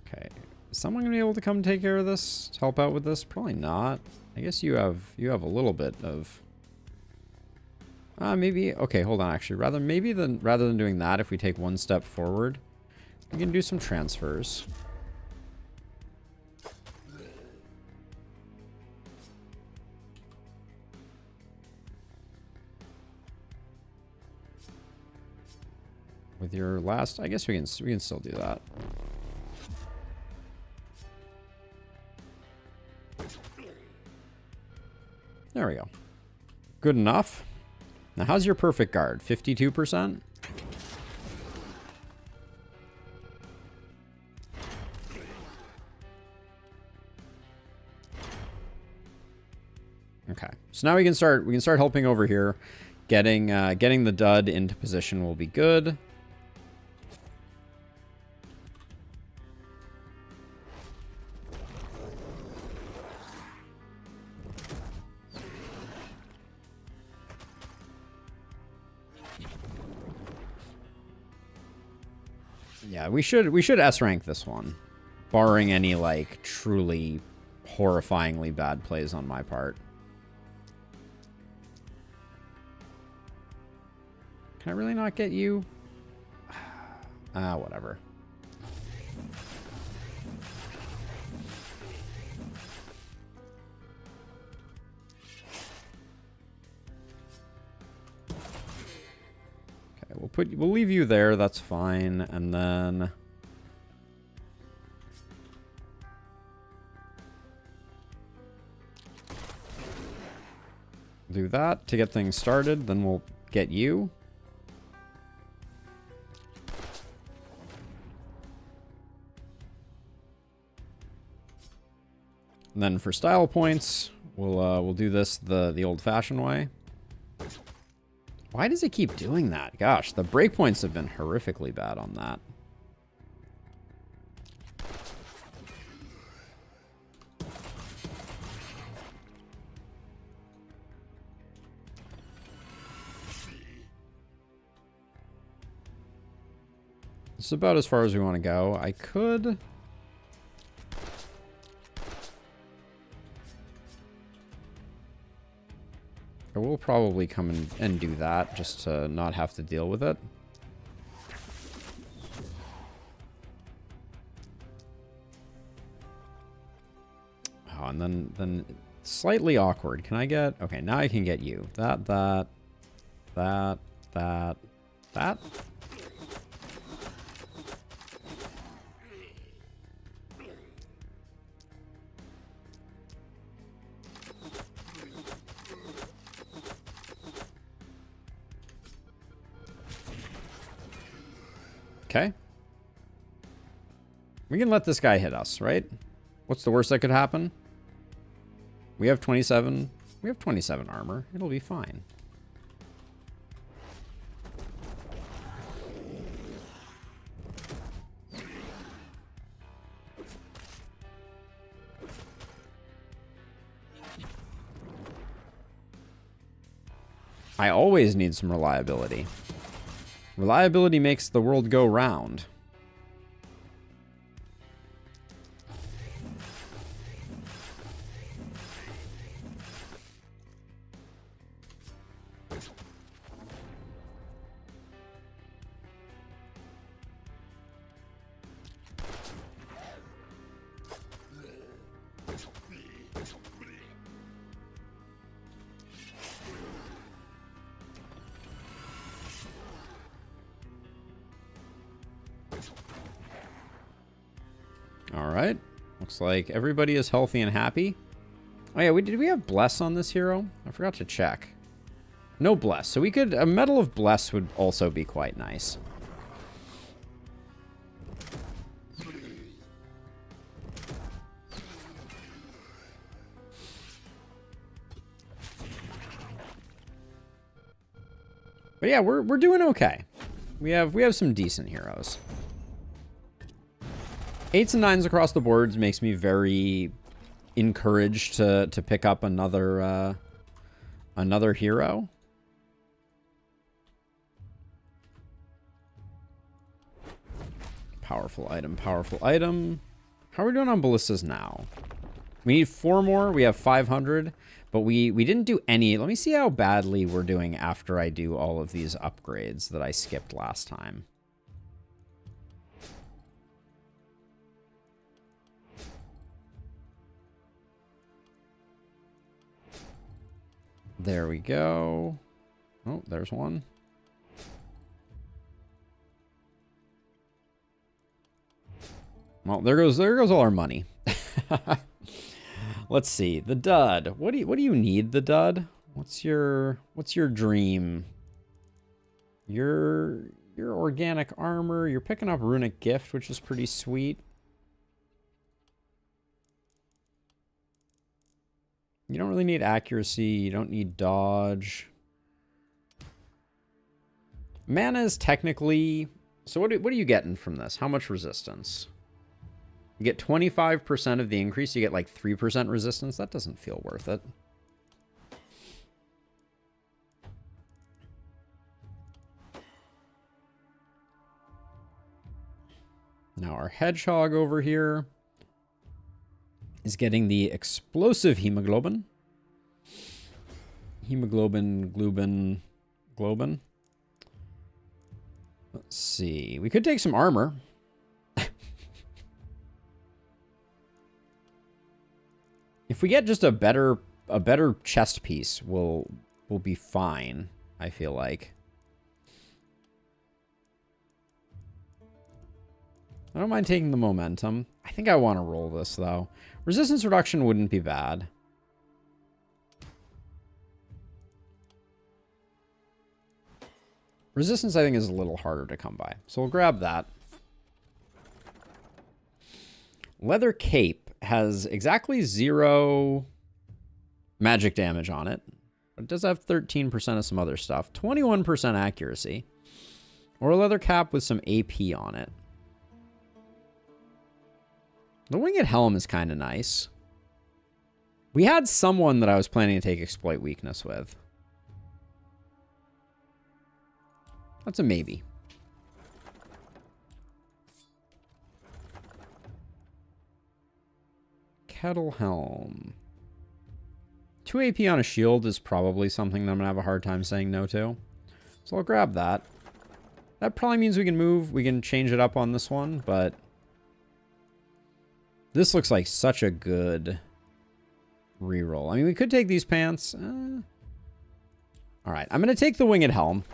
Okay. Is someone gonna be able to come take care of this? To help out with this? Probably not. I guess you have a little bit of maybe okay, hold on actually. Rather than doing that, if we take 1 step forward, we can do some transfers. With your last, I guess we can still do that. There we go. Good enough. Now, how's your perfect guard? 52%? Okay. So now we can start helping over here. Getting the dud into position will be good. Yeah, we should S rank this one, barring any like truly horrifyingly bad plays on my part. Can I really not get you? Whatever. We'll leave you there, that's fine, and then do that to get things started, then we'll get you. And then for style points, we'll do this the old-fashioned way. Why does it keep doing that? Gosh, the breakpoints have been horrifically bad on that. It's about as far as we want to go. I could... I will probably come and do that just to not have to deal with it. Oh, and then slightly awkward. Can I get... Okay, now I can get you. That. Okay. We can let this guy hit us, right? What's the worst that could happen? We have 27. We have 27 armor. It'll be fine. I always need some reliability. Reliability makes the world go round. All right. Looks like everybody is healthy and happy. Oh yeah, did we have Bless on this hero? I forgot to check. No Bless. So we could... A Medal of Bless would also be quite nice. But yeah, we're doing okay. We have some decent heroes. 8s and 9s across the boards makes me very encouraged to pick up another hero. Powerful item, powerful item. How are we doing on ballistas now? We need 4 more. We have 500, but we didn't do any. Let me see how badly we're doing after I do all of these upgrades that I skipped last time. There we go. Oh, there's one. Well, there goes all our money. Let's see. The dud. What do you need, the dud? What's your dream? Your organic armor. You're picking up runic gift, which is pretty sweet. You don't really need accuracy. You don't need dodge. Mana is technically... So what are you getting from this? How much resistance? You get 25% of the increase. You get like 3% resistance. That doesn't feel worth it. Now our hedgehog over here is getting the explosive hemoglobin. Globin. Let's see. We could take some armor. If we get just a better chest piece, we'll be fine, I feel like. I don't mind taking the momentum. I think I want to roll this, though. Resistance reduction wouldn't be bad. Resistance, I think, is a little harder to come by. So we'll grab that. Leather Cape has exactly 0 magic damage on it. But it does have 13% of some other stuff. 21% accuracy. Or a leather cap with some AP on it. The winged helm is kind of nice. We had someone that I was planning to take exploit weakness with. That's a maybe. Kettle helm. 2 AP on a shield is probably something that I'm going to have a hard time saying no to. So I'll grab that. That probably means we can move. We can change it up on this one, but... This looks like such a good reroll. I mean, we could take these pants. All right, I'm going to take the winged helm.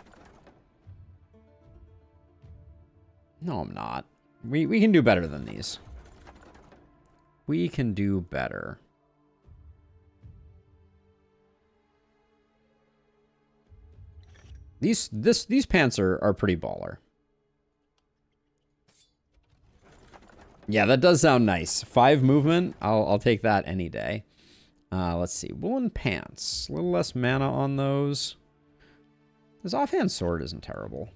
No, I'm not. We can do better than these. We can do better. These pants are pretty baller. Yeah, that does sound nice. 5 movement. I'll take that any day. Let's see. Woolen pants. A little less mana on those. This offhand sword isn't terrible.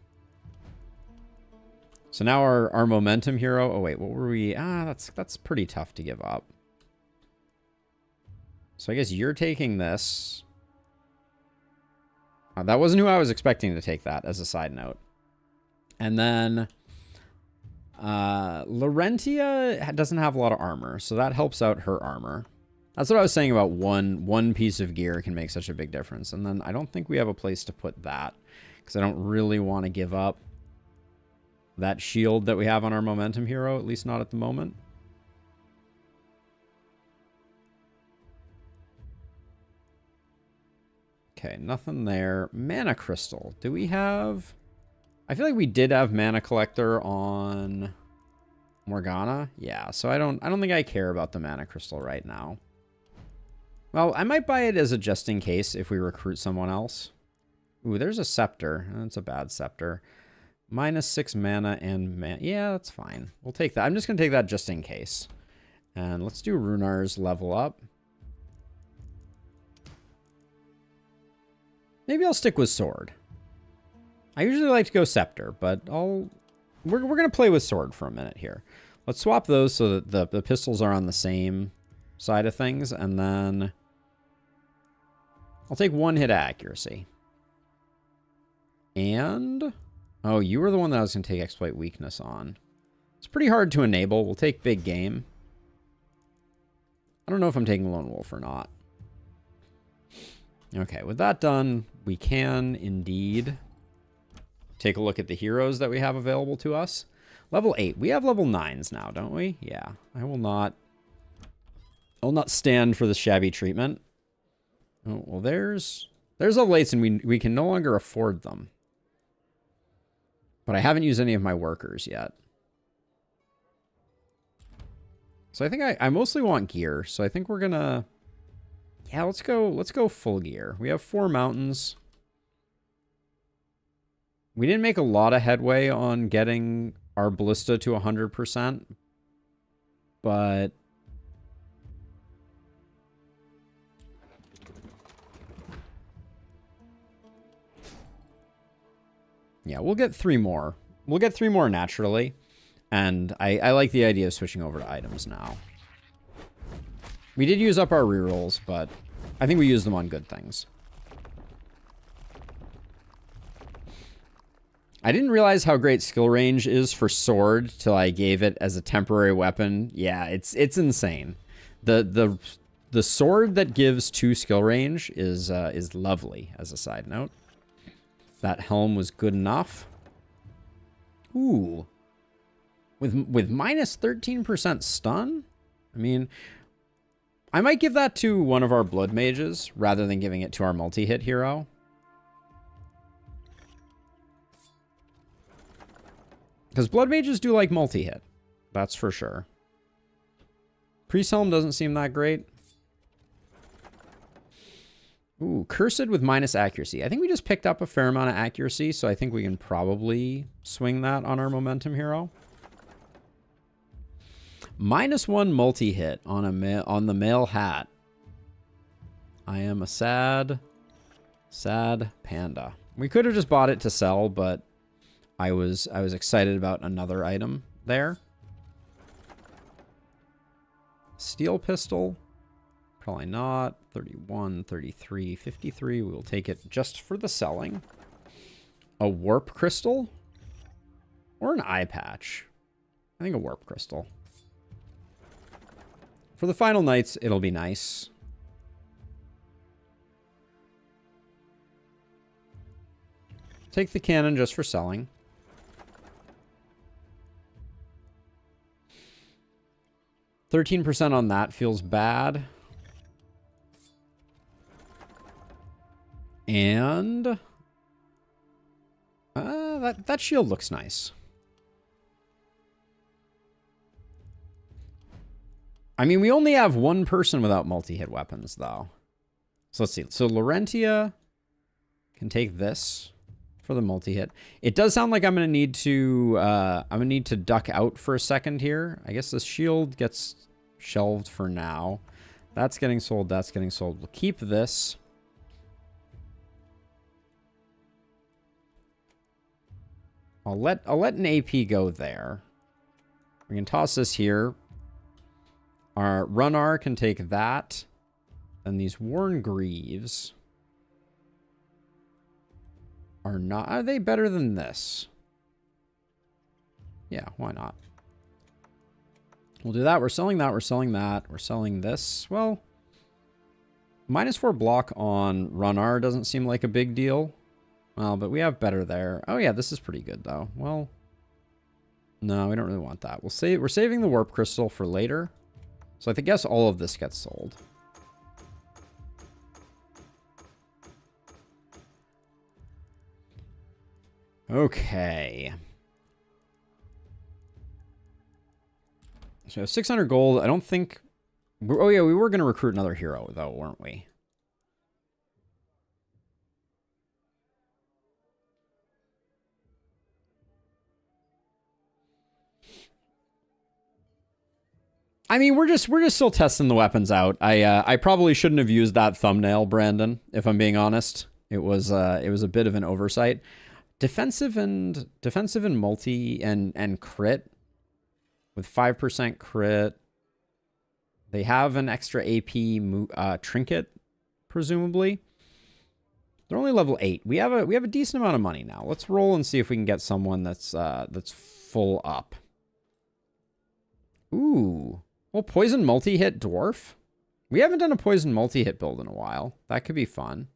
So now our momentum hero. Oh wait, what were we? That's pretty tough to give up. So I guess you're taking this. That wasn't who I was expecting to take that, as a side note. And then Laurentia doesn't have a lot of armor, so that helps out her armor. That's what I was saying about one piece of gear can make such a big difference. And then I don't think we have a place to put that, because I don't really want to give up that shield that we have on our momentum hero, at least not at the moment. Okay, nothing there. Mana crystal. Do we have... I feel like we did have mana collector on Morgana. Yeah, so I don't think I care about the mana crystal right now. Well, I might buy it as a just in case if we recruit someone else. Ooh, there's a scepter. That's a bad scepter. -6 mana and yeah, that's fine. We'll take that. I'm just going to take that just in case. And let's do Runar's level up. Maybe I'll stick with sword. I usually like to go scepter, but we're going to play with sword for a minute here. Let's swap those so that the pistols are on the same side of things, and then I'll take 1 hit accuracy. And oh, you were the one that I was going to take exploit weakness on. It's pretty hard to enable. We'll take big game. I don't know if I'm taking Lone Wolf or not. Okay, with that done, we can indeed take a look at the heroes that we have available to us. Level 8. We have level 9s now, don't we? Yeah. I will not stand for the shabby treatment. Oh, well, there's level 8s, and we can no longer afford them. But I haven't used any of my workers yet. So I think I mostly want gear. So I think we're gonna... Yeah, let's go full gear. We have 4 mountains. We didn't make a lot of headway on getting our ballista to 100%. But... yeah, we'll get 3 more. We'll get 3 more naturally. And I like the idea of switching over to items now. We did use up our rerolls, but I think we used them on good things. I didn't realize how great skill range is for sword till I gave it as a temporary weapon. Yeah, it's insane. The sword that gives 2 skill range is lovely, as a side note. That helm was good enough. Ooh. With minus 13% stun? I mean, I might give that to one of our blood mages rather than giving it to our multi-hit hero. Because blood mages do like multi-hit. That's for sure. Priest helm doesn't seem that great. Ooh, cursed with minus accuracy. I think we just picked up a fair amount of accuracy, so I think we can probably swing that on our momentum hero. -1 multi-hit on the male hat. I am a sad panda. We could have just bought it to sell, but I was excited about another item there. Steel pistol. Probably not. 31, 33, 53. We will take it just for the selling. A warp crystal? Or an eye patch? I think a warp crystal. For the final nights, it'll be nice. Take the cannon just for selling. %13 on that feels bad. And that shield looks nice. I mean, we only have 1 person without multi-hit weapons, though. So let's see. So Laurentia can take this for the multi-hit. It does sound like I'm gonna need to duck out for a second here. I guess the shield gets shelved for now. That's getting sold. That's getting sold. We'll keep this. I'll let an AP go there. We can toss this here. Our Runnar can take that. And these Worn Greaves. are not. Are they better than this? Yeah, why not? We'll do that. We're selling that. We're selling that. We're selling this. Well, -4 block on Runnar doesn't seem like a big deal. Well, but we have better there. Oh yeah, this is pretty good though. Well, no, we don't really want that. We're saving the warp crystal for later. So I guess all of this gets sold. Okay. So 600 gold. I don't think... Oh yeah, we were going to recruit another hero though, weren't we? I mean, we're just still testing the weapons out. I probably shouldn't have used that thumbnail, Brandon, if I'm being honest. It was a bit of an oversight. Defensive and multi and crit with 5% crit. They have an extra AP trinket, presumably. They're only level 8. We have a decent amount of money now. Let's roll and see if we can get someone that's full up. Ooh. Well, poison multi-hit dwarf? We haven't done a poison multi-hit build in a while. That could be fun.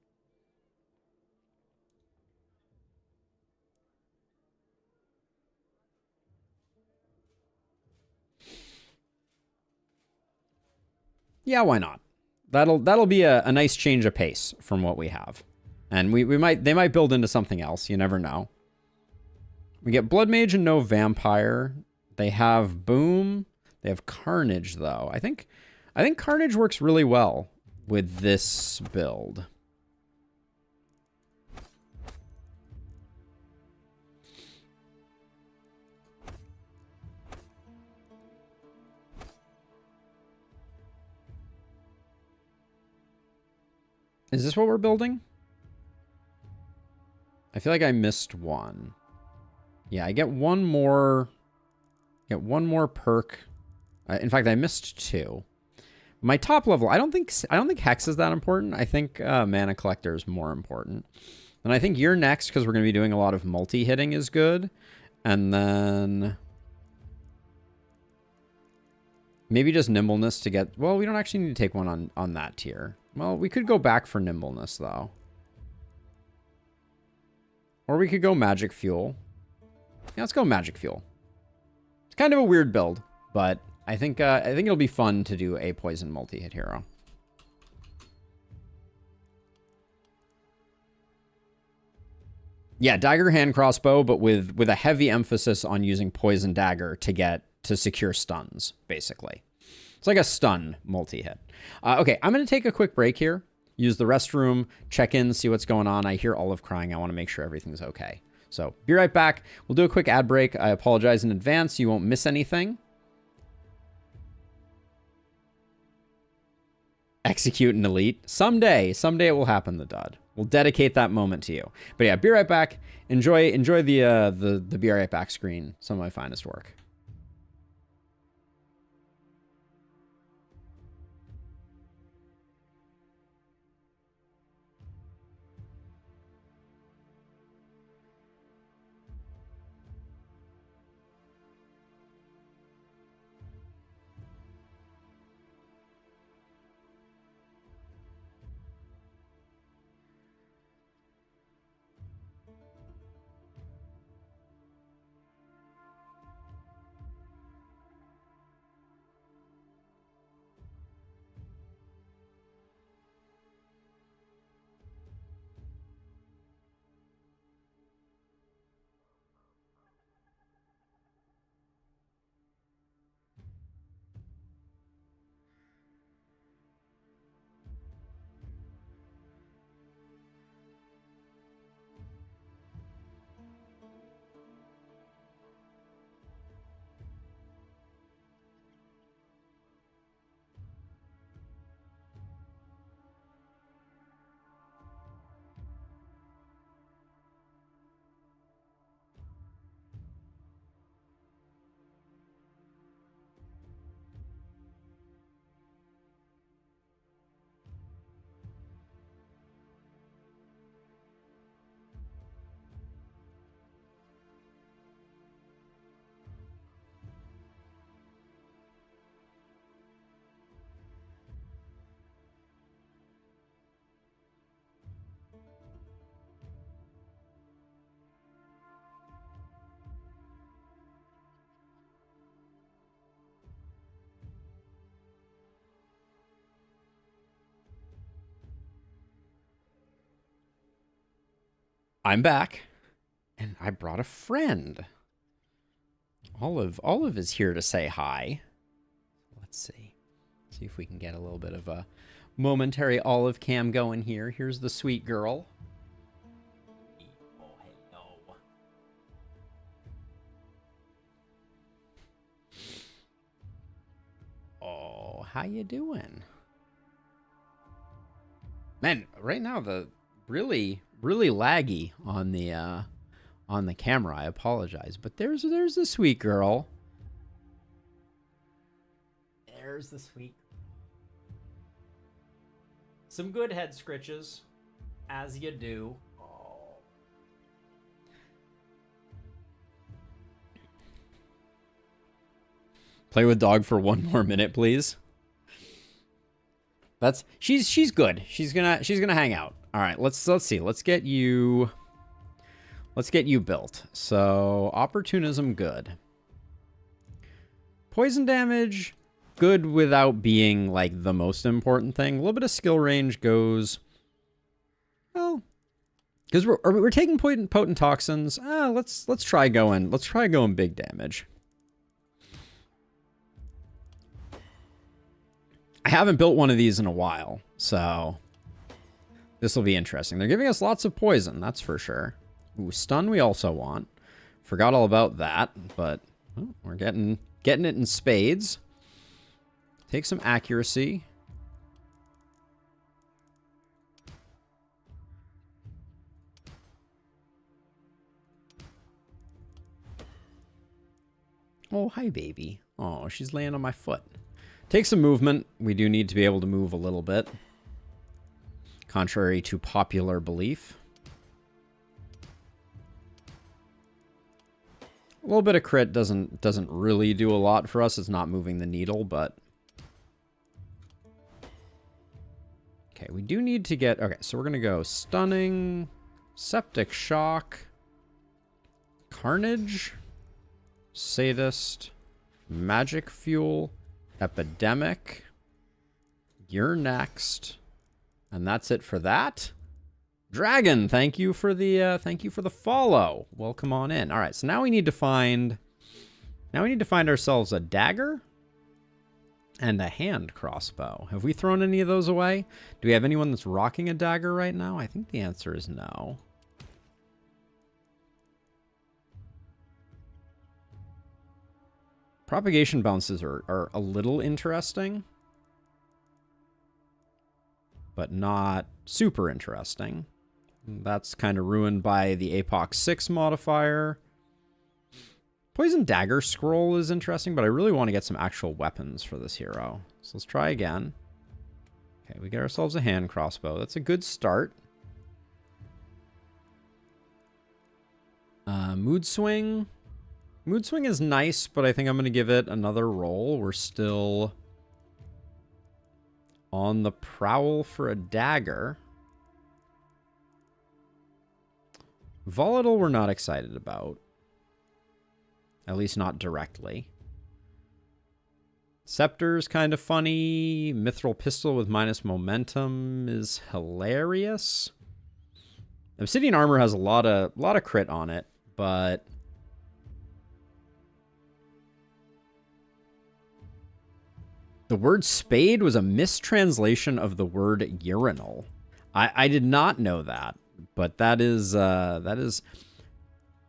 Yeah, why not? That'll be a nice change of pace from what we have. And they might build into something else. You never know. We get Blood Mage and no Vampire. They have Boom. They have Carnage, though. I think Carnage works really well with this build. Is this what we're building? I feel like I missed one. Yeah, I get one more perk. In fact, I missed 2. My top level, I don't think Hex is that important. I think Mana Collector is more important. And I think you're next because we're going to be doing a lot of multi-hitting is good. And then maybe just Nimbleness to get... Well, we don't actually need to take one on that tier. Well, we could go back for Nimbleness, though. Or we could go Magic Fuel. Yeah, let's go Magic Fuel. It's kind of a weird build, but... I think it'll be fun to do a poison multi-hit hero. Yeah, dagger hand crossbow, but with a heavy emphasis on using poison dagger to secure stuns, basically. It's like a stun multi-hit. Okay, I'm going to take a quick break here. Use the restroom, check in, see what's going on. I hear Olive crying. I want to make sure everything's okay. So, be right back. We'll do a quick ad break. I apologize in advance. You won't miss anything. Execute an elite. Someday it will happen, the dud. We'll dedicate that moment to you. But yeah, be right back. Enjoy the be right back screen. Some of my finest work. I'm back, and I brought a friend. Olive is here to say hi. Let's see. See if we can get a little bit of a momentary Olive cam going here. Here's the sweet girl. Oh, hello. Oh, how you doing? Man, right now the really laggy on the camera. I apologize, but there's the sweet girl. There's the sweet. Some good head scritches, as you do. Oh. Play with dog for one more minute, please. That's she's good. She's gonna hang out. All right, let's see. Let's get you built. So opportunism, good. Poison damage, good without being like the most important thing. A little bit of skill range goes well because we're taking potent toxins. Let's try going big damage. I haven't built one of these in a while, so this will be interesting. They're giving us lots of poison, that's for sure. Ooh, stun we also want. Forgot all about that, but oh, we're getting it in spades. Take some accuracy. Oh, hi, baby. Oh, she's laying on my foot. Take some movement. We do need to be able to move a little bit, contrary to popular belief. A little bit of crit doesn't really do a lot for us. It's not moving the needle, but okay, we do need to get okay, so we're gonna go stunning, septic shock, carnage, sadist, magic fuel, epidemic. You're next. And that's it for that. Dragon, thank you for the follow. Welcome on in. All right, so now we need to find ourselves a dagger and a hand crossbow. Have we thrown any of those away? Do we have anyone that's rocking a dagger right now? I think the answer is no. Propagation bounces are a little interesting, but not super interesting. That's kind of ruined by the Apoc 6 modifier. Poison Dagger Scroll is interesting, but I really want to get some actual weapons for this hero. So let's try again. Okay, we get ourselves a hand crossbow. That's a good start. Mood Swing. Mood Swing is nice, but I think I'm going to give it another roll. We're still on the prowl for a dagger. Volatile we're not excited about. At least not directly. Scepter's kind of funny. Mithril Pistol with minus momentum is hilarious. Obsidian Armor has a lot of crit on it, but the word spade was a mistranslation of the word urinal. I did not know that, but that is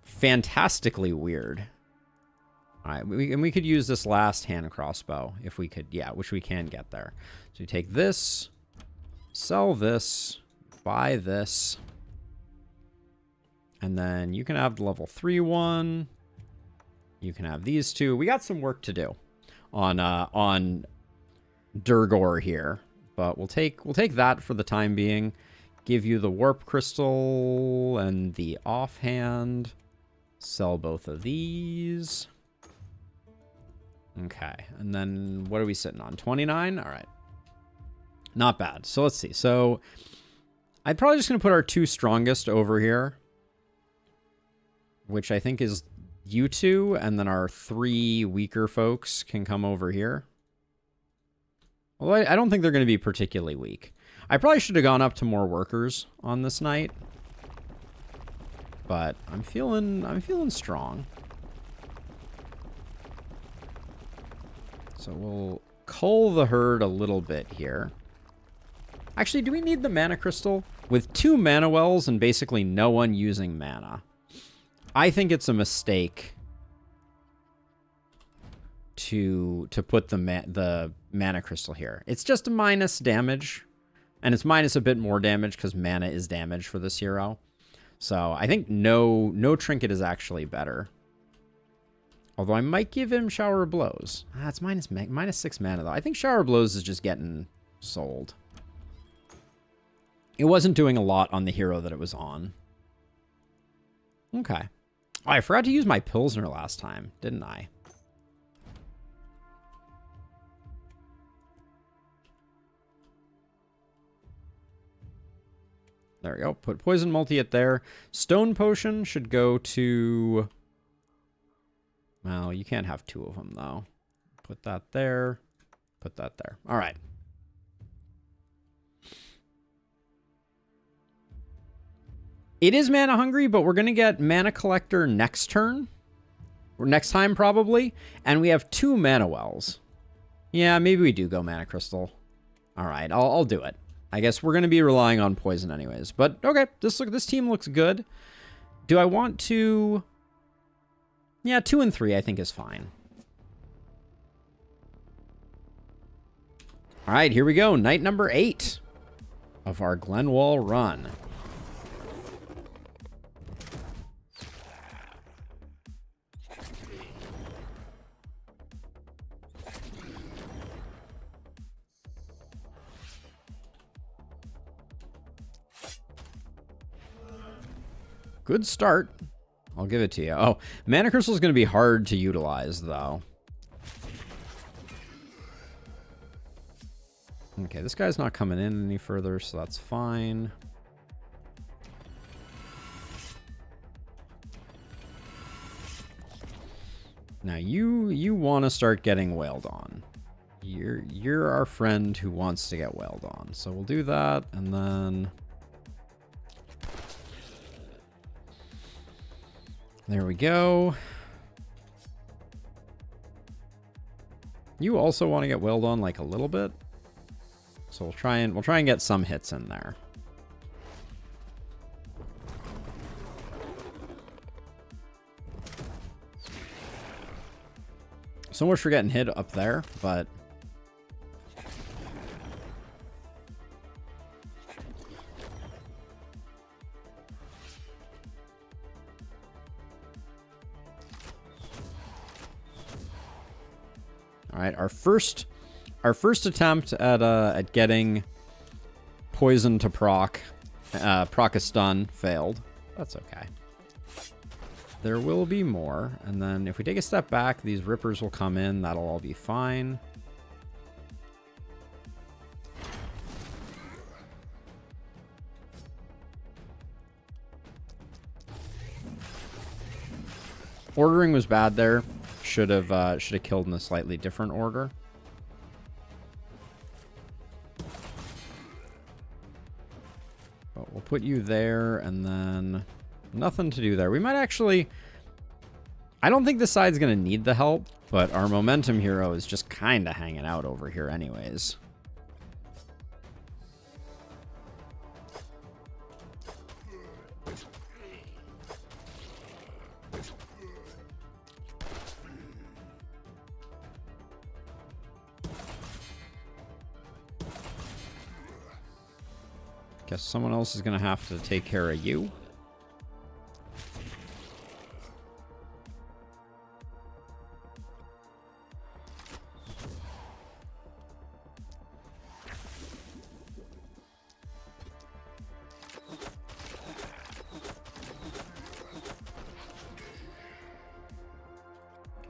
fantastically weird. All right, we could use this last hand crossbow if we could, yeah, which we can get there. So we take this, sell this, buy this, and then you can have the level 3 one. You can have these two. We got some work to do on Durgor here, but we'll take that for the time being. Give you the warp crystal and the offhand. Sell both of these. Okay, and then what are we sitting on? 29? All right. Not bad. So let's see. So I'm probably just going to put our 2 strongest over here, which I think is you two, and then our 3 weaker folks can come over here. Although I don't think they're going to be particularly weak. I probably should have gone up to more workers on this night. but I'm feeling strong. So we'll cull the herd a little bit here. Actually, do we need the mana crystal? With 2 mana wells and basically no one using mana, I think it's a mistake to put the mana crystal here. It's just a minus damage, and it's minus a bit more damage because mana is damage for this hero. So I think no trinket is actually better. Although I might give him Shower of Blows. It's minus 6 mana, though. I think Shower of Blows is just getting sold. It wasn't doing a lot on the hero that it was on. Okay. Oh, I forgot to use my Pilsner last time, didn't I? There we go. Put Poison Multi at there. Stone Potion should go to... Well, you can't have 2 of them, though. Put that there. Put that there. All right. It is mana hungry, but we're going to get Mana Collector next turn. Or next time, probably. And we have 2 mana wells. Yeah, maybe we do go Mana Crystal. All right, I'll do it. I guess we're going to be relying on poison anyways. But, okay, this team looks good. Do I want to... Yeah, 2 and 3 I think is fine. All right, here we go. Night number 8 of our Glenwald run. Good start. I'll give it to you. Oh, Mana Crystal is going to be hard to utilize, though. Okay, this guy's not coming in any further, so that's fine. Now, you want to start getting wailed on. You're our friend who wants to get wailed on. So we'll do that, and then... There we go. You also want to get wailed on like a little bit. So we'll try and get some hits in there. So much for getting hit up there, but all right, our first attempt at getting poison to proc a stun failed. That's okay. There will be more, and then if we take a step back, these rippers will come in. That'll all be fine. Ordering was bad there. Should have killed in a slightly different order. But we'll put you there, and then nothing to do there. We might actually... I don't think this side's going to need the help, but our momentum hero is just kind of hanging out over here anyways. Guess someone else is going to have to take care of you.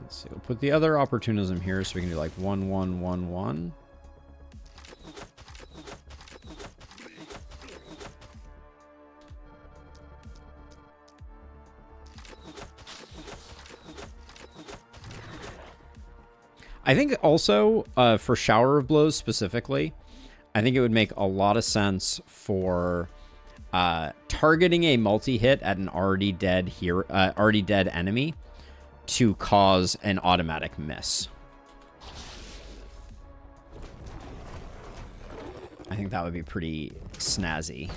Let's see. We'll put the other opportunism here so we can do like 1, 1, 1, 1. I think also for Shower of Blows specifically, I think it would make a lot of sense for targeting a multi-hit at an already dead enemy to cause an automatic miss. I think that would be pretty snazzy.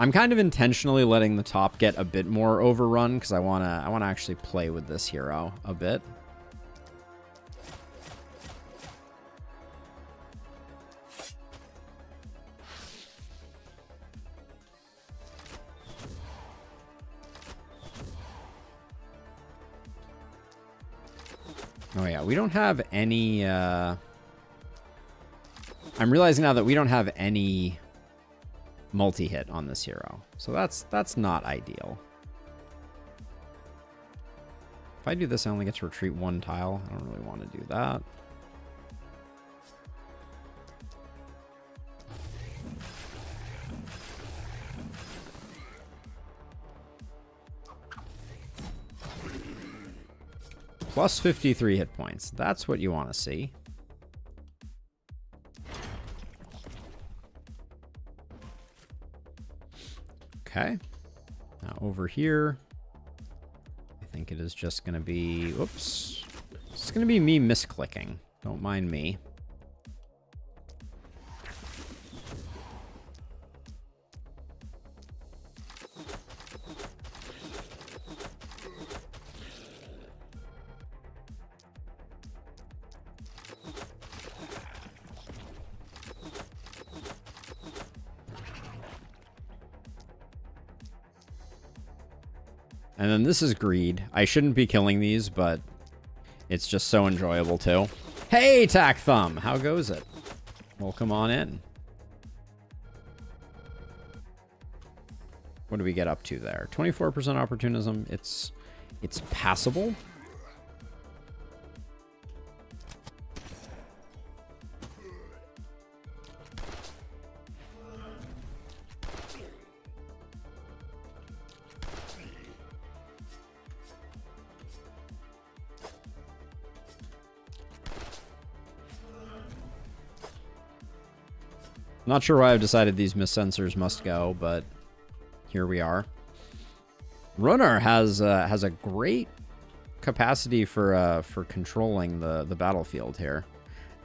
I'm kind of intentionally letting the top get a bit more overrun because I wanna actually play with this hero a bit. Oh yeah, we don't have any, I'm realizing now that we don't have any multi-hit on this hero. So that's not ideal. If I do this, I only get to retreat one tile. I don't really want to do that. Plus 53 hit points. That's what you want to see. Okay. Now over here, I think it is just going to be, oops. It's going to be me misclicking. Don't mind me. And then this is greed. I shouldn't be killing these, but it's just so enjoyable too. Hey, Tack Thumb! How goes it? Well, come on in. What do we get up to there? 24% opportunism. It's passable. Not sure why I've decided these miss sensors must go, but here we are. Runner has a great capacity for controlling the battlefield here,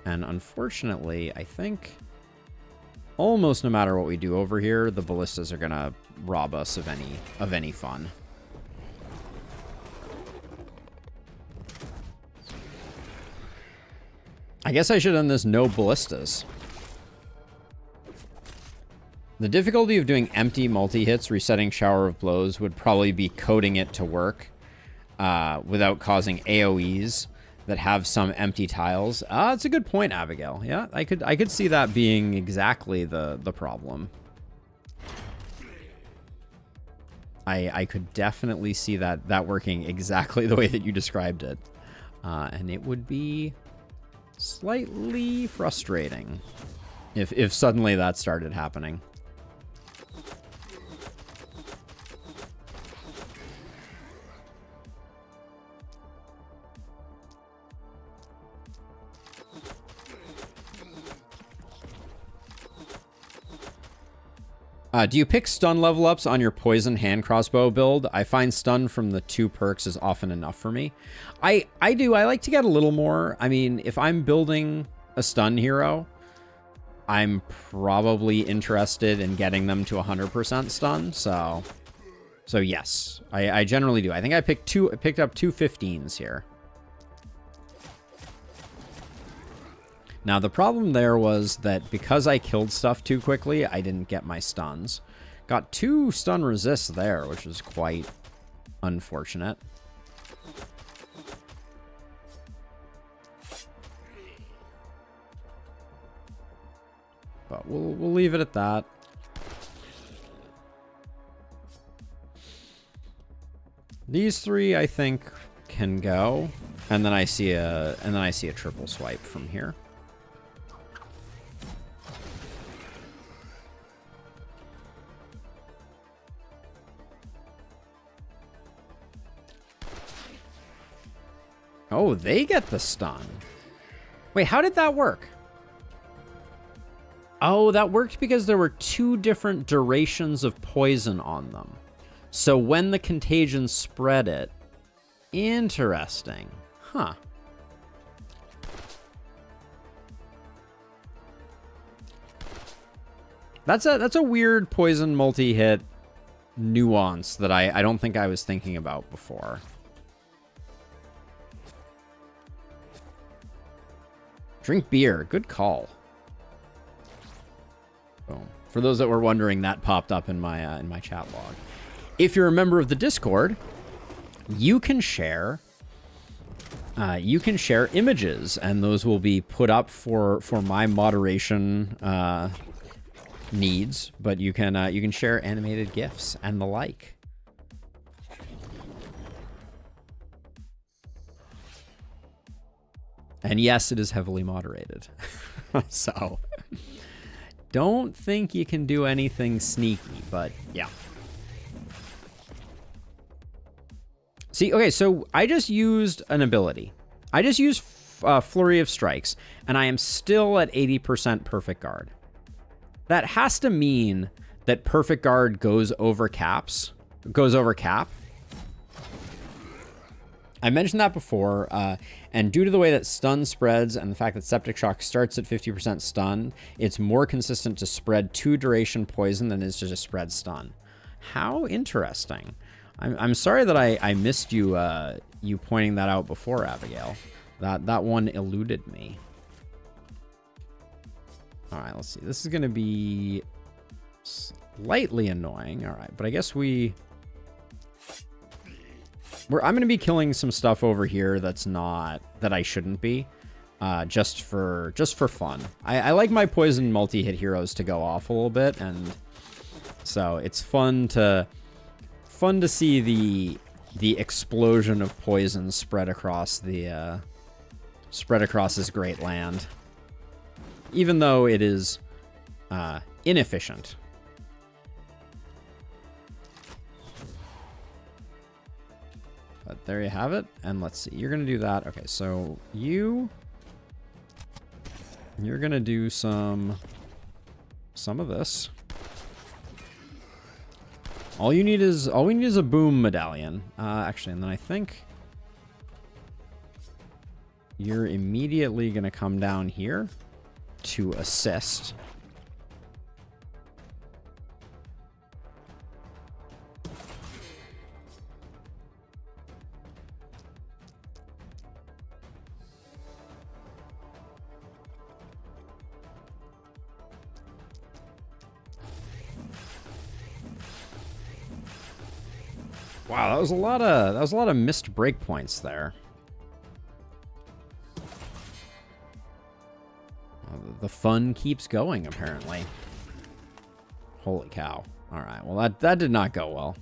and unfortunately, I think almost no matter what we do over here, the ballistas are gonna rob us of any fun. I guess I should have done this no ballistas. The difficulty of doing empty multi-hits resetting Shower of Blows would probably be coding it to work without causing AoEs that have some empty tiles. That's a good point, Abigail. Yeah, I could see that being exactly the problem. I could definitely see that working exactly the way that you described it. And it would be slightly frustrating if suddenly that started happening. Do you pick stun level ups on your poison hand crossbow build? I find stun from the 2 perks is often enough for me. I do. I like to get a little more. I mean, if I'm building a stun hero, I'm probably interested in getting them to 100% stun. So yes, I generally do. I think I picked up 2 15s here. Now, the problem there was that because I killed stuff too quickly, I didn't get my stuns. Got 2 stun resists there, which is quite unfortunate. But we'll leave it at that. These 3, I think, can go, and then I see a triple swipe from here. Oh, they get the stun. Wait, how did that work? Oh, that worked because there were 2 different durations of poison on them. So when the contagion spread it... Interesting. Huh. That's a weird poison multi-hit nuance that I don't think I was thinking about before. Drink beer. Good call. Boom. For those that were wondering, that popped up in my chat log. If you're a member of the Discord, you can share images, and those will be put up for my moderation needs. But you can share animated GIFs and the like. And yes, it is heavily moderated. So don't think you can do anything sneaky, but yeah. See, okay, so I just used an ability. I just used Flurry of Strikes, and I am still at 80% Perfect Guard. That has to mean that Perfect Guard goes over cap. I mentioned that before, and due to the way that stun spreads and the fact that Septic Shock starts at 50% stun, it's more consistent to spread 2 duration poison than it is to just spread stun. How interesting. I'm sorry that I missed you you pointing that out before, Abigail. That one eluded me. All right, let's see. This is going to be slightly annoying. All right, but I guess I'm going to be killing some stuff over here that I shouldn't be, just for fun. I like my poison multi-hit heroes to go off a little bit, and so it's fun to see the explosion of poison spread across this great land, even though it is inefficient. But there you have it. And let's see. You're going to do that. Okay, so you're going to do some of this. All we need is a boom medallion. Actually, and then I think you're immediately going to come down here to assist. Wow, that was a lot of missed breakpoints there. The fun keeps going, apparently. Holy cow. All right, well, that did not go well.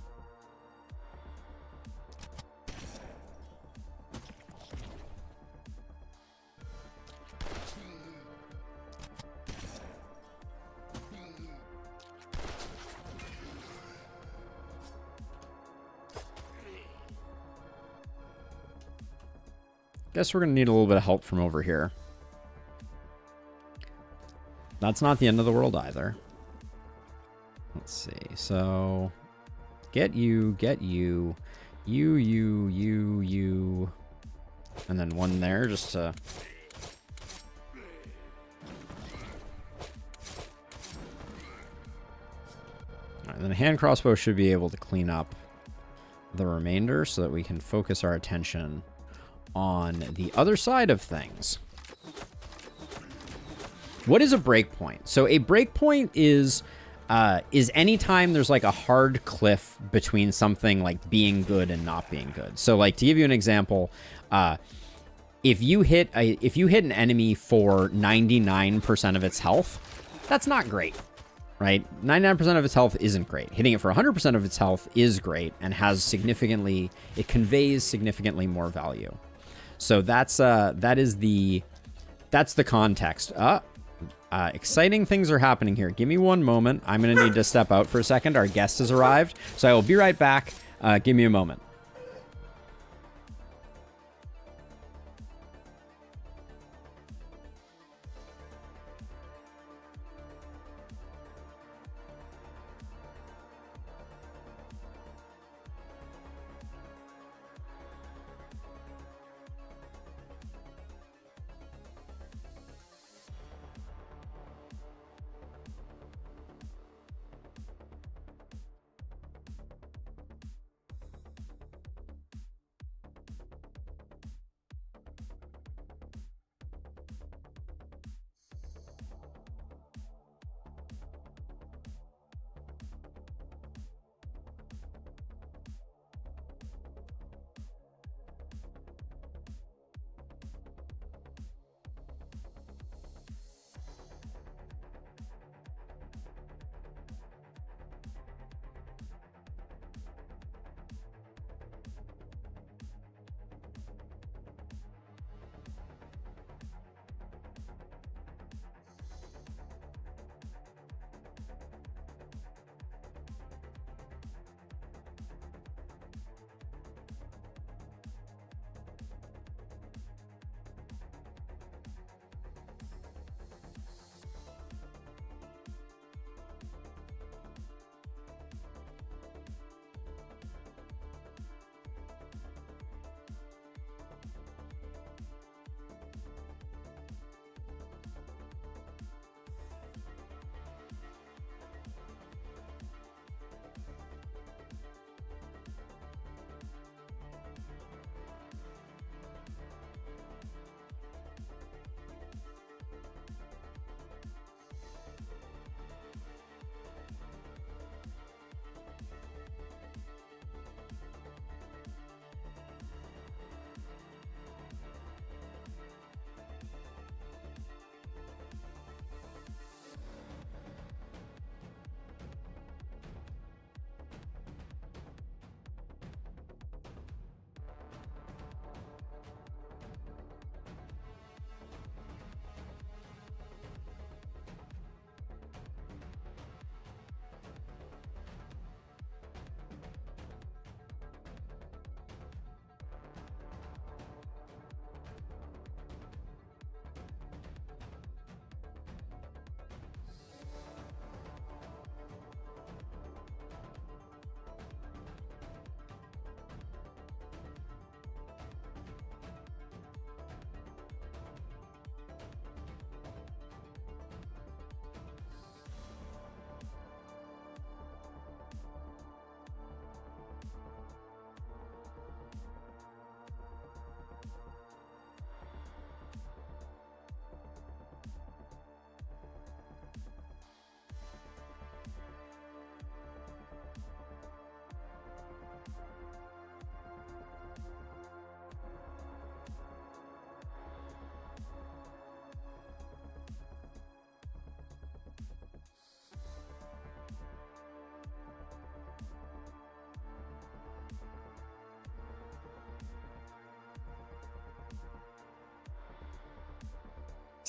Guess we're going to need a little bit of help from over here. That's not the end of the world either. Let's see. So, get you, you, and then one there just to... All right, then a hand crossbow should be able to clean up the remainder so that we can focus our attention on the other side of things. What is a breakpoint? So a breakpoint is any time there's like a hard cliff between something like being good and not being good. So like to give you an example, if you hit an enemy for 99% of its health, that's not great, right? 99% of its health isn't great. Hitting it for 100% of its health is great and it conveys significantly more value. So that's the context. Exciting things are happening here. Give me one moment. I'm going to need to step out for a second. Our guest has arrived, so I will be right back. Give me a moment.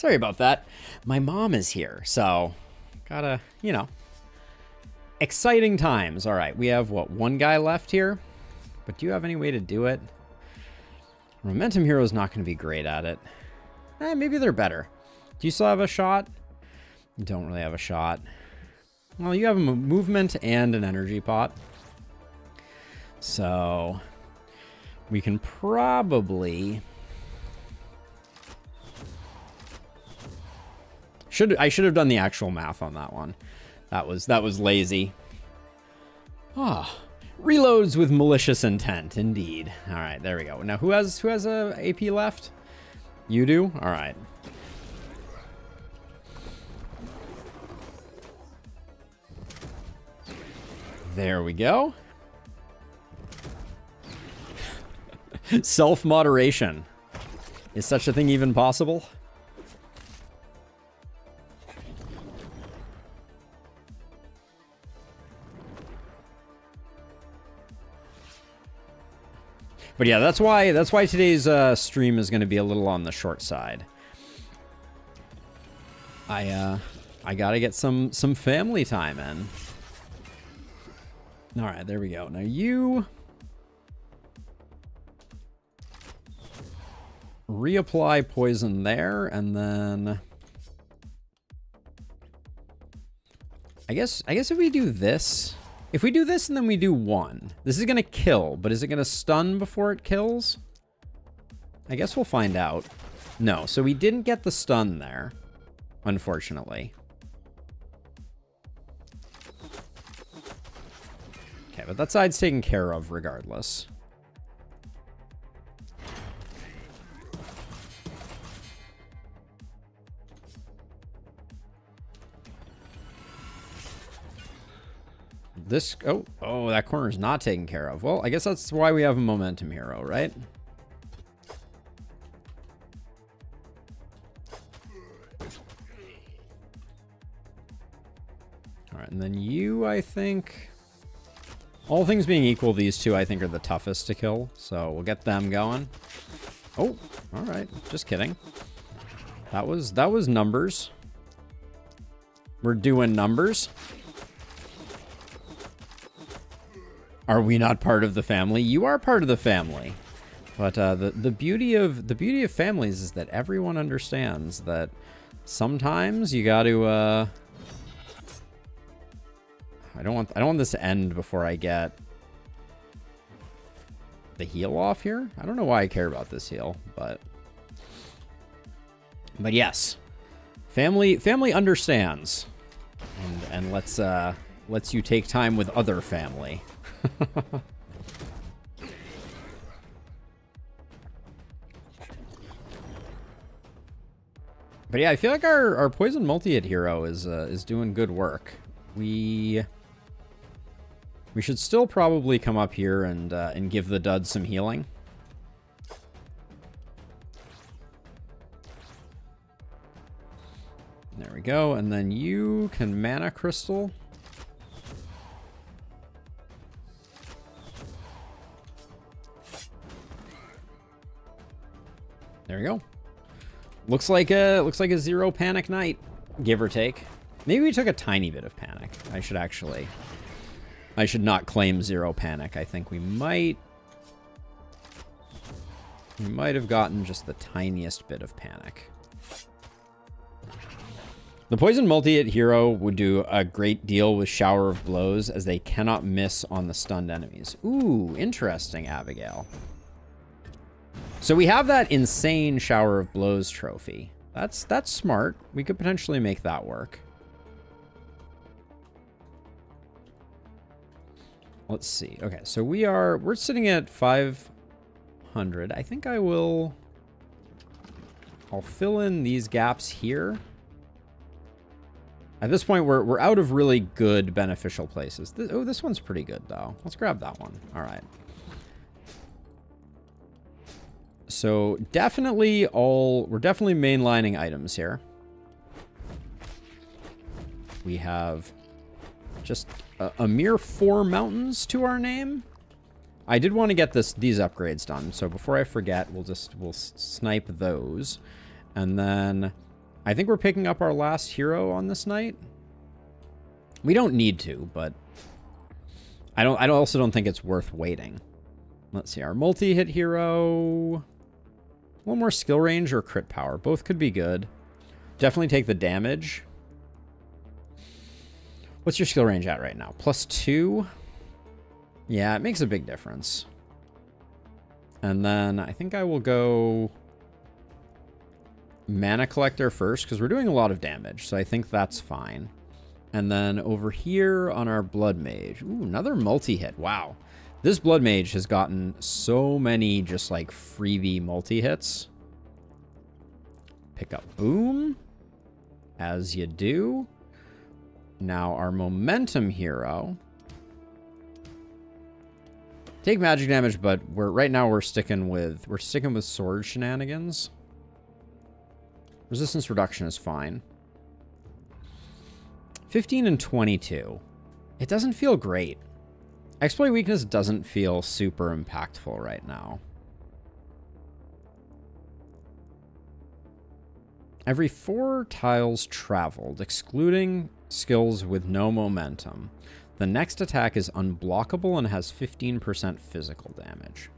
Sorry about that. My mom is here, so gotta, you know, exciting times. All right, we have, what, one guy left here? But do you have any way to do it? Momentum Hero is not going to be great at it. Maybe they're better. Do you still have a shot? You don't really have a shot. Well, you have a movement and an energy pot. So we can probably... I should have done the actual math on that one. That was lazy. Ah, reloads with malicious intent, indeed. All right, there we go. Now, who has a AP left? You do? All right. There we go. Self-moderation. Is such a thing even possible? But yeah, that's why today's stream is going to be a little on the short side. I gotta get some family time in. All right, there we go. Now you reapply poison there, and then I guess if we do this. If we do this and then we do one, this is going to kill, but is it going to stun before it kills? I guess we'll find out. No, so we didn't get the stun there, unfortunately. Okay, but that side's taken care of regardless. This, oh, that corner's not taken care of. Well, I guess that's why we have a momentum hero, right? All right, and then you, I think, all things being equal, these two I think are the toughest to kill. So we'll get them going. Oh, all right, just kidding. That was numbers. We're doing numbers. Are we not part of the family? You are part of the family. But the beauty of families is that everyone understands that sometimes you got to I don't want this to end before I get the heal off here. I don't know why I care about this heal, but yes. Family understands. And lets you take time with other family. But yeah, I feel like our poison multi-hit hero is doing good work. We should still probably come up here and give the dud some healing. There we go, and then you can mana crystal. There we go. Looks like a zero panic night, give or take. Maybe we took a tiny bit of panic. I should not claim zero panic. I think we might have gotten just the tiniest bit of panic. The poison multi-hit hero would do a great deal with Shower of Blows, as they cannot miss on the stunned enemies. Ooh, interesting, Abigail. So we have that insane Shower of Blows trophy. That's smart. We could potentially make that work. Let's see. Okay, so we're sitting at 500. I think I'll fill in these gaps here. At this point, we're out of really good beneficial places. This one's pretty good, though. Let's grab that one. All right. So we're definitely mainlining items here. We have just a mere 4 mountains to our name. I did want to get these upgrades done, so before I forget, we'll snipe those. And then I think we're picking up our last hero on this night. We don't need to, but I also don't think it's worth waiting. Let's see, our multi-hit hero. One more skill range or crit power. Both could be good. Definitely take the damage. What's your skill range at right now? +2? Yeah, it makes a big difference. And then I think I will go mana collector first because we're doing a lot of damage. So I think that's fine. And then over here on our blood mage. Ooh, another multi-hit. Wow. This blood mage has gotten so many just like freebie multi-hits. Pick up boom. As you do. Now our momentum hero. Take magic damage, but right now we're sticking with sword shenanigans. Resistance reduction is fine. 15 and 22. It doesn't feel great. Exploit weakness doesn't feel super impactful right now. Every 4 tiles traveled, excluding skills with no momentum, the next attack is unblockable and has 15% physical damage.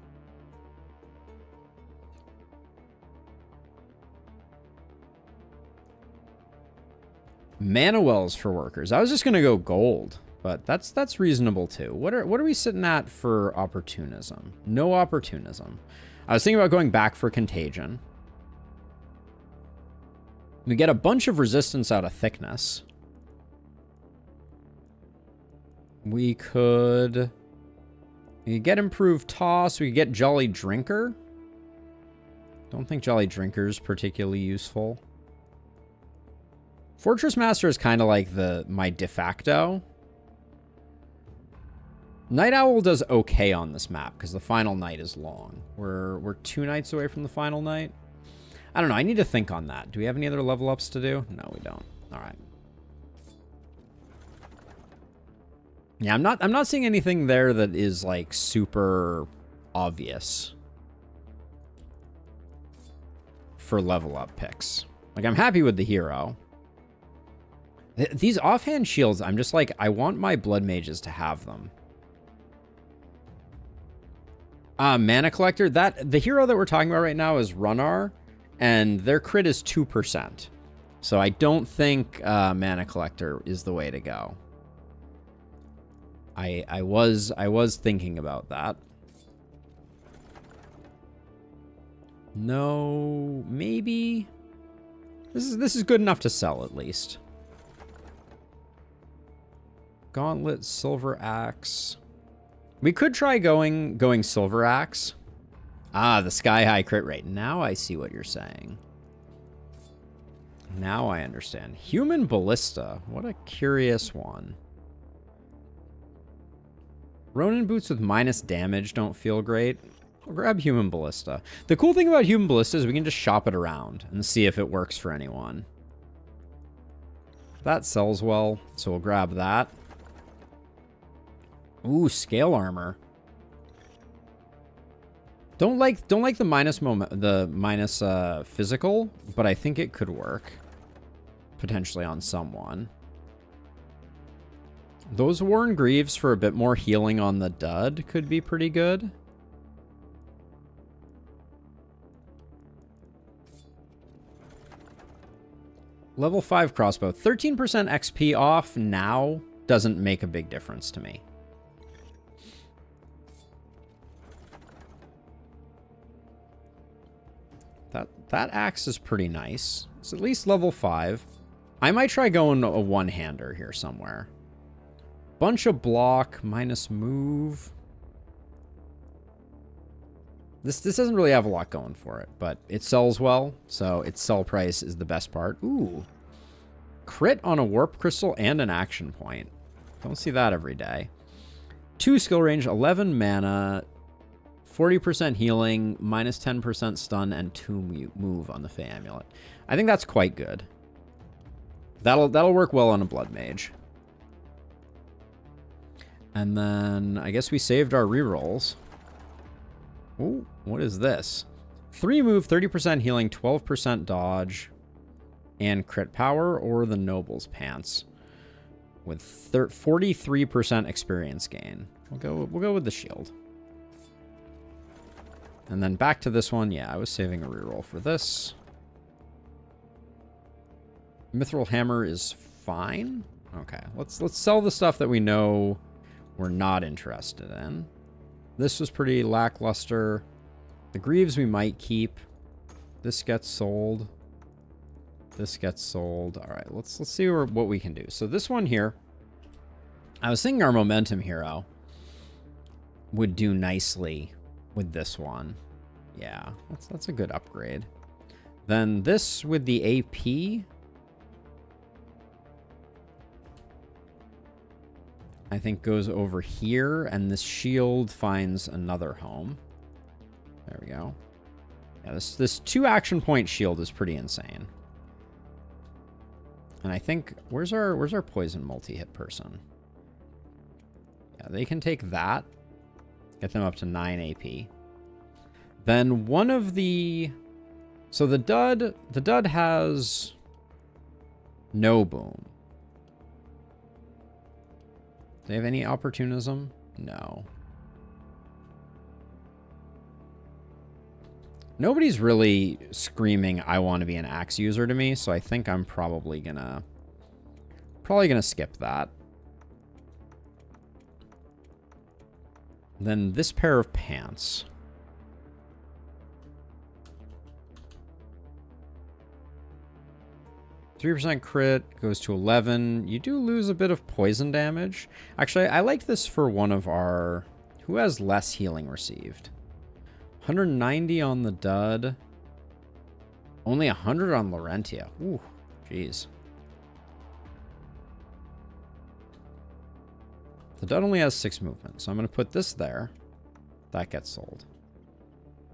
Mana wells for workers. I was just gonna go gold, but that's reasonable too. What are we sitting at for opportunism? No opportunism. I was thinking about going back for contagion. We get a bunch of resistance out of thickness. We could get improved toss. We could get Jolly Drinker. Don't think Jolly Drinker is particularly useful. Fortress Master is kind of like my de facto. Night Owl does okay on this map because the final night is long. We're 2 nights away from the final night. I don't know. I need to think on that. Do we have any other level ups to do? No, we don't. All right. Yeah, I'm not seeing anything there that is like super obvious for level up picks. Like I'm happy with the hero. These offhand shields, I'm just like, I want my blood mages to have them. Mana collector, the hero that we're talking about right now is Runnar, and their crit is 2%. So I don't think mana collector is the way to go. I was thinking about that. No, maybe. This is good enough to sell at least. Gauntlet, Silver Axe. We could try going Silver Axe. Ah, the Sky High crit rate. Now I see what you're saying. Now I understand. Human Ballista. What a curious one. Ronin boots with minus damage don't feel great. I'll grab Human Ballista. The cool thing about Human Ballista is we can just shop it around and see if it works for anyone. That sells well, so we'll grab that. Ooh, scale armor. Don't like the minus physical, but I think it could work potentially on someone. Those Worn Greaves for a bit more healing on the dud could be pretty good. Level 5 crossbow. 13% XP off now doesn't make a big difference to me. That axe is pretty nice. It's at least level 5. I might try going a one-hander here somewhere. Bunch of block, minus move. This doesn't really have a lot going for it, but it sells well, so its sell price is the best part. Ooh. Crit on a warp crystal and an action point. Don't see that every day. 2 skill range, 11 mana, 40% healing, minus 10% stun, and 2 move on the Fey Amulet. I think that's quite good. That'll work well on a Blood Mage. And then I guess we saved our rerolls. Ooh, what is this? 3 move, 30% healing, 12% dodge. and crit power, or the Noble's Pants with 43% experience gain. We'll go with the shield. And then back to this one. Yeah, I was saving a reroll for this. Mithril Hammer is fine. Okay, let's sell the stuff that we know we're not interested in. This was pretty lackluster. The Greaves we might keep. This gets sold. This gets sold. All right, let's see what we can do. So this one here, I was thinking our Momentum Hero would do nicely with this one. Yeah, that's a good upgrade. Then this with the AP, I think goes over here, and this shield finds another home. There we go. Yeah, this 2 action point shield is pretty insane. And I think where's our poison multi-hit person? Yeah, they can take that. Get them up to 9 AP. Then one of the... So the dud has no boom. Do they have any opportunism? No. Nobody's really screaming, I want to be an axe user to me, so I think I'm probably gonna skip that. Then this pair of pants. %3 crit goes to 11. You do lose a bit of poison damage. Actually, I like this for one of our... Who has less healing received? 190 on the dud. Only 100 on Laurentia. Ooh, jeez. The dud only has 6 movement, so I'm going to put this there. That gets sold.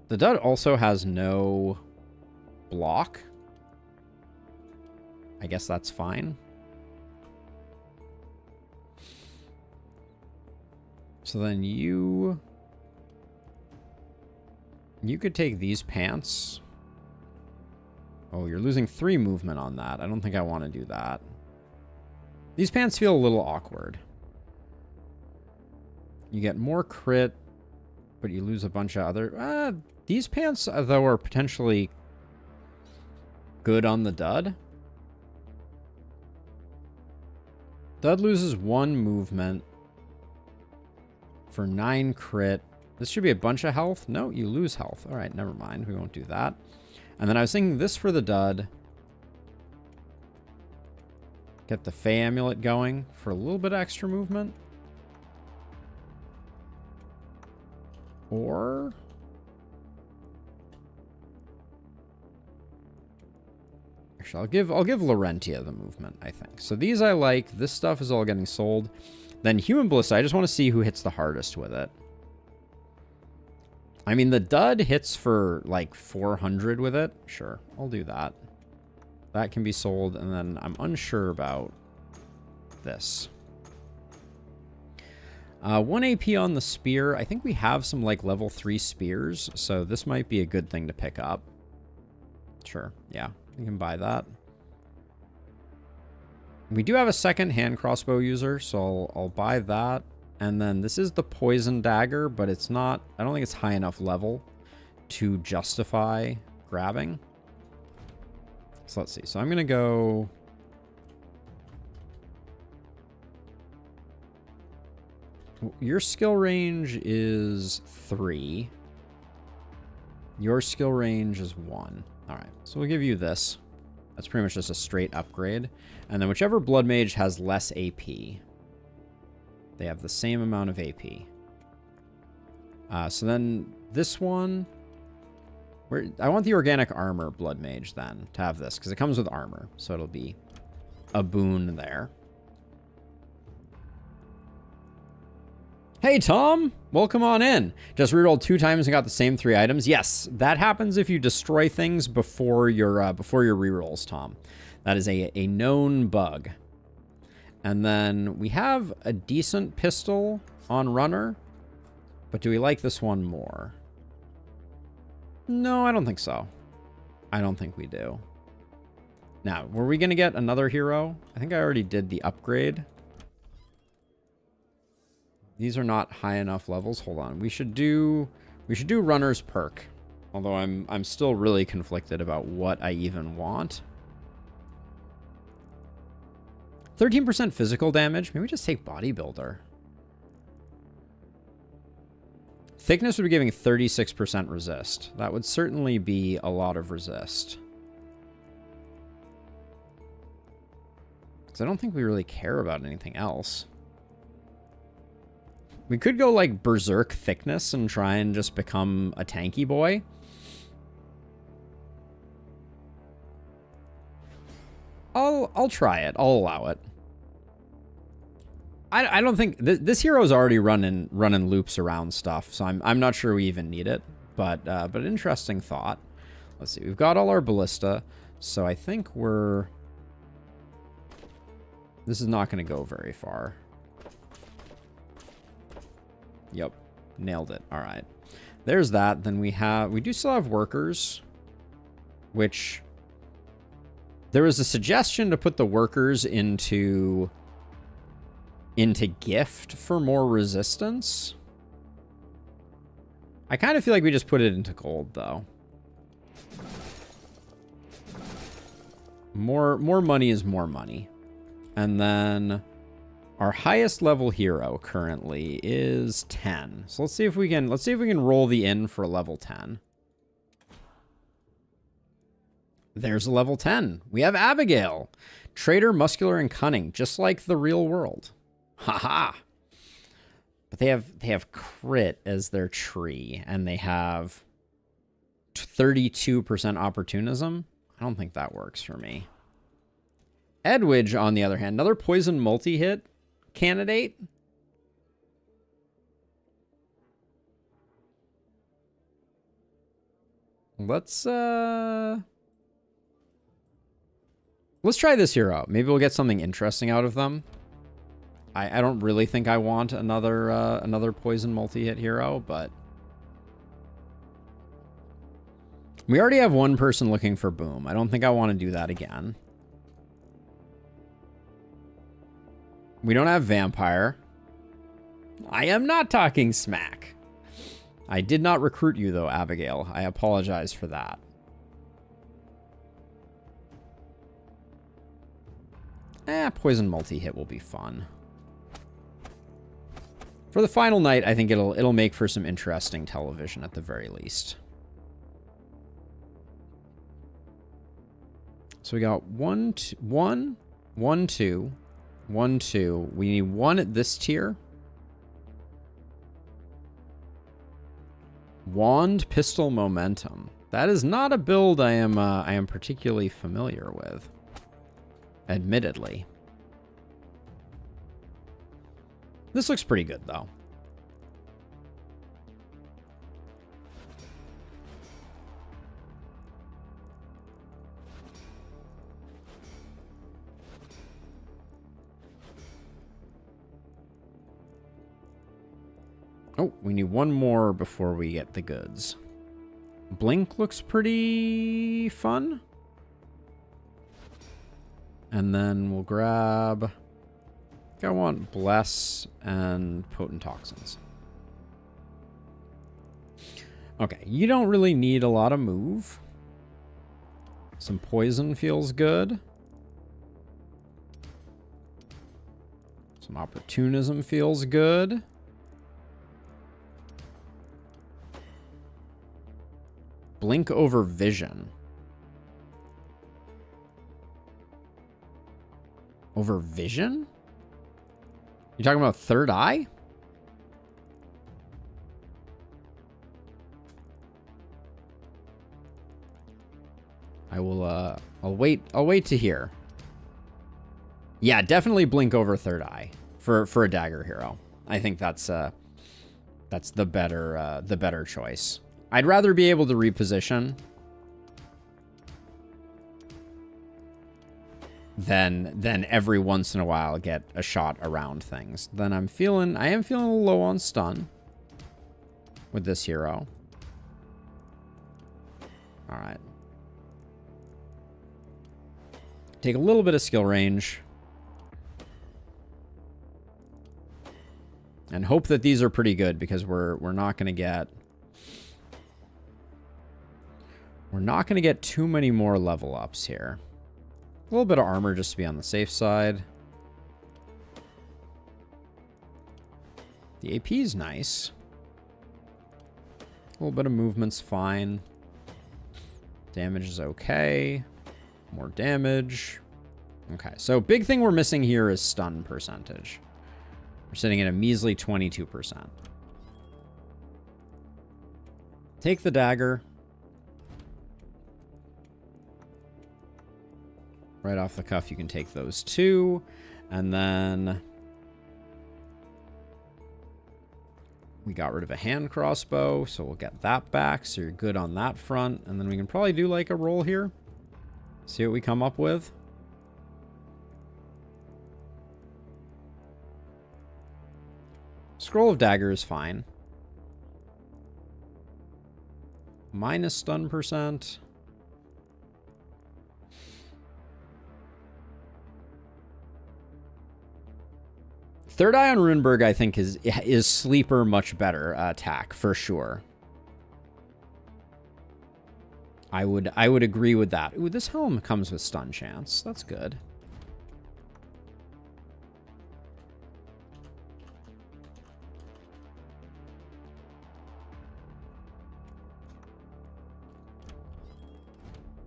The dud also has no block. I guess that's fine. So then you could take these pants. Oh, you're losing 3 movement on that. I don't think I want to do that. These pants feel a little awkward. You get more crit, but you lose a bunch of other... these pants, though, are potentially good on the dud. Dud loses 1 movement for 9 crit. This should be a bunch of health. No, you lose health. All right, never mind. We won't do that. And then I was thinking this for the dud. Get the Fey Amulet going for a little bit extra movement. Or... Actually, I'll give Laurentia the movement, I think. So these I like. This stuff is all getting sold. Then Human Ballista, I just want to see who hits the hardest with it. I mean, the dud hits for like 400 with it. Sure, I'll do that. That can be sold, and then I'm unsure about this. 1 AP on the spear. I think we have some like level 3 spears, so this might be a good thing to pick up. Sure, yeah, we can buy that. We do have a second hand crossbow user, so I'll buy that. And then this is the poison dagger, but it's not, I don't think it's high enough level to justify grabbing. So let's see. So I'm going to go... Your skill range is 3. Your skill range is 1. All right. So we'll give you this. That's pretty much just a straight upgrade. And then whichever blood mage has less AP, they have the same amount of AP. So then this one, I want the organic armor blood mage then to have this, because it comes with armor. So it'll be a boon there. Hey, Tom, welcome on in. Just rerolled 2 times and got the same 3 items. Yes, that happens if you destroy things before your rerolls, Tom. That is a known bug. And then we have a decent pistol on runner, but do we like this one more? No, I don't think so. I don't think we do. Now, were we going to get another hero? I think I already did the upgrade. These are not high enough levels. Hold on. We should do runner's perk. Although I'm still really conflicted about what I even want. 13% physical damage. Maybe just take bodybuilder. Thickness would be giving 36% resist. That would certainly be a lot of resist. Because I don't think we really care about anything else. We could go like berserk thickness and try and just become a tanky boy. I'll try it. I'll allow it. I don't think this hero is already running loops around stuff, so I'm not sure we even need it. But interesting thought. Let's see. We've got all our ballista, so I think this is not going to go very far. Yep, nailed it. All right, there's that. Then we do still have workers, which there was a suggestion to put the workers into gift for more resistance. I kind of feel like we just put it into gold though. More money is more money. And then our highest level hero currently is 10. So let's see if we can roll the inn for a level 10. There's a level 10. We have Abigail. Traitor, muscular, and cunning, just like the real world. Haha. But they have crit as their tree, and they have 32% opportunism. I don't think that works for me. Edwidge, on the other hand, another poison multi-hit candidate. Let's try this hero. Maybe we'll get something interesting out of them. I don't really think I want another poison multi-hit hero, but we already have one person looking for boom. I don't think I want to do that again. We don't have vampire. I am not talking smack. I did not recruit you though, Abigail. I apologize for that. Poison multi-hit will be fun. For the final night, I think it'll make for some interesting television at the very least. So we got 1, 2, 1, 1, 2, 1, 2. We need 1 at this tier. Wand, pistol, momentum. That is not a build I am particularly familiar with, admittedly. This looks pretty good, though. Oh, we need 1 more before we get the goods. Blink looks pretty fun. And then we'll grab... I want Bless and Potent Toxins. Okay, you don't really need a lot of move. Some poison feels good. Some opportunism feels good. Blink over vision. Over vision? You talking about third eye? I will I'll wait to hear. Yeah, definitely blink over third eye for a dagger hero. I think that's the better choice. I'd rather be able to reposition than every once in a while get a shot around things. Then I am feeling a little low on stun with this hero. All right. Take a little bit of skill range. And hope that these are pretty good, because we're not going to get... We're not going to get too many more level ups here. A little bit of armor just to be on the safe side. The AP is nice. A little bit of movement's fine. Damage is okay. More damage. Okay, so big thing we're missing here is stun percentage. We're sitting at a measly 22%. Take the dagger. Right off the cuff, you can take those two. And then we got rid of a hand crossbow, so we'll get that back. So you're good on that front. And then we can probably do like a roll here. See what we come up with. Scroll of Dagger is fine. Minus stun percent. Third Eye on Runeberg, I think, is sleeper much better attack for sure. I would agree with that. Ooh, this helm comes with stun chance. That's good.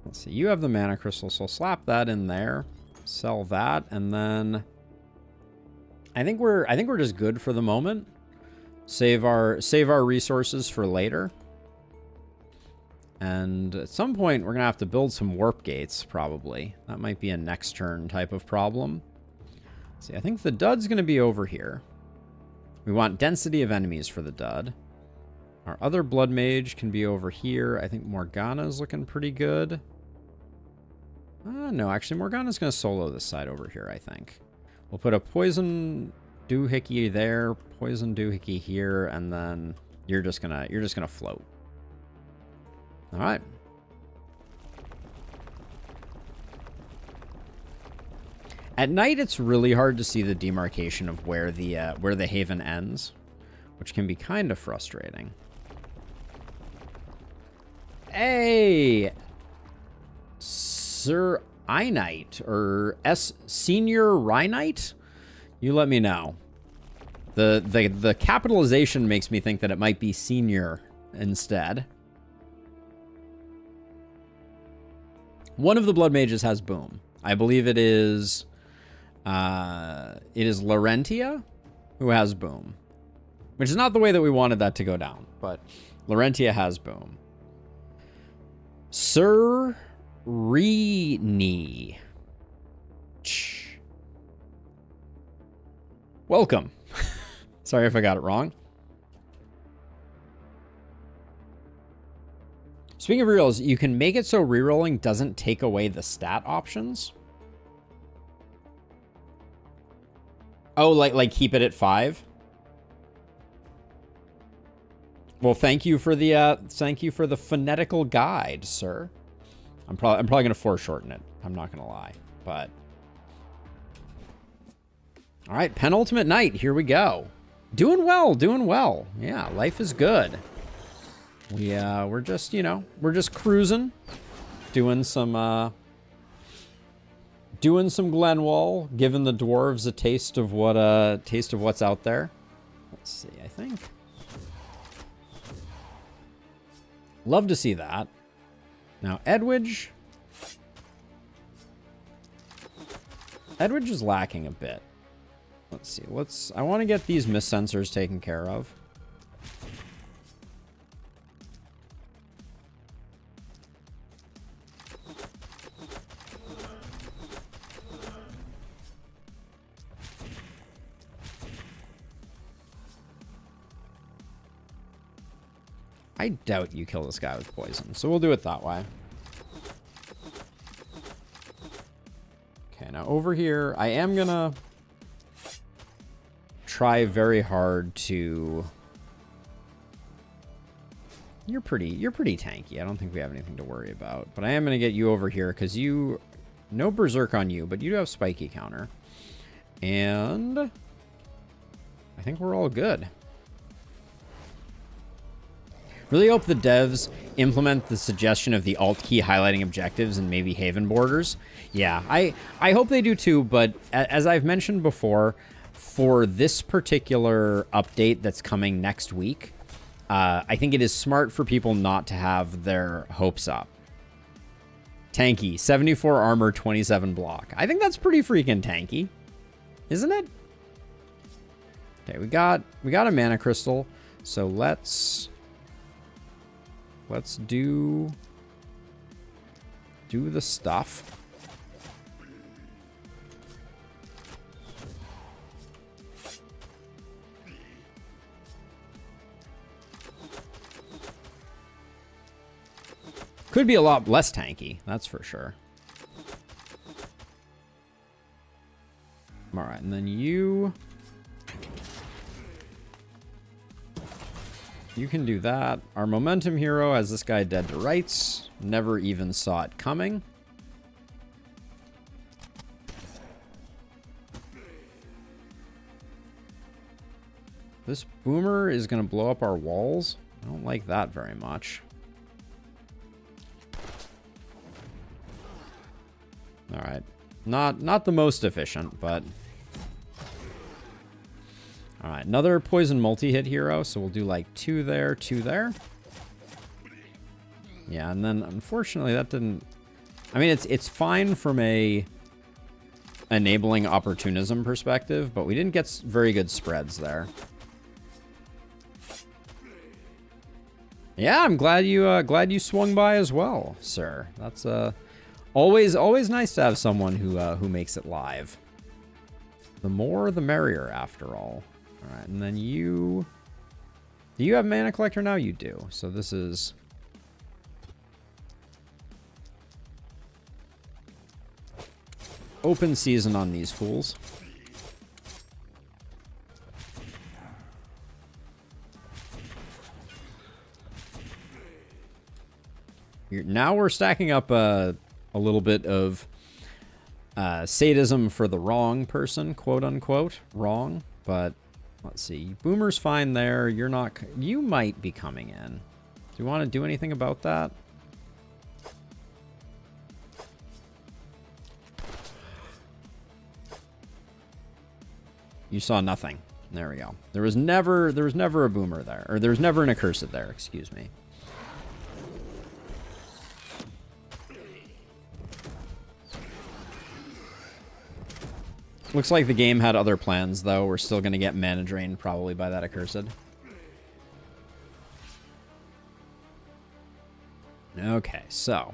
Let's see. You have the mana crystal, so slap that in there. Sell that, and then I think we're just good for the moment. Save our resources for later. And at some point, we're going to have to build some warp gates, probably. That might be a next turn type of problem. Let's see, I think the dud's going to be over here. We want density of enemies for the dud. Our other blood mage can be over here. I think Morgana's looking pretty good. No, actually, Morgana's going to solo this side over here, I think. We'll put a poison doohickey there, poison doohickey here, and then you're just gonna float. All right. At night, it's really hard to see the demarcation of where the haven ends, which can be kind of frustrating. Hey, Sir Einite or Senior Rhinite, you let me know. The capitalization makes me think that it might be Senior instead. One of the blood mages has boom. I believe it is Laurentia who has boom, which is not the way that we wanted that to go down, but Laurentia has boom. Sir Rini. Welcome. Sorry if I got it wrong. Speaking of rerolls, you can make it so rerolling doesn't take away the stat options. Oh, like keep it at 5? Well, thank you for the phonetical guide, sir. I'm probably going to foreshorten it. I'm not going to lie, but all right, penultimate night. Here we go. Doing well, doing well. Yeah, life is good. We're just, we're just cruising, doing some Glenwald, giving the dwarves a taste of what's out there. Let's see, I think. Love to see that. Now, Edwidge is lacking a bit. Let's see. I want to get these mist sensors taken care of. I doubt you kill this guy with poison, so we'll do it that way. Okay, now over here, I am gonna try very hard to... You're pretty tanky. I don't think we have anything to worry about, but I am gonna get you over here because you No Berserk on you, but you do have Spiky counter. And I think we're all good. Really hope the devs implement the suggestion of the alt key highlighting objectives and maybe Haven borders. Yeah, I hope they do too, but as I've mentioned before, for this particular update that's coming next week, I think it is smart for people not to have their hopes up. Tanky, 74 armor, 27 block. I think that's pretty freaking tanky, isn't it? Okay, we got a mana crystal, so let's do the stuff. Could be a lot less tanky, that's for sure. All right, and then you can do that. Our momentum hero has this guy dead to rights. Never even saw it coming. This boomer is going to blow up our walls. I don't like that very much. All right. Not the most efficient, but... All right, another poison multi-hit hero, so we'll do like 2 there, 2 there. Yeah, and then unfortunately that didn't... I mean, it's fine from a enabling opportunism perspective, but we didn't get very good spreads there. Yeah, I'm glad you swung by as well, sir. That's always nice to have someone who makes it live. The more, the merrier, after all. All right, and then you... Do you have Mana Collector now? You do. So this is... open season on these fools. Now we're stacking up a little bit of sadism for the wrong person, quote unquote. Wrong, but let's see. Boomer's fine there. You're not... You might be coming in. Do you want to do anything about that? You saw nothing. There we go. There was never a boomer there. Or there was never an accursed there, excuse me. Looks like the game had other plans, though. We're still going to get mana drained probably by that accursed. Okay, so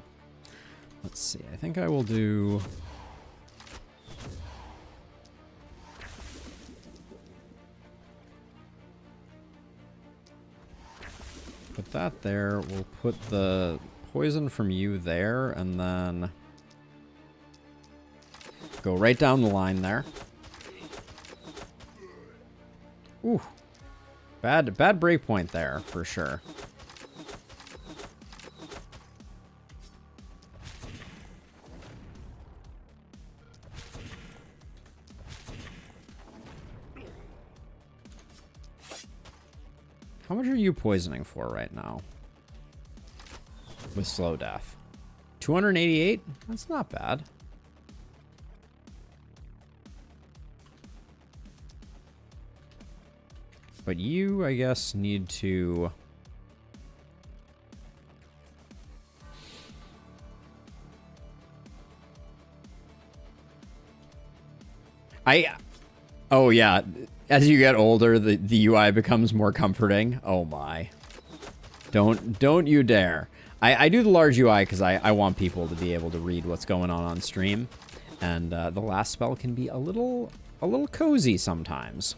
let's see. I think I will do... Put that there. We'll put the poison from you there, and then go right down the line there. Ooh. Bad breakpoint there, for sure. How much are you poisoning for right now? With slow death. 288? That's not bad. But you, I guess, need to... Oh, yeah. As you get older, the UI becomes more comforting. Oh, my. Don't you dare. I do the large UI because I want people to be able to read what's going on stream. And the last spell can be a little cozy sometimes.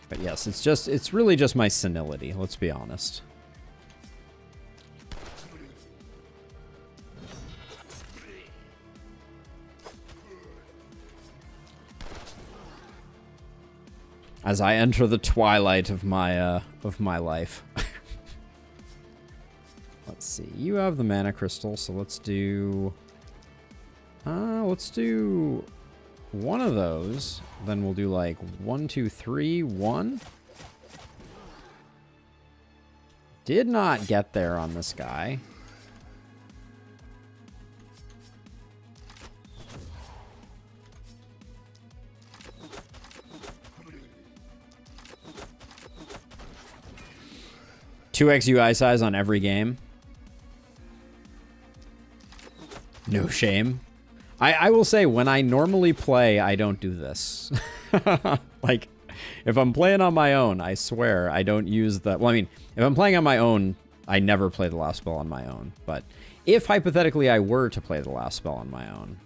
But yes, it's really just my senility, let's be honest. As I enter the twilight of my life. Let's see. You have the mana crystal, so let's do one of those. Then we'll do like 1, 2, 3, 1. Did not get there on this guy. Two X UI size on every game. No shame. I will say, when I normally play, I don't do this. Like, if I'm playing on my own, I swear, I don't use the... Well, I mean, if I'm playing on my own, I never play the last spell on my own. But if, hypothetically, I were to play the last spell on my own,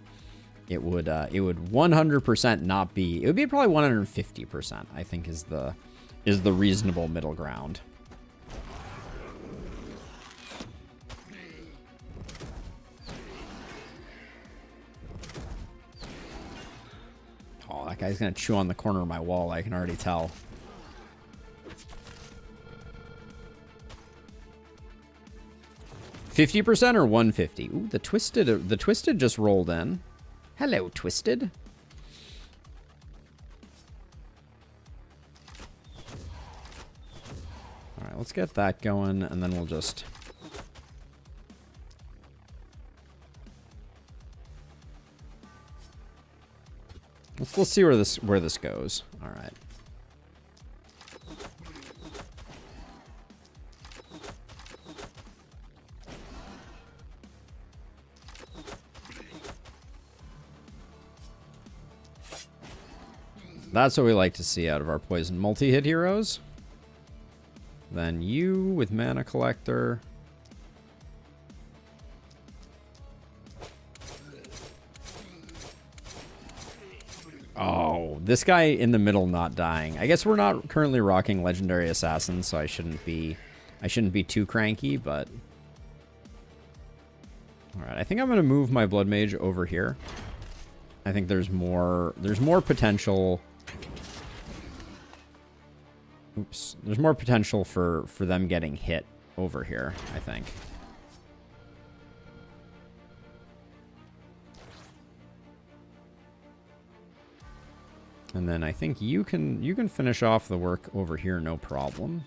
it would 100% not be... It would be probably 150%, I think, is the reasonable middle ground. That guy's gonna chew on the corner of my wall, I can already tell. $50% or 150? Ooh, the Twisted just rolled in. Hello, Twisted. Alright, let's get that going, and then we'll just... Let's see where this goes. All right. That's what we like to see out of our poison multi-hit heroes. Then you with Mana Collector. Oh, this guy in the middle not dying. I guess we're not currently rocking Legendary Assassin, so I shouldn't be too cranky, but... Alright, I think I'm going to move my Blood Mage over here. I think there's more potential... Oops. There's more potential for them getting hit over here, I think. And then I think you can finish off the work over here, no problem.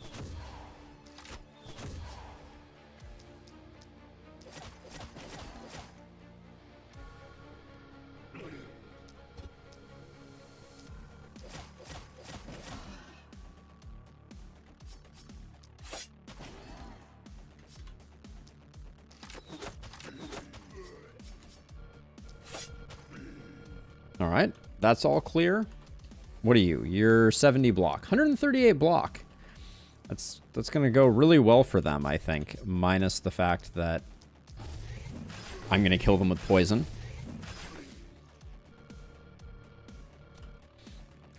All right, that's all clear. What are you? You're 70 block. 138 block. That's going to go really well for them, I think. Minus the fact that I'm going to kill them with poison.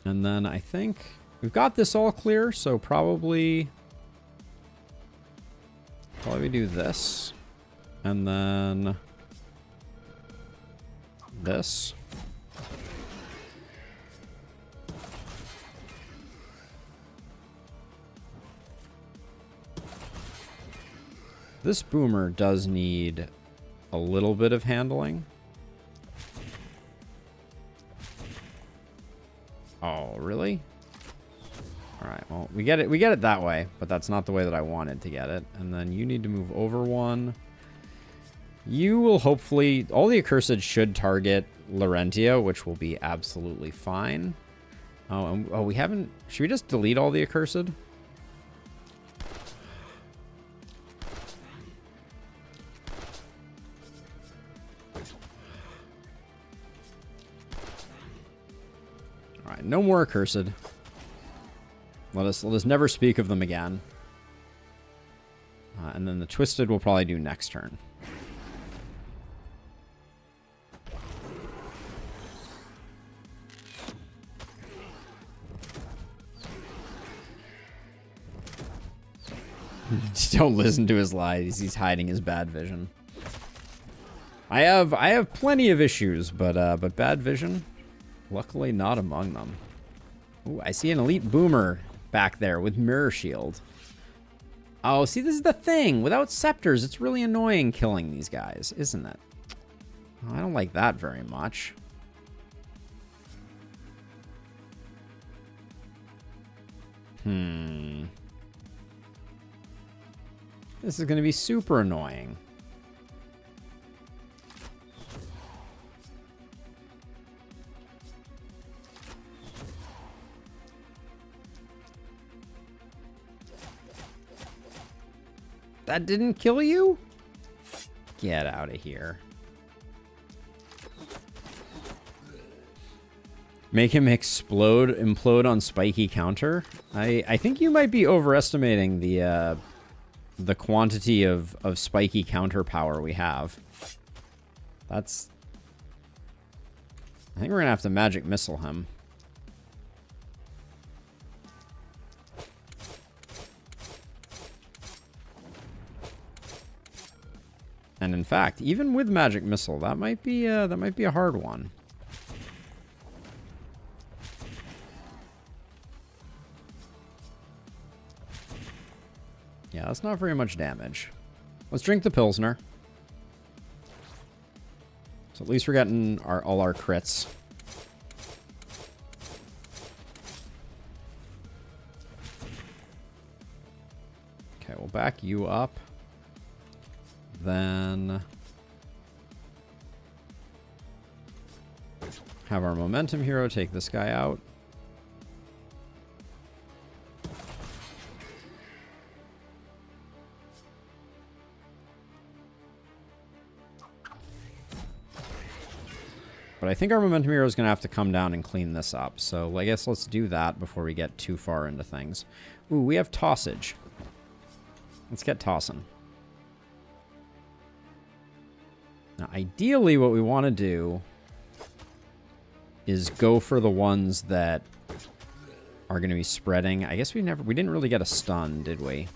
And then I think we've got this all clear, so probably do this. And then this. This boomer does need a little bit of handling. Oh, really? All right, well, we get it that way, but that's not the way that I wanted to get it. And then you need to move over one. You will hopefully... All the Accursed should target Larentia, which will be absolutely fine. Oh, we haven't... Should we just delete all the Accursed? No more Accursed. Let us never speak of them again. And then the Twisted we'll probably do next turn. Don't listen to his lies. He's hiding his bad vision. I have plenty of issues, but bad vision, luckily not among them. Ooh, I see an elite boomer back there with mirror shield. Oh, see, this is the thing. Without scepters, it's really annoying killing these guys, isn't it? Oh, I don't like that very much. This is going to be super annoying. That didn't kill you? Get out of here. Make him implode on spiky counter. I think you might be overestimating the quantity of spiky counter power we have. I think we're gonna have to magic missile him. And in fact, even with magic missile, that might be a hard one. Yeah, that's not very much damage. Let's drink the Pilsner. So at least we're getting all our crits. Okay, we'll back you up. Then have our momentum hero take this guy out. But I think our momentum hero is going to have to come down and clean this up. So I guess let's do that before we get too far into things. Ooh, we have tossage. Let's get tossing. Now, ideally, what we want to do is go for the ones that are going to be spreading. I guess we didn't really get a stun, did we?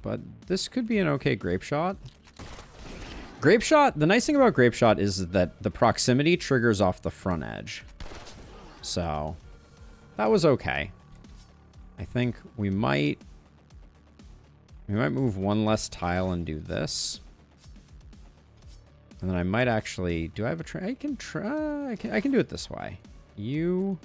But this could be an okay grape shot. Grape shot, the nice thing about grape shot is that the proximity triggers off the front edge. So that was okay. I think we might move one less tile and do this. And then I might actually, do I have a try? I can try, I can do it this way. You...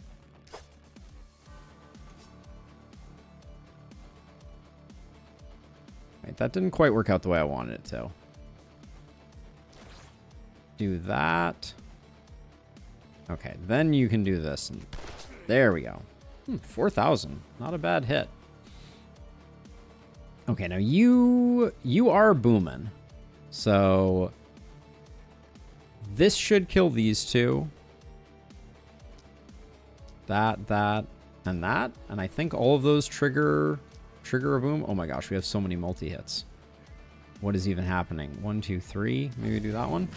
Wait, that didn't quite work out the way I wanted it to. Do that. Okay, then you can do this. And there we go. 4,000. Not a bad hit. Okay, now you are booming. So this should kill these two. That, and that. And I think all of those trigger a boom. Oh my gosh, we have so many multi-hits. What is even happening? 1, 2, 3. Maybe do that one.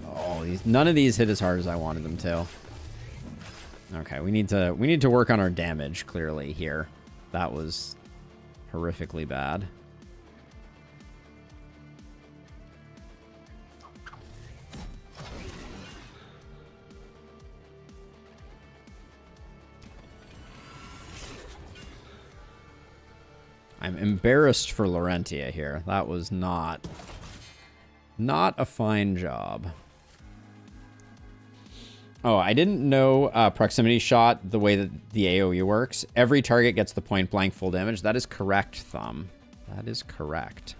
Oh, none of these hit as hard as I wanted them to. Okay, we need to work on our damage clearly here. That was horrifically bad. I'm embarrassed for Laurentia here. That was not a fine job. Oh, I didn't know proximity shot, the way that the AoE works. Every target gets the point blank full damage. That is correct, Thumb. That is correct.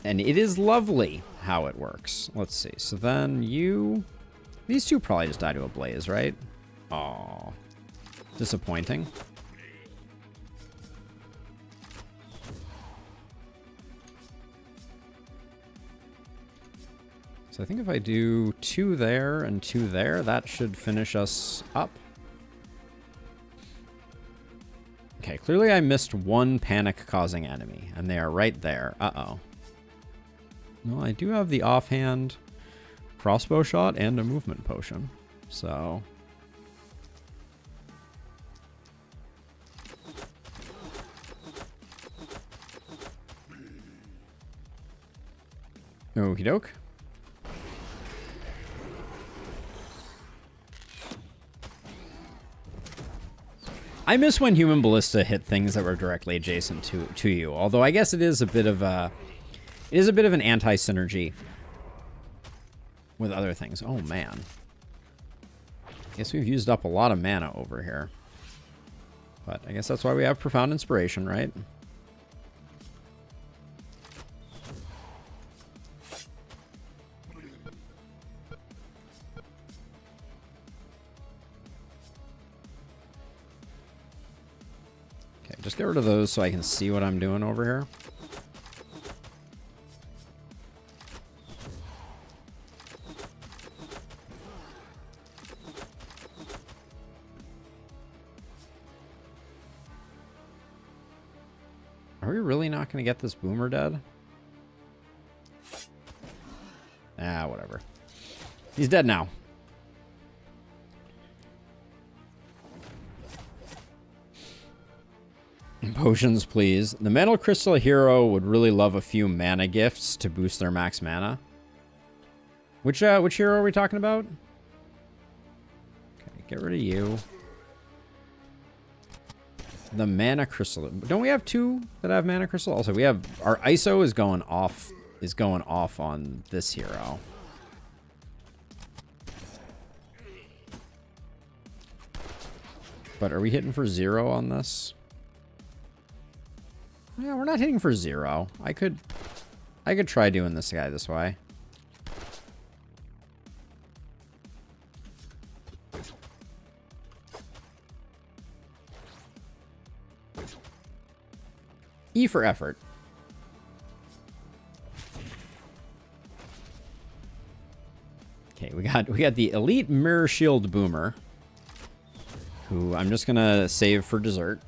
And it is lovely how it works. Let's see. So then these two probably just die to a blaze, right? Aw. Disappointing. So I think if I do 2 there and 2 there, that should finish us up. Okay, clearly I missed one panic-causing enemy, and they are right there. Uh-oh. No, I do have the offhand. crossbow shot and a movement potion. So... Okie doke. I miss when Human Ballista hit things that were directly adjacent to you. Although I guess it is a bit of an anti-synergy with other things. Oh man. Guess we've used up a lot of mana over here. But I guess that's why we have Profound Inspiration, right? Just get rid of those so I can see what I'm doing over here. Are we really not going to get this boomer dead? Ah, whatever. He's dead now. Potions, please. The Metal Crystal hero would really love a few mana gifts to boost their max mana. Which hero are we talking about? Okay, get rid of you. The Mana Crystal. Don't we have two that have Mana Crystal? Also, we have our ISO is going off on this hero. But are we hitting for 0 on this? Yeah, we're not hitting for 0. I could try doing this guy this way. E for effort. Okay, we got the Elite Mirror Shield Boomer, who I'm just gonna save for dessert.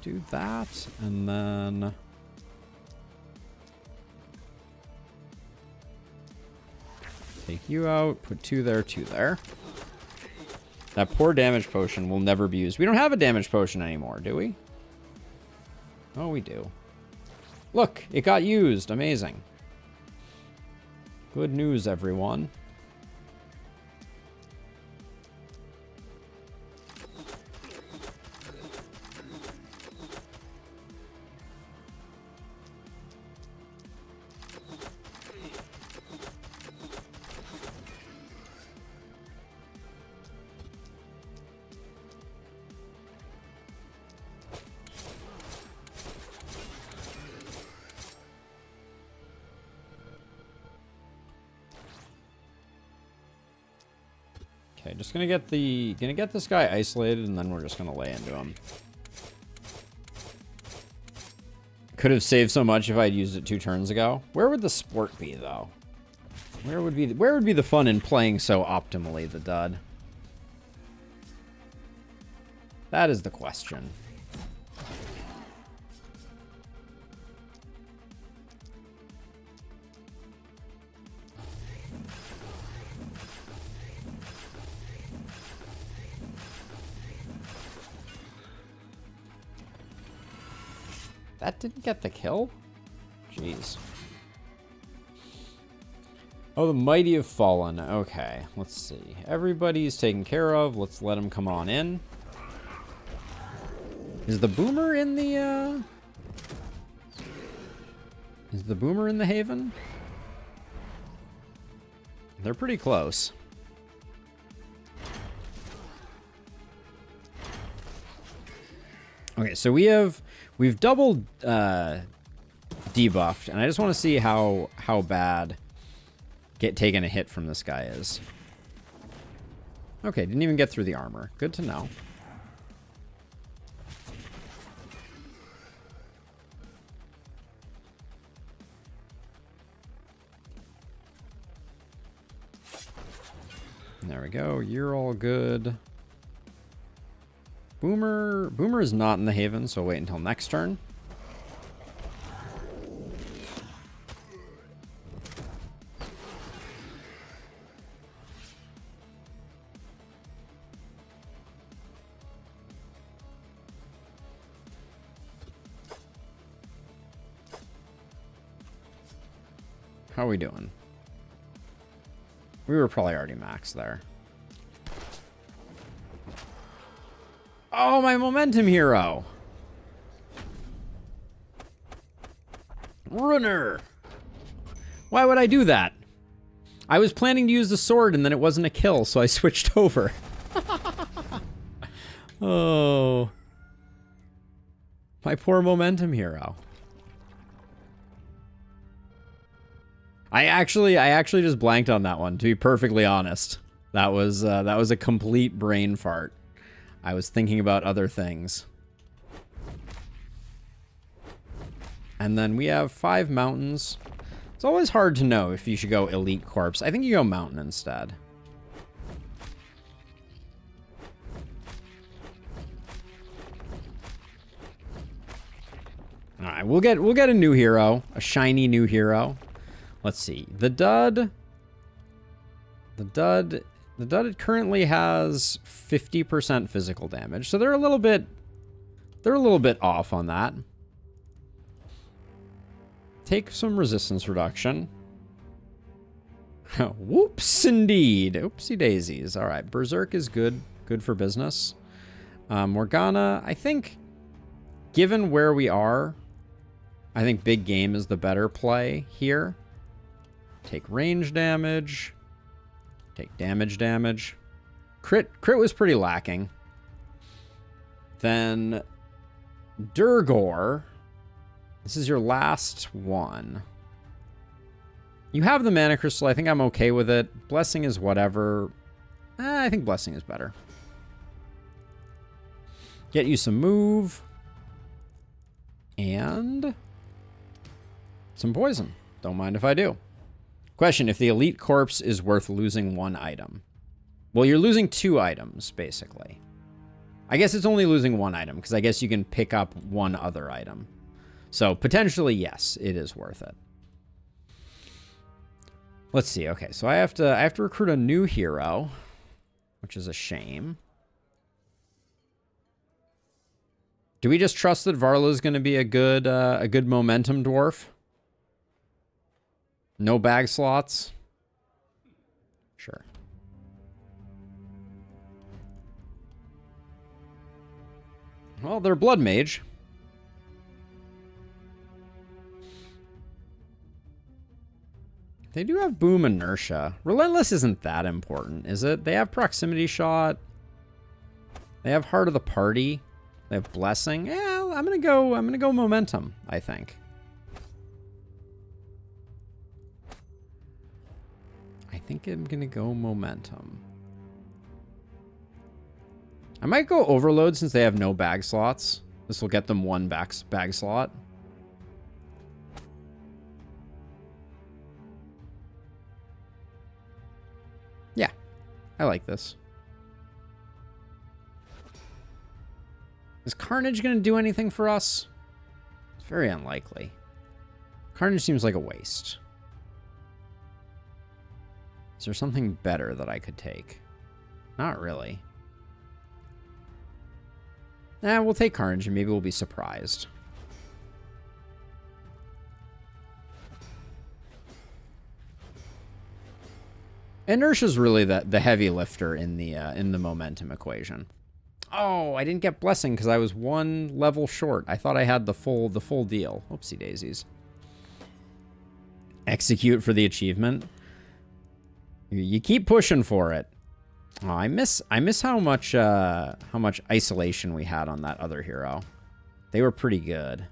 Do that, and then take you out, put 2 there, 2 there. That poor damage potion will never be used. We don't have a damage potion anymore, do we? Oh, we do. Look, it got used. Amazing. Good news, everyone. Okay, just gonna get this guy isolated, and then we're just gonna lay into him. Could have saved so much if I'd used it 2 turns ago. Where would the sport be, though? Where would be the fun in playing so optimally the dud? That is the question. That didn't get the kill? Jeez. Oh, the mighty have fallen. Okay, let's see. Everybody's taken care of. Let's let them come on in. Is the boomer in the, Is the boomer in the haven? They're pretty close. Okay, so we've doubled debuffed, and I just want to see how bad taking a hit from this guy is. Okay, didn't even get through the armor. Good to know. There we go. You're all good. Boomer is not in the haven, so wait until next turn. How are we doing? We were probably already maxed there. Oh, my momentum hero. Runner. Why would I do that? I was planning to use the sword and then it wasn't a kill, so I switched over. Oh. My poor momentum hero. I actually just blanked on that one, to be perfectly honest. That was a complete brain fart. I was thinking about other things. And then we have 5 mountains. It's always hard to know if you should go elite corpse. I think you go mountain instead. All right, we'll get a new hero, a shiny new hero. Let's see. The dud it currently has 50% physical damage. So they're a little bit off on that. Take some resistance reduction. Whoops, indeed. Oopsie daisies. All right, Berserk is good for business. Morgana, I think, given where we are, I think big game is the better play here. Take range damage. Take damage. Crit was pretty lacking. Then Durgor. This is your last one. You have the mana crystal. I think I'm okay with it. Blessing is whatever. I think blessing is better. Get you some move. And some poison. Don't mind if I do. Question, if the elite corpse is worth losing 1 item. Well, you're losing 2 items, basically. I guess it's only losing 1 item, because I guess you can pick up 1 other item. So, potentially, yes, it is worth it. Let's see. Okay, so I have to recruit a new hero, which is a shame. Do we just trust that Varla's going to be a good momentum dwarf? No bag slots? Sure. Well, they're blood mage. They do have boom inertia. Relentless isn't that important, is it? They have proximity shot. They have heart of the party. They have blessing. Yeah, I'm gonna go momentum, I think. I think I'm gonna go momentum. I might go overload since they have no bag slots. This will get them 1 bag slot. Yeah, I like this. Is Carnage gonna do anything for us? It's very unlikely. Carnage seems like a waste. Is there something better that I could take? Not really. We'll take Carnage and maybe we'll be surprised. Inertia's really the heavy lifter in the momentum equation. Oh, I didn't get blessing because I was 1 level short. I thought I had the full deal. Oopsie daisies. Execute for the achievement. You keep pushing for it. Oh, I miss how much isolation we had on that other hero. They were pretty good.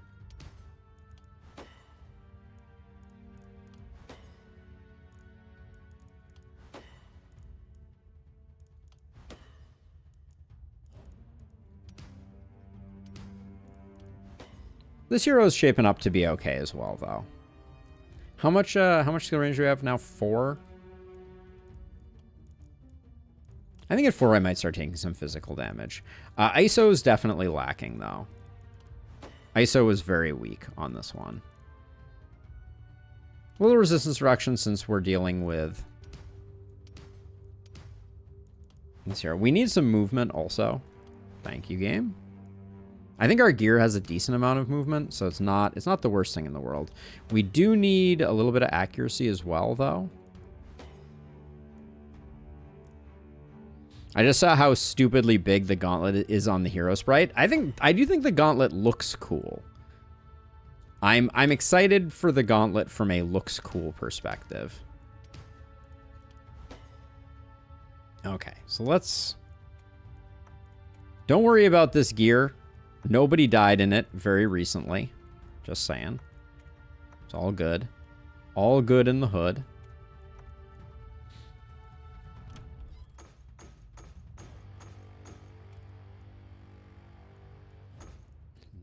This hero is shaping up to be okay as well, though. How much skill range do we have now? 4? I think at 4 I might start taking some physical damage. ISO is definitely lacking, though. ISO is very weak on this one. A little resistance reduction since we're dealing with this hero. We need some movement also. Thank you, game. I think our gear has a decent amount of movement, so it's not the worst thing in the world. We do need a little bit of accuracy as well, though. I just saw how stupidly big the gauntlet is on the hero sprite. I do think the gauntlet looks cool. I'm excited for the gauntlet from a looks cool perspective. Okay, so let's... Don't worry about this gear. Nobody died in it very recently. Just saying. It's all good. All good in the hood.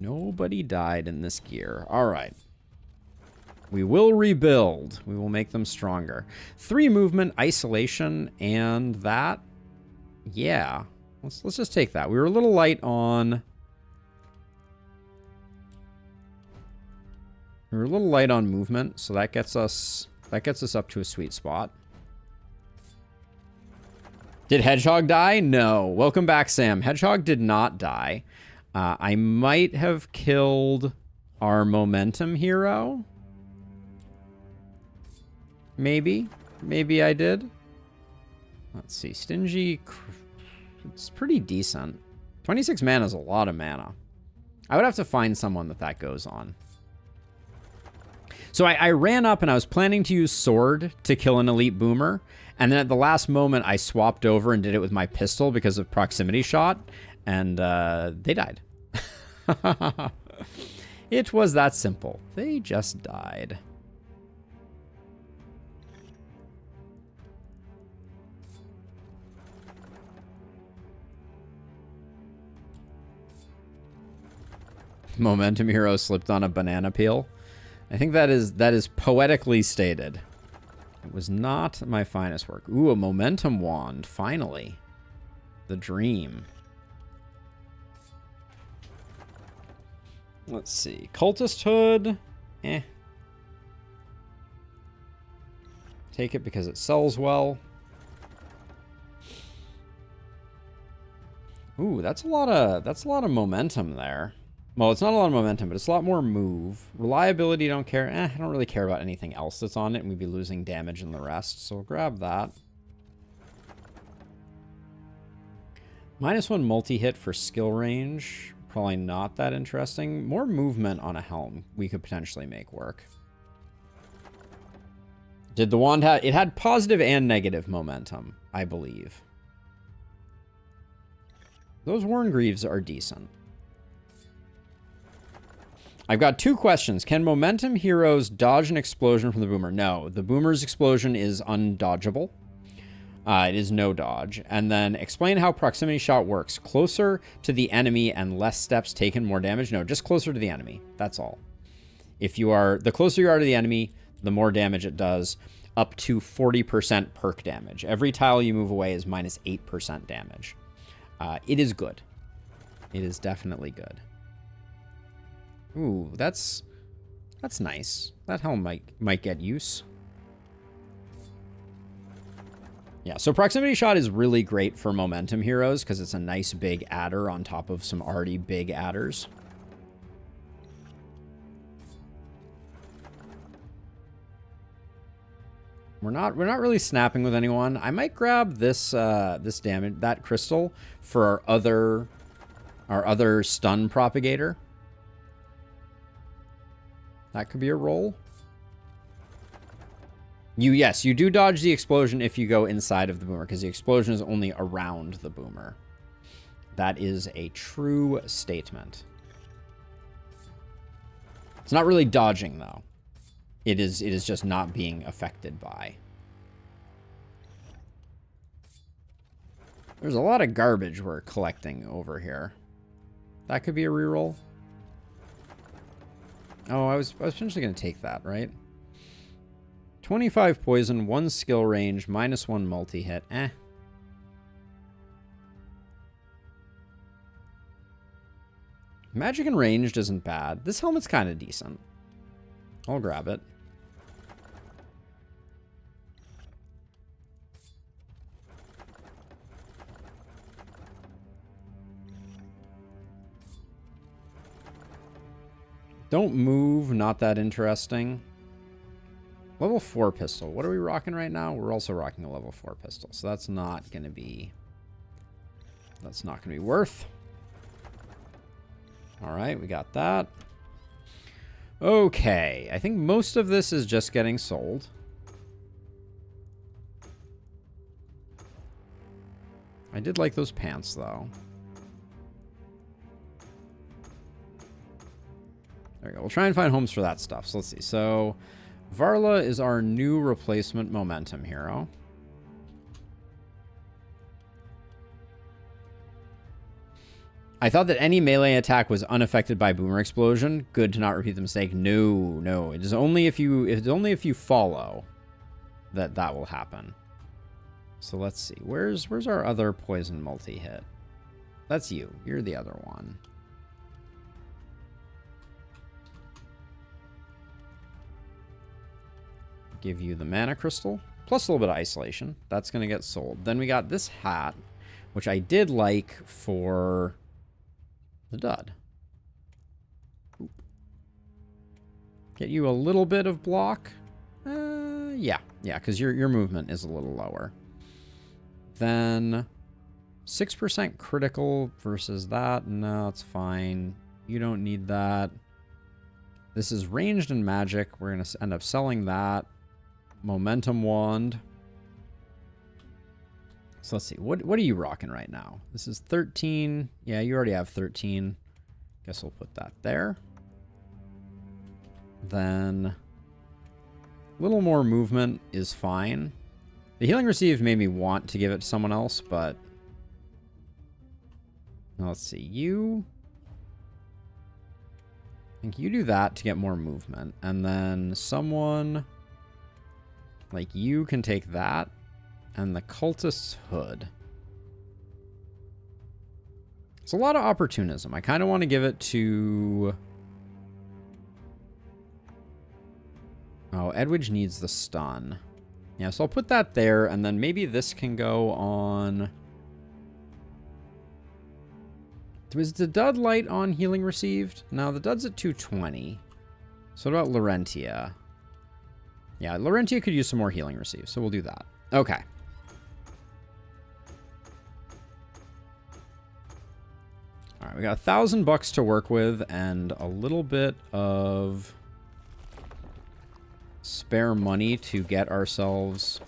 Nobody died in this gear. All right. We will rebuild. We will make them stronger. 3 movement, isolation, and that. Yeah. Let's just take that. We were a little light on... We were a little light on movement, so that gets us up to a sweet spot. Did Hedgehog die? No. Welcome back, Sam. Hedgehog did not die. I might have killed our momentum hero. Maybe. Maybe I did. Let's see. Stingy. It's pretty decent. 26 mana is a lot of mana. I would have to find someone that goes on. So I ran up and I was planning to use sword to kill an elite boomer. And then at the last moment, I swapped over and did it with my pistol because of proximity shot. And they died. It was that simple. They just died. Momentum hero slipped on a banana peel. I think that is poetically stated. It was not my finest work. Ooh, a momentum wand, finally. The dream. Let's see. Cultist hood. Eh. Take it because it sells well. Ooh, that's a lot of momentum there. Well, it's not a lot of momentum, but it's a lot more move. Reliability, don't care. I don't really care about anything else that's on it, and we'd be losing damage in the rest, so we'll grab that. -1 multi-hit for skill range. Probably not that interesting. More movement on a helm we could potentially make work. Did the wand have... It had positive and negative momentum, I believe. Those Warngreaves are decent. I've got 2 questions. Can momentum heroes dodge an explosion from the boomer? No. The boomer's explosion is undodgeable. It is no dodge. And then explain how proximity shot works. Closer to the enemy and less steps taken, more damage? No, just closer to the enemy. That's all. If you are... The closer you are to the enemy, the more damage it does. Up to 40% perk damage. Every tile you move away is -8% damage. It is good. It is definitely good. Ooh, that's nice. That helm might get use. Yeah, so proximity shot is really great for momentum heroes because it's a nice big adder on top of some already big adders. We're not really snapping with anyone. I might grab this that crystal for our other stun propagator. That could be a roll. Yes, you do dodge the explosion if you go inside of the boomer, because the explosion is only around the boomer. That is a true statement. It's not really dodging, though. It is just not being affected by. There's a lot of garbage we're collecting over here. That could be a reroll. Oh, I was potentially going to take that, right? 25 poison, 1 skill range, -1 multi-hit. Eh. Magic and ranged isn't bad. This helmet's kind of decent. I'll grab it. Don't move, not that interesting. Level 4 pistol. What are we rocking right now? We're also rocking a level 4 pistol. So that's not going to be... That's not going to be worth. All right, we got that. Okay, I think most of this is just getting sold. I did like those pants, though. There we go. We'll try and find homes for that stuff. So let's see. So Varla is our new replacement momentum hero. I thought that any melee attack was unaffected by boomer explosion. Good to not repeat the mistake. No, no. It is only if you follow that will happen. So let's see. Where's our other poison multi-hit? That's you. You're the other one. Give you the mana crystal, plus a little bit of isolation. That's going to get sold. Then we got this hat, which I did like for the dud. Oop. Get you a little bit of block. Yeah, because your movement is a little lower. Then 6% critical versus that. No, it's fine. You don't need that. This is ranged and magic. We're going to end up selling that. Momentum wand. So let's see. What are you rocking right now? This is 13. Yeah, you already have 13. Guess we'll put that there. Then a little more movement is fine. The healing received made me want to give it to someone else, but now let's see. I think you do that to get more movement, and then someone like you can take that and the cultist's hood. It's a lot of opportunism. I kind of want to give it to... Oh, Edwidge needs the stun. Yeah, so I'll put that there, and then maybe this can go on... Was the dud light on healing received? No, the dud's at 220. So what about Laurentia? Yeah, Laurentia could use some more healing received, so we'll do that. Okay. All right, we got $1,000 to work with and a little bit of spare money to get ourselves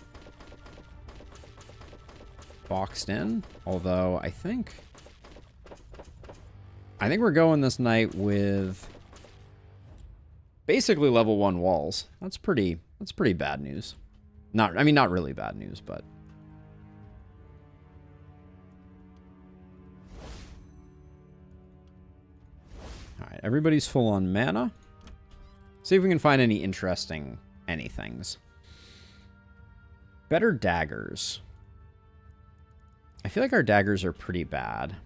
boxed in. Although I think we're going this night with basically level 1 walls. That's pretty bad news. Not really bad news, but all right, everybody's full on mana. See if we can find any interesting anythings. Better daggers. I feel like our daggers are pretty bad.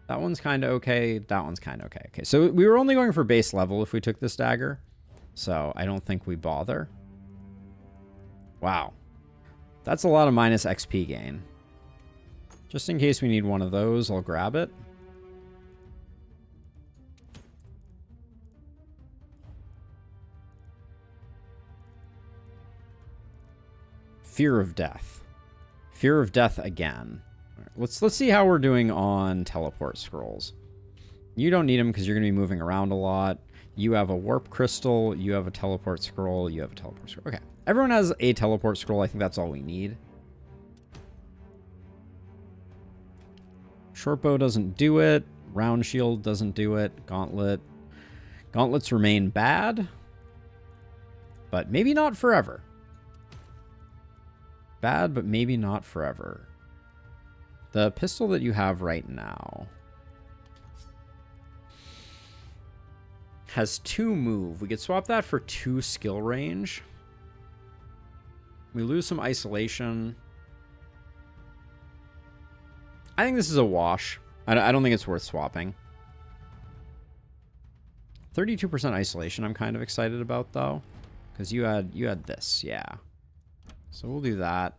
That one's kind of okay. That one's kind of okay. Okay, so we were only going for base level if we took this dagger. So I don't think we bother. Wow. That's a lot of minus XP gain. Just in case we need one of those, I'll grab it. Fear of death. Fear of death again. Let's see how we're doing on teleport scrolls. You don't need them because you're going to be moving around a lot. You have a warp crystal. You have a teleport scroll. You have a teleport scroll. Okay. Everyone has a teleport scroll. I think that's all we need. Shortbow doesn't do it. Round shield doesn't do it. Gauntlet. Gauntlets remain bad. But maybe not forever. Bad, but maybe not forever. The pistol that you have right now has 2 move. We could swap that for 2 skill range. We lose some isolation. I think this is a wash. I don't think it's worth swapping. 32% isolation I'm kind of excited about, though. Because you had this, yeah. So we'll do that.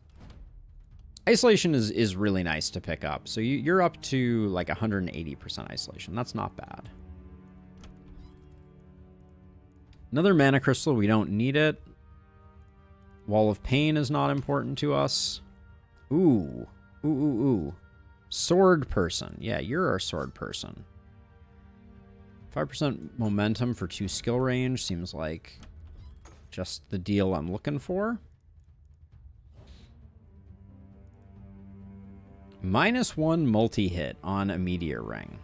Isolation is really nice to pick up. So you're up to like 180% isolation. That's not bad. Another mana crystal. We don't need it. Wall of Pain is not important to us. Ooh. Ooh, ooh, ooh. Sword person. Yeah, you're our sword person. 5% momentum for 2 skill range seems like just the deal I'm looking for. -1 multi-hit on a meteor ring.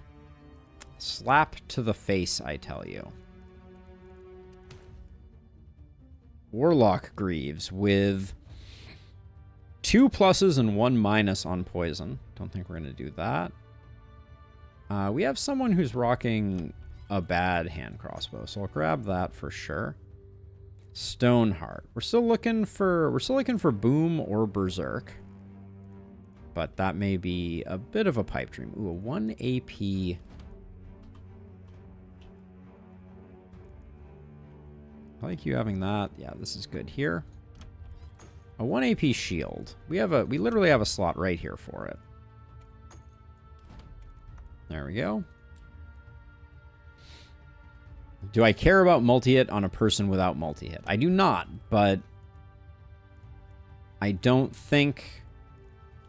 Slap to the face, I tell you. Warlock Greaves with 2 pluses and 1 minus on poison. Don't think we're going to do that. We have someone who's rocking a bad hand crossbow, so I'll grab that for sure. Stoneheart. We're still looking for Boom or Berserk. But that may be a bit of a pipe dream. Ooh, a 1 AP. I like you having that. Yeah, this is good here. A 1 AP shield. We literally have a slot right here for it. There we go. Do I care about multi-hit on a person without multi-hit? I do not, but I don't think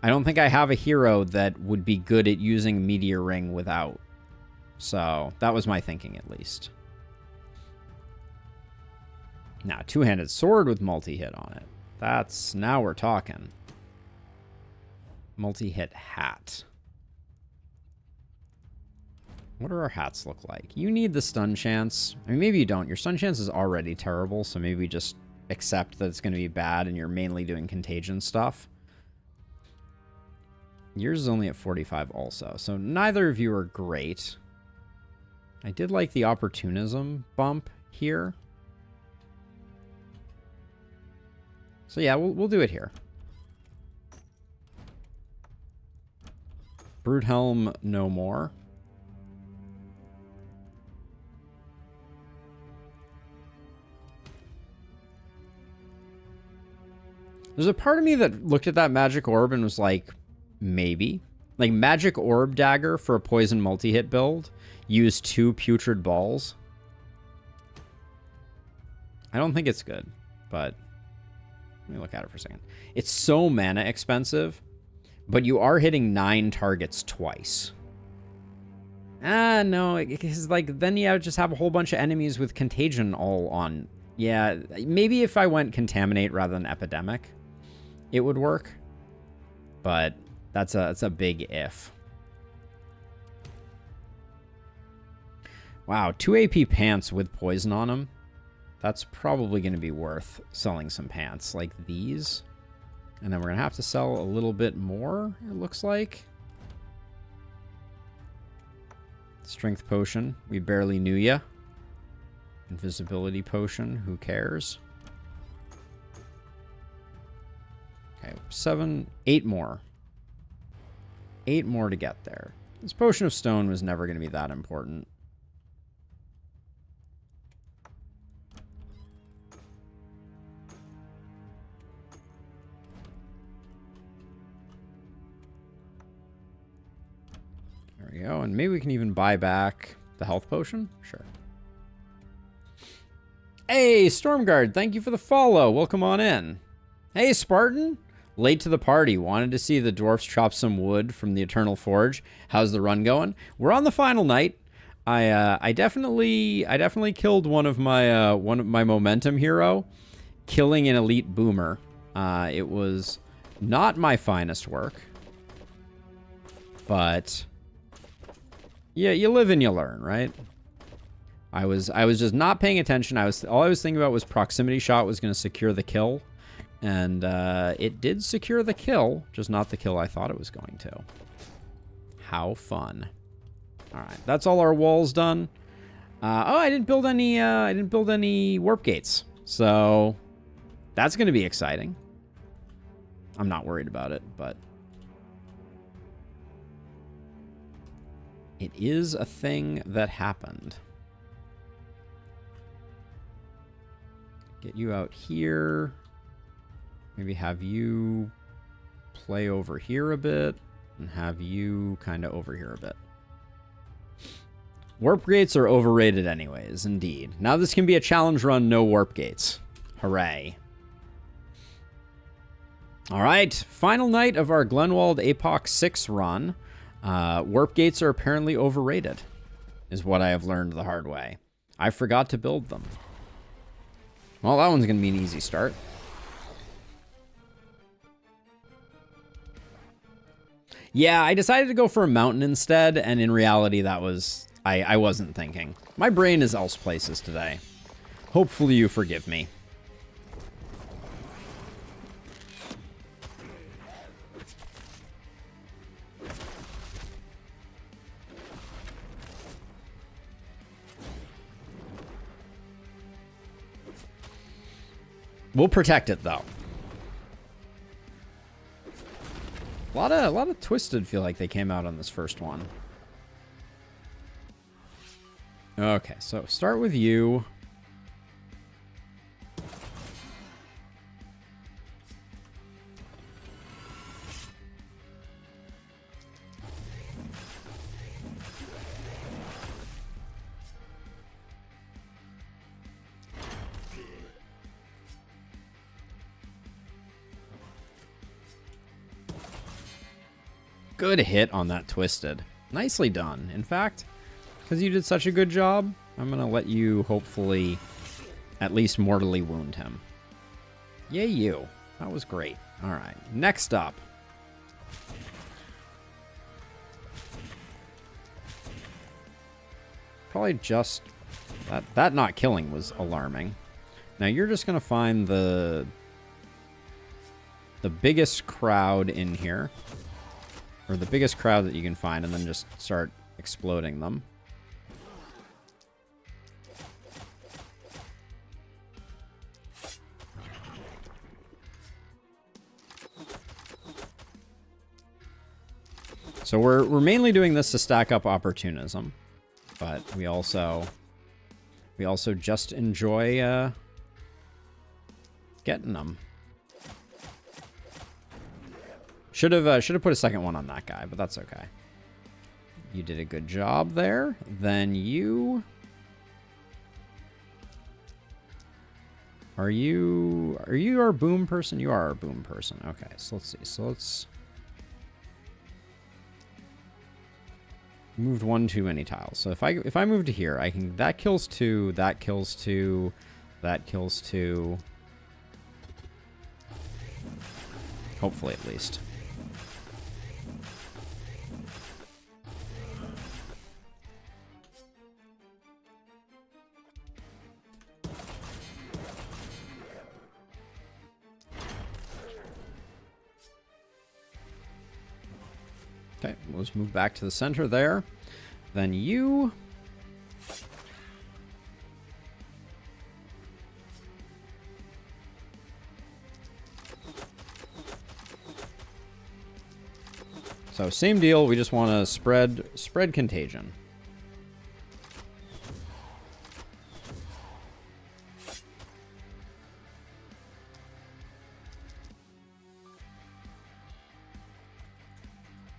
I have a hero that would be good at using Meteor Ring without. So that was my thinking, at least. Now, two-handed sword with multi-hit on it. Now we're talking. Multi-hit hat. What do our hats look like? You need the stun chance. I mean, maybe you don't. Your stun chance is already terrible, so maybe just accept that it's going to be bad and you're mainly doing contagion stuff. Yours is only at 45 also, so neither of you are great. I did like the opportunism bump here. So yeah, we'll do it here. Broodhelm no more. There's a part of me that looked at that magic orb and was like, maybe. Like, magic orb dagger for a poison multi-hit build. Use 2 putrid balls. I don't think it's good, but let me look at it for a second. It's so mana expensive, but you are hitting 9 targets twice. No, because like then you just have a whole bunch of enemies with contagion all on. Yeah, maybe if I went contaminate rather than epidemic, it would work. But that's a big if. Wow, 2 AP pants with poison on them. That's probably going to be worth selling some pants like these. And then we're going to have to sell a little bit more, it looks like. Strength potion. We barely knew ya. Invisibility potion. Who cares? Okay, 8 more. 8 more to get there. This potion of stone was never going to be that important. There we go. And maybe we can even buy back the health potion. Sure. Hey, Stormguard, thank you for the follow. Welcome on in. Hey, Spartan. Late to the party. Wanted to see the dwarfs chop some wood from the Eternal Forge. How's the run going? We're on the final night. I definitely killed one of my momentum hero, killing an elite boomer. It was not my finest work, but yeah, you live and you learn, right? I was just not paying attention. All I was thinking about was proximity shot was going to secure the kill. And it did secure the kill, just not the kill I thought it was going to. How fun! All right, that's all our walls done. Oh, I didn't build any warp gates, so that's going to be exciting. I'm not worried about it, but it is a thing that happened. Get you out here. Maybe have you play over here a bit and have you kind of over here a bit. Warp gates are overrated anyways, indeed. Now this can be a challenge run, no warp gates. Hooray. All right, final night of our Glenwald Apoc 6 run. Warp gates are apparently overrated, is what I have learned the hard way. I forgot to build them. Well, that one's going to be an easy start. Yeah, I decided to go for a mountain instead, and in reality, that was... I wasn't thinking. My brain is else places today. Hopefully you forgive me. We'll protect it, though. A lot of Twisted feel like they came out on this first one. Okay, so start with you. Good hit on that Twisted. Nicely done. In fact, because you did such a good job, I'm going to let you hopefully at least mortally wound him. Yay you. That was great. All right. Next up. Probably just... That not killing was alarming. Now you're just going to find the biggest crowd in here. Or the biggest crowd that you can find, and then just start exploding them. So we're mainly doing this to stack up opportunism, but we also just enjoy getting them. Should have put a second one on that guy, but that's okay. You did a good job there. Then you... Are you our boom person? You are our boom person. Okay, so let's see. So let's... Moved one too many tiles. So if I move to here, I can... That kills two, that kills two, that kills two. Hopefully, at least. Okay, we'll just move back to the center there. Then you... So same deal, we just want to spread contagion.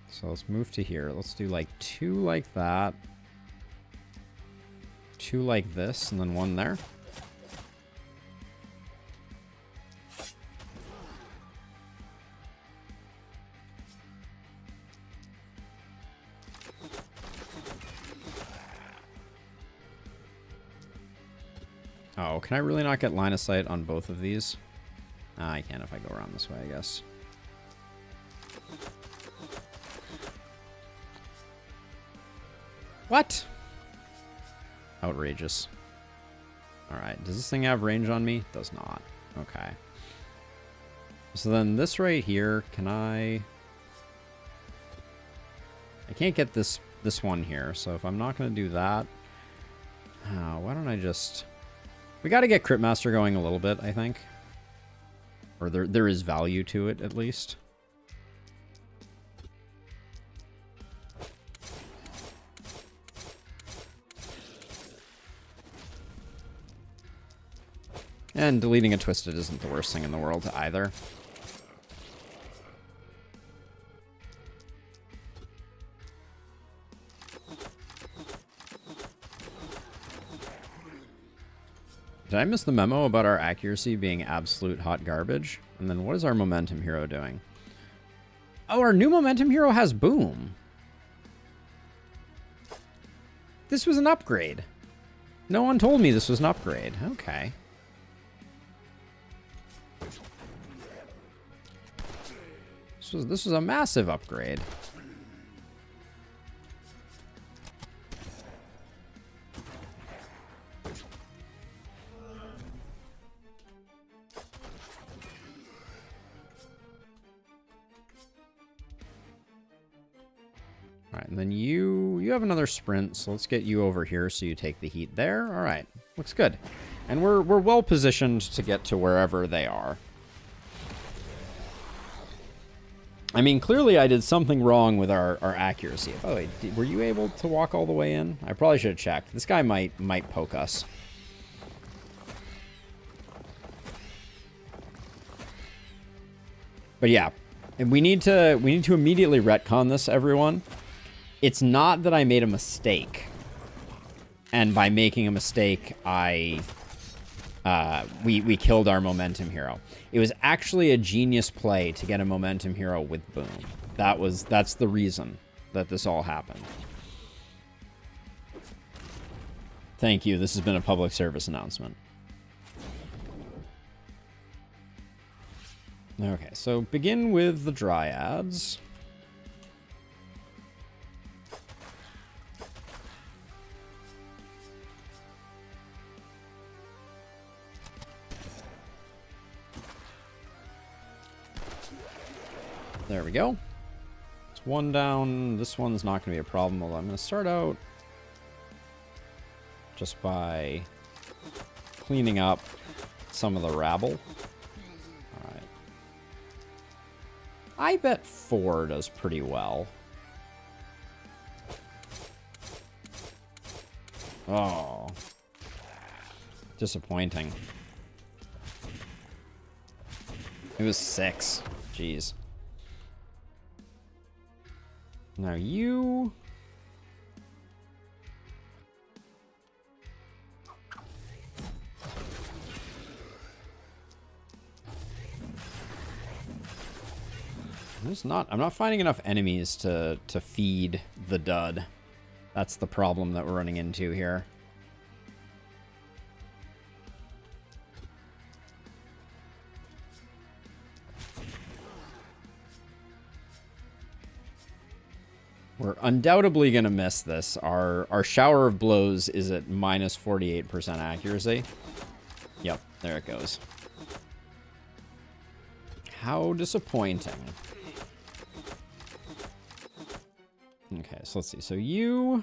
So let's move to here. Let's do like 2 like that. 2 like this, and then 1 there. Oh, can I really not get line of sight on both of these? I can if I go around this way, I guess. What? Outrageous. Alright, does this thing have range on me? Does not. Okay. So then this right here, can I can't get this one here, so if I'm not going to do that, why don't I just... We got to get Crit Master going a little bit, I think. Or there is value to it, at least. And deleting a Twisted isn't the worst thing in the world either. Did I miss the memo about our accuracy being absolute hot garbage? And then what is our momentum hero doing? Oh, our new momentum hero has boom. This was an upgrade. No one told me this was an upgrade. Okay. This was a massive upgrade. All right, and then you have another sprint, so let's get you over here so you take the heat there. All right, looks good. And we're well positioned to get to wherever they are. I mean, clearly I did something wrong with our accuracy. By the way, were you able to walk all the way in? I probably should have checked. This guy might poke us. But yeah, and we need to immediately retcon this, everyone. It's not that I made a mistake, and by making a mistake, we killed our momentum hero. It was actually a genius play to get a momentum hero with boom. That's the reason that this all happened. Thank you. This has been a public service announcement. Okay, so begin with the Dryads. There we go. It's one down. This one's not going to be a problem, although I'm going to start out just by cleaning up some of the rabble. All right. I bet 4 does pretty well. Oh. Disappointing. It was 6. Jeez. Now you... I'm not finding enough enemies to feed the dud. That's the problem that we're running into here. We're undoubtedly going to miss this. Our shower of blows is at minus 48% accuracy. Yep, there it goes. How disappointing. Okay, so let's see. So you...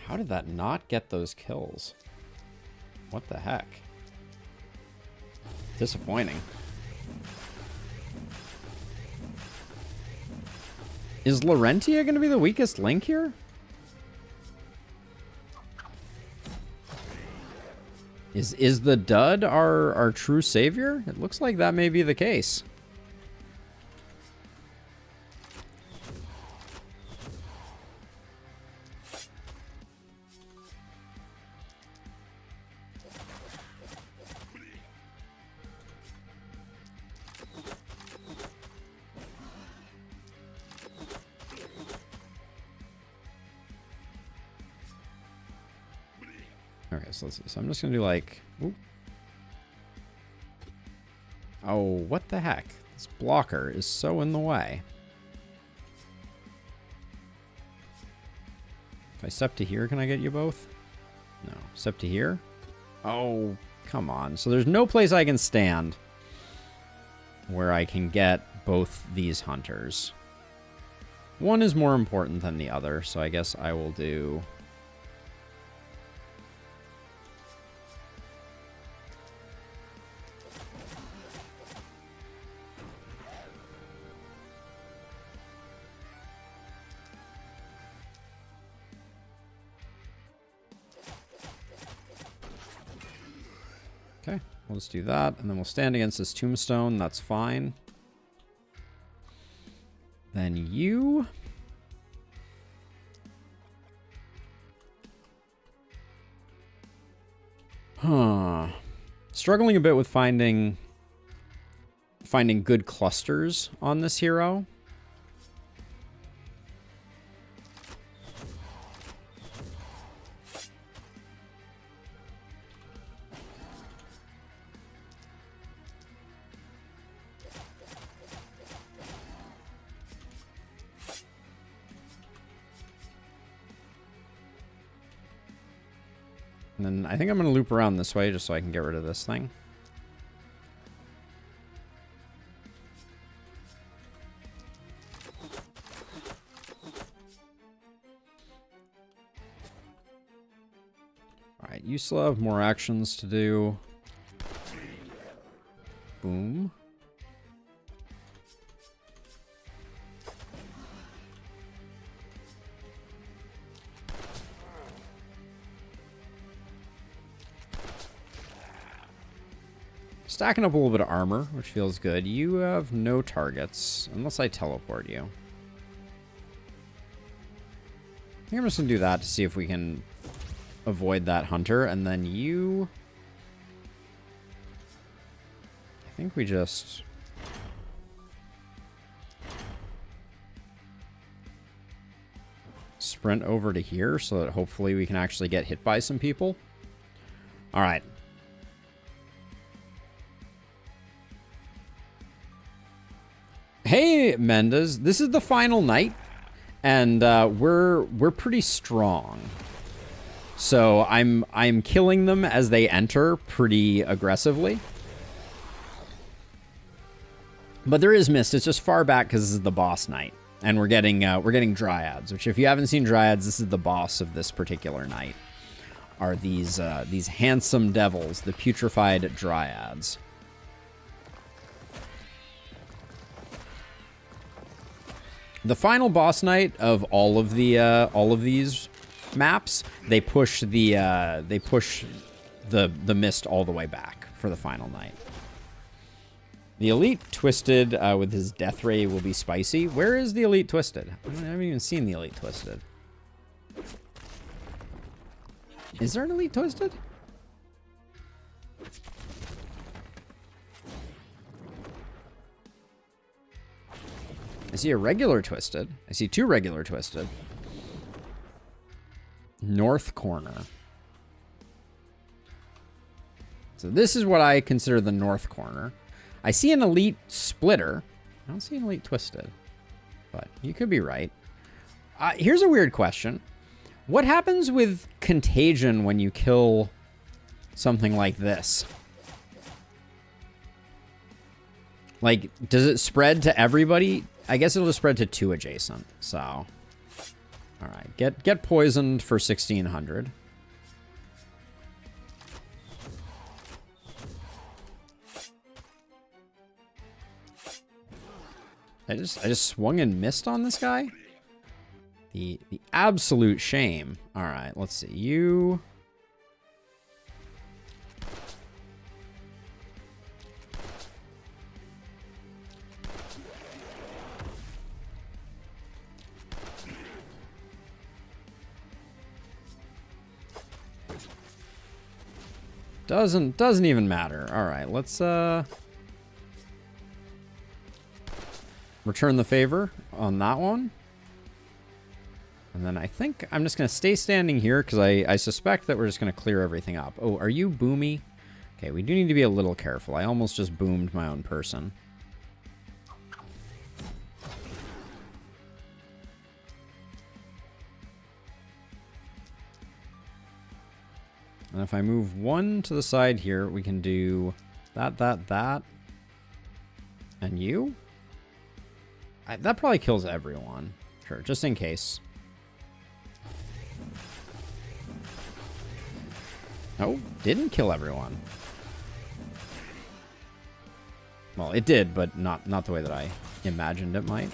How did that not get those kills? What the heck? Disappointing. Is Laurentia going to be the weakest link here? Is the dud our true savior? It looks like that may be the case. Okay, so let's see. So I'm just gonna do like... Oop. Oh, what the heck? This blocker is so in the way. If I step to here, can I get you both? No. Step to here? Oh, come on. So there's no place I can stand where I can get both these hunters. One is more important than the other, so I guess I will do... Okay, we'll just do that, and then we'll stand against this tombstone. That's fine. Then you. Huh. Struggling a bit with finding good clusters on this hero. And then I think I'm going to loop around this way just so I can get rid of this thing. All right, you still have more actions to do. Boom. Stacking up a little bit of armor, which feels good. You have no targets, unless I teleport you. I think I'm just going to do that to see if we can avoid that hunter, and then you... I think we just... sprint over to here so that hopefully we can actually get hit by some people. All right. Hey, Mendes, this is the final night, and we're pretty strong. So I'm killing them as they enter pretty aggressively. But there is mist. It's just far back because this is the boss night, and we're getting Dryads. Which, if you haven't seen Dryads, this is the boss of this particular night. Are these handsome devils, the putrefied Dryads? The final boss night of all of these maps, they push the mist all the way back for the final night. The Elite Twisted with his death ray will be spicy. Where is the Elite Twisted? I haven't even seen the Elite Twisted. Is there an Elite Twisted? I see a regular Twisted. I see two regular Twisted. North corner. So this is what I consider the north corner. I see an Elite Splitter. I don't see an Elite Twisted. But you could be right. Here's a weird question. What happens with contagion when you kill something like this? Like, does it spread to everybody? I guess it'll just spread to 2 adjacent, so... Alright, get poisoned for 1600. I just swung and missed on this guy? The absolute shame. Alright, let's see. You... Doesn't even matter. All right, let's return the favor on that one. And then I think I'm just going to stay standing here because I suspect that we're just going to clear everything up. Oh, are you boomy? Okay, we do need to be a little careful. I almost just boomed my own person. And if I move one to the side here, we can do that. And you? That probably kills everyone. Sure, just in case. Oh, didn't kill everyone. Well, it did, but not the way that I imagined it might.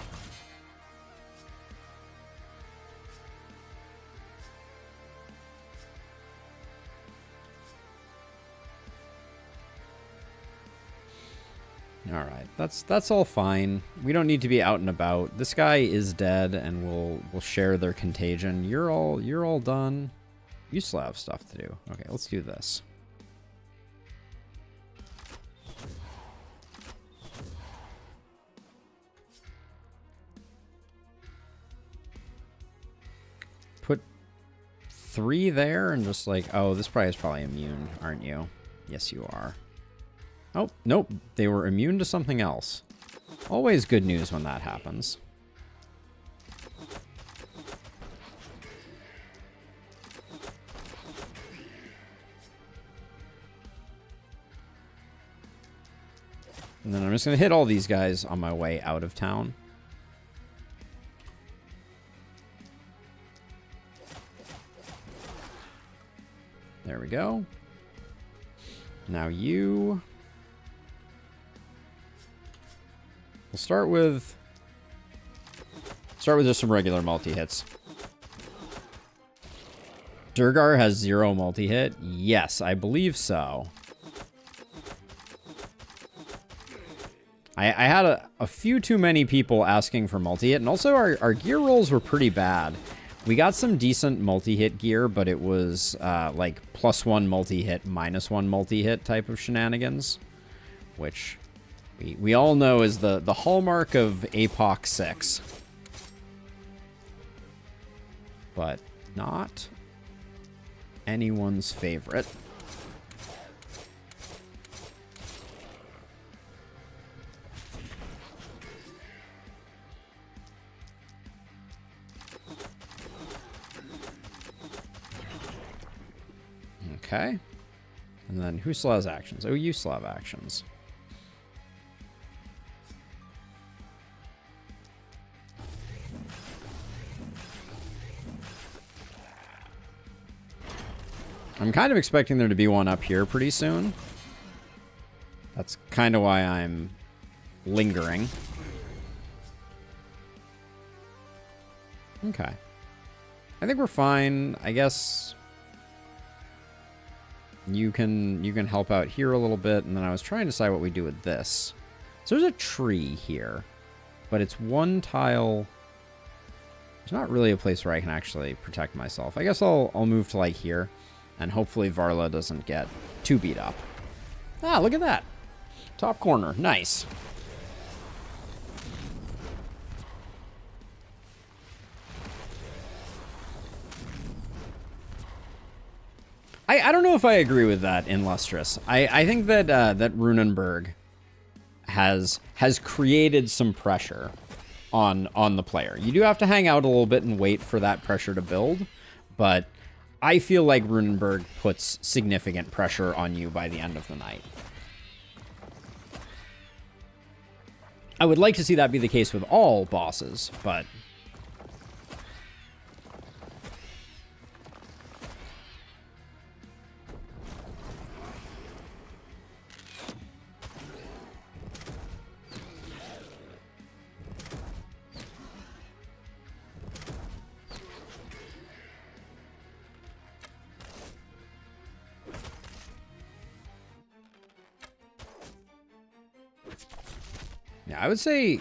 All right. right, that's all fine. We don't need to be out and about. This guy is dead, and we'll share their contagion. You're all done. You still have stuff to do. Okay, let's do this. Put 3 there and just like, oh, this probably is probably immune, aren't you? Yes, you are. Oh, nope. They were immune to something else. Always good news when that happens. And then I'm just going to hit all these guys on my way out of town. There we go. Now you... We'll start with just some regular multi-hits. Durgar has 0 multi-hit? Yes, I believe so. I had a few too many people asking for multi-hit, and also our gear rolls were pretty bad. We got some decent multi-hit gear, but it was like +1 multi-hit, -1 multi-hit type of shenanigans, which we all know is the hallmark of Apoc 6. But not anyone's favorite. Okay. And then who still has actions? Oh, you still have actions. I'm kind of expecting there to be one up here pretty soon. That's kind of why I'm lingering. Okay. I think we're fine. I guess you can help out here a little bit, and then I was trying to decide what we do with this. So there's a tree here, but it's 1 tile. There's not really a place where I can actually protect myself. I guess I'll move to like here. And hopefully Varla doesn't get too beat up. Ah, look at that. Top corner. Nice. I don't know if I agree with that in Lustrous. I think that that Runenberg has created some pressure on the player. You do have to hang out a little bit and wait for that pressure to build, but I feel like Runenberg puts significant pressure on you by the end of the night. I would like to see that be the case with all bosses, but... I would say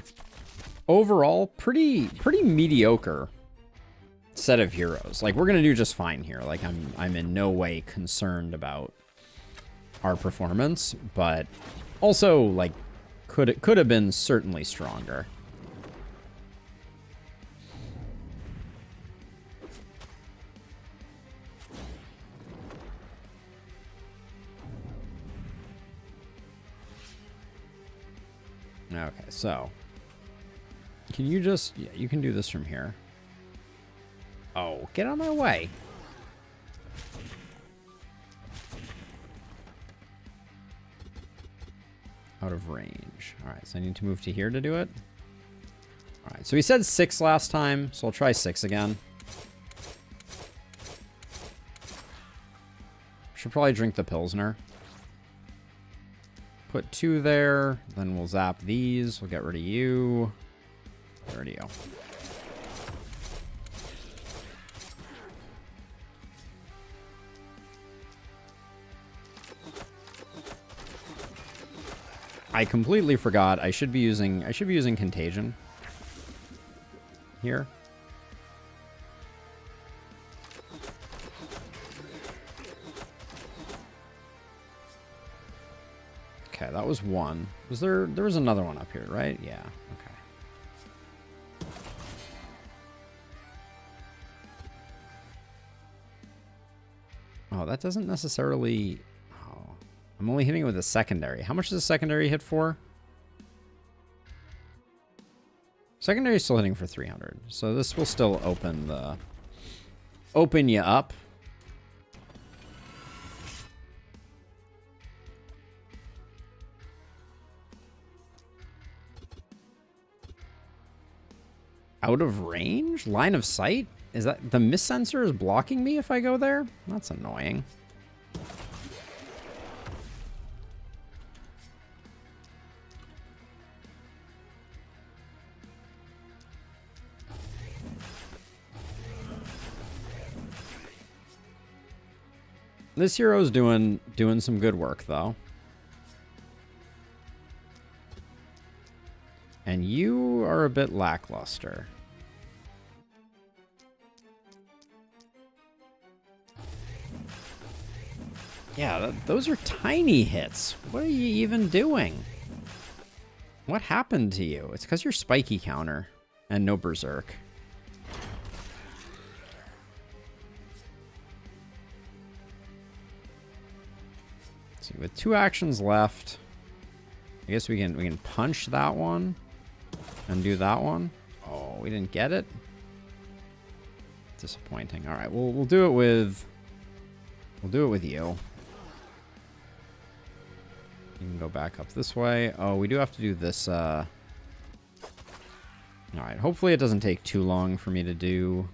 overall pretty mediocre set of heroes. Like, we're gonna do just fine here. Like, I'm in no way concerned about our performance, but also like could have been certainly stronger. Okay, so can you just, yeah, you can do this from here. Oh, get out of my way. Out of range. All right, so I need to move to here to do it. All right, so we said 6 last time, so I'll try 6 again. Should probably drink the Pilsner. Put 2 there, then we'll zap these. We'll get rid of you. Get rid of you. I completely forgot. I should be using contagion here. Okay, that was one. There was another one up here, right? Yeah. Okay. Oh, that doesn't necessarily... Oh, I'm only hitting it with a secondary. How much does a secondary hit for? Secondary is still hitting for 300. So this will still open you up. Out of range? Line of sight? Is that... The mist sensor is blocking me if I go there? That's annoying. This hero's doing some good work, though. And you are a bit lackluster. Yeah, those are tiny hits. What are you even doing? What happened to you? It's because you're spiky counter and no berserk. Let's see, with 2 actions left, I guess we can punch that one. And do that one. Oh, we didn't get it. Disappointing. All right, we'll do it with. We'll do it with you. You can go back up this way. Oh, we do have to do this. All right. Hopefully, it doesn't take too long for me to do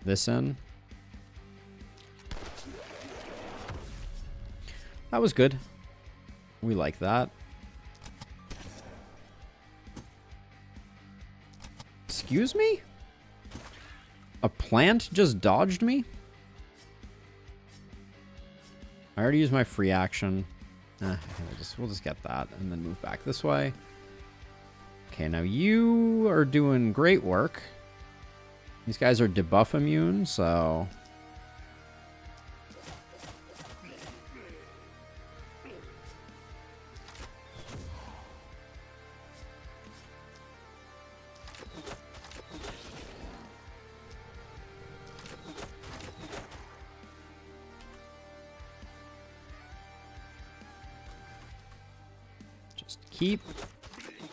this in. That was good. We like that. Excuse me? A plant just dodged me? I already used my free action. We'll just get that and then move back this way. Okay, now you are doing great work. These guys are debuff immune, so...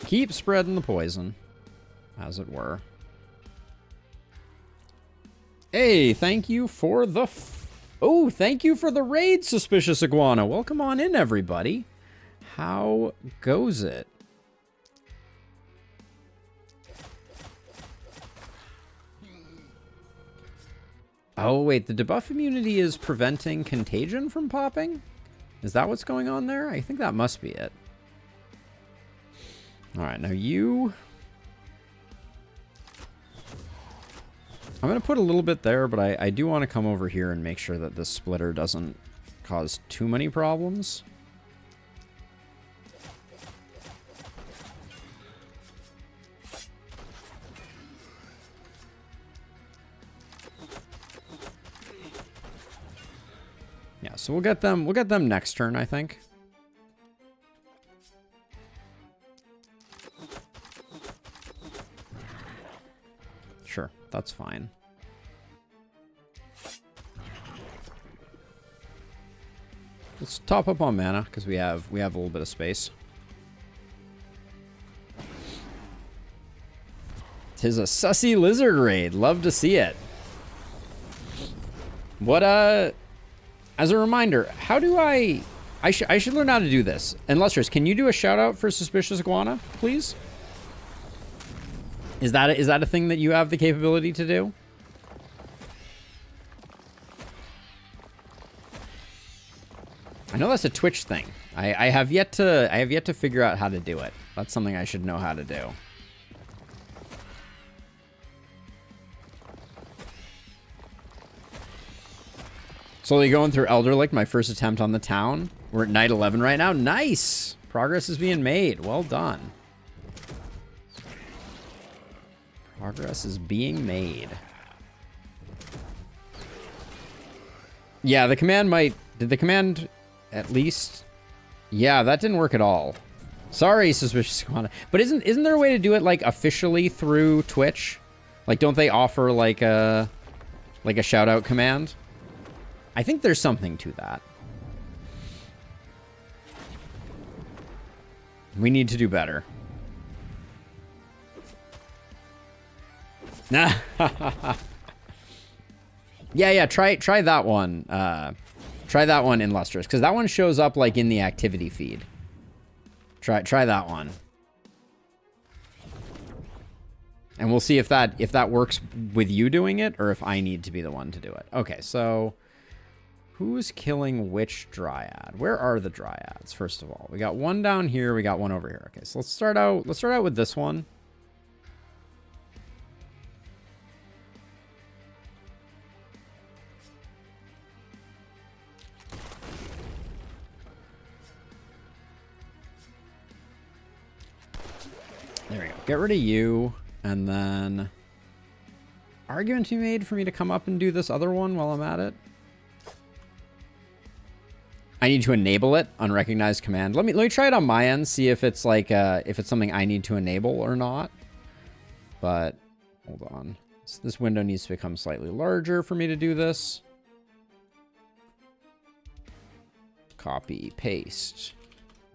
Keep spreading the poison, as it were. Hey, thank you for the... thank you for the raid, Suspicious Iguana. Welcome on in, everybody. How goes it? Oh, wait, the debuff immunity is preventing contagion from popping? Is that what's going on there? I think that must be it. All right, now you... I'm going to put a little bit there, but I do want to come over here and make sure that this splitter doesn't cause too many problems. Yeah, so we'll get them next turn, I think. Sure, that's fine. Let's top up on mana because we have a little bit of space. 'Tis a sussy lizard raid. Love to see it. What as a reminder, how do I should learn how to do this. And Lustrous, can you do a shout out for Suspicious Iguana, please? Is that a thing that you have the capability to do? I know that's a Twitch thing. I have yet to figure out how to do it. That's something I should know how to do. Slowly going through Elder Lake, my first attempt on the town. We're at night 11 right now. Nice. Progress is being made. Well done. Progress is being made. Yeah, the command might... Did the command at least... Yeah, that didn't work at all. Sorry, Suspicious Iguana. But isn't there a way to do it, like, officially through Twitch? Like, don't they offer, like a shout-out command? I think there's something to that. We need to do better. Yeah, try that one. Try that one in Lustrous, because that one shows up like in the activity feed. Try that one. And we'll see if that works with you doing it, or if I need to be the one to do it. Okay, so who's killing which Dryad? Where are the Dryads, first of all? We got one down here, we got one over here. Okay, so let's start out with this one. There we go. Get rid of you, and then argument to be made for me to come up and do this other one while I'm at it. I need to enable it, unrecognized command. Let me try it on my end, see if it's like if it's something I need to enable or not. But hold on, this window needs to become slightly larger for me to do this. Copy, paste,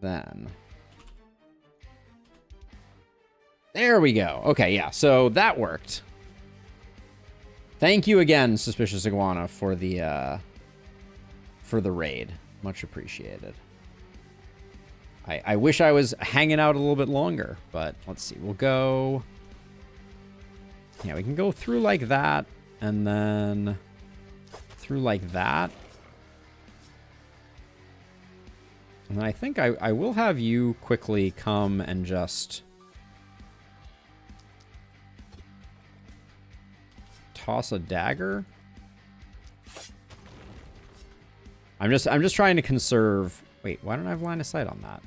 then. There we go. Okay, yeah, so that worked. Thank you again, Suspicious Iguana, for the raid. Much appreciated. I wish I was hanging out a little bit longer, but let's see. We'll go... Yeah, we can go through like that, and then through like that. And then I think I will have you quickly come and just... toss a dagger. I'm just trying to conserve. Wait, why don't I have line of sight on that?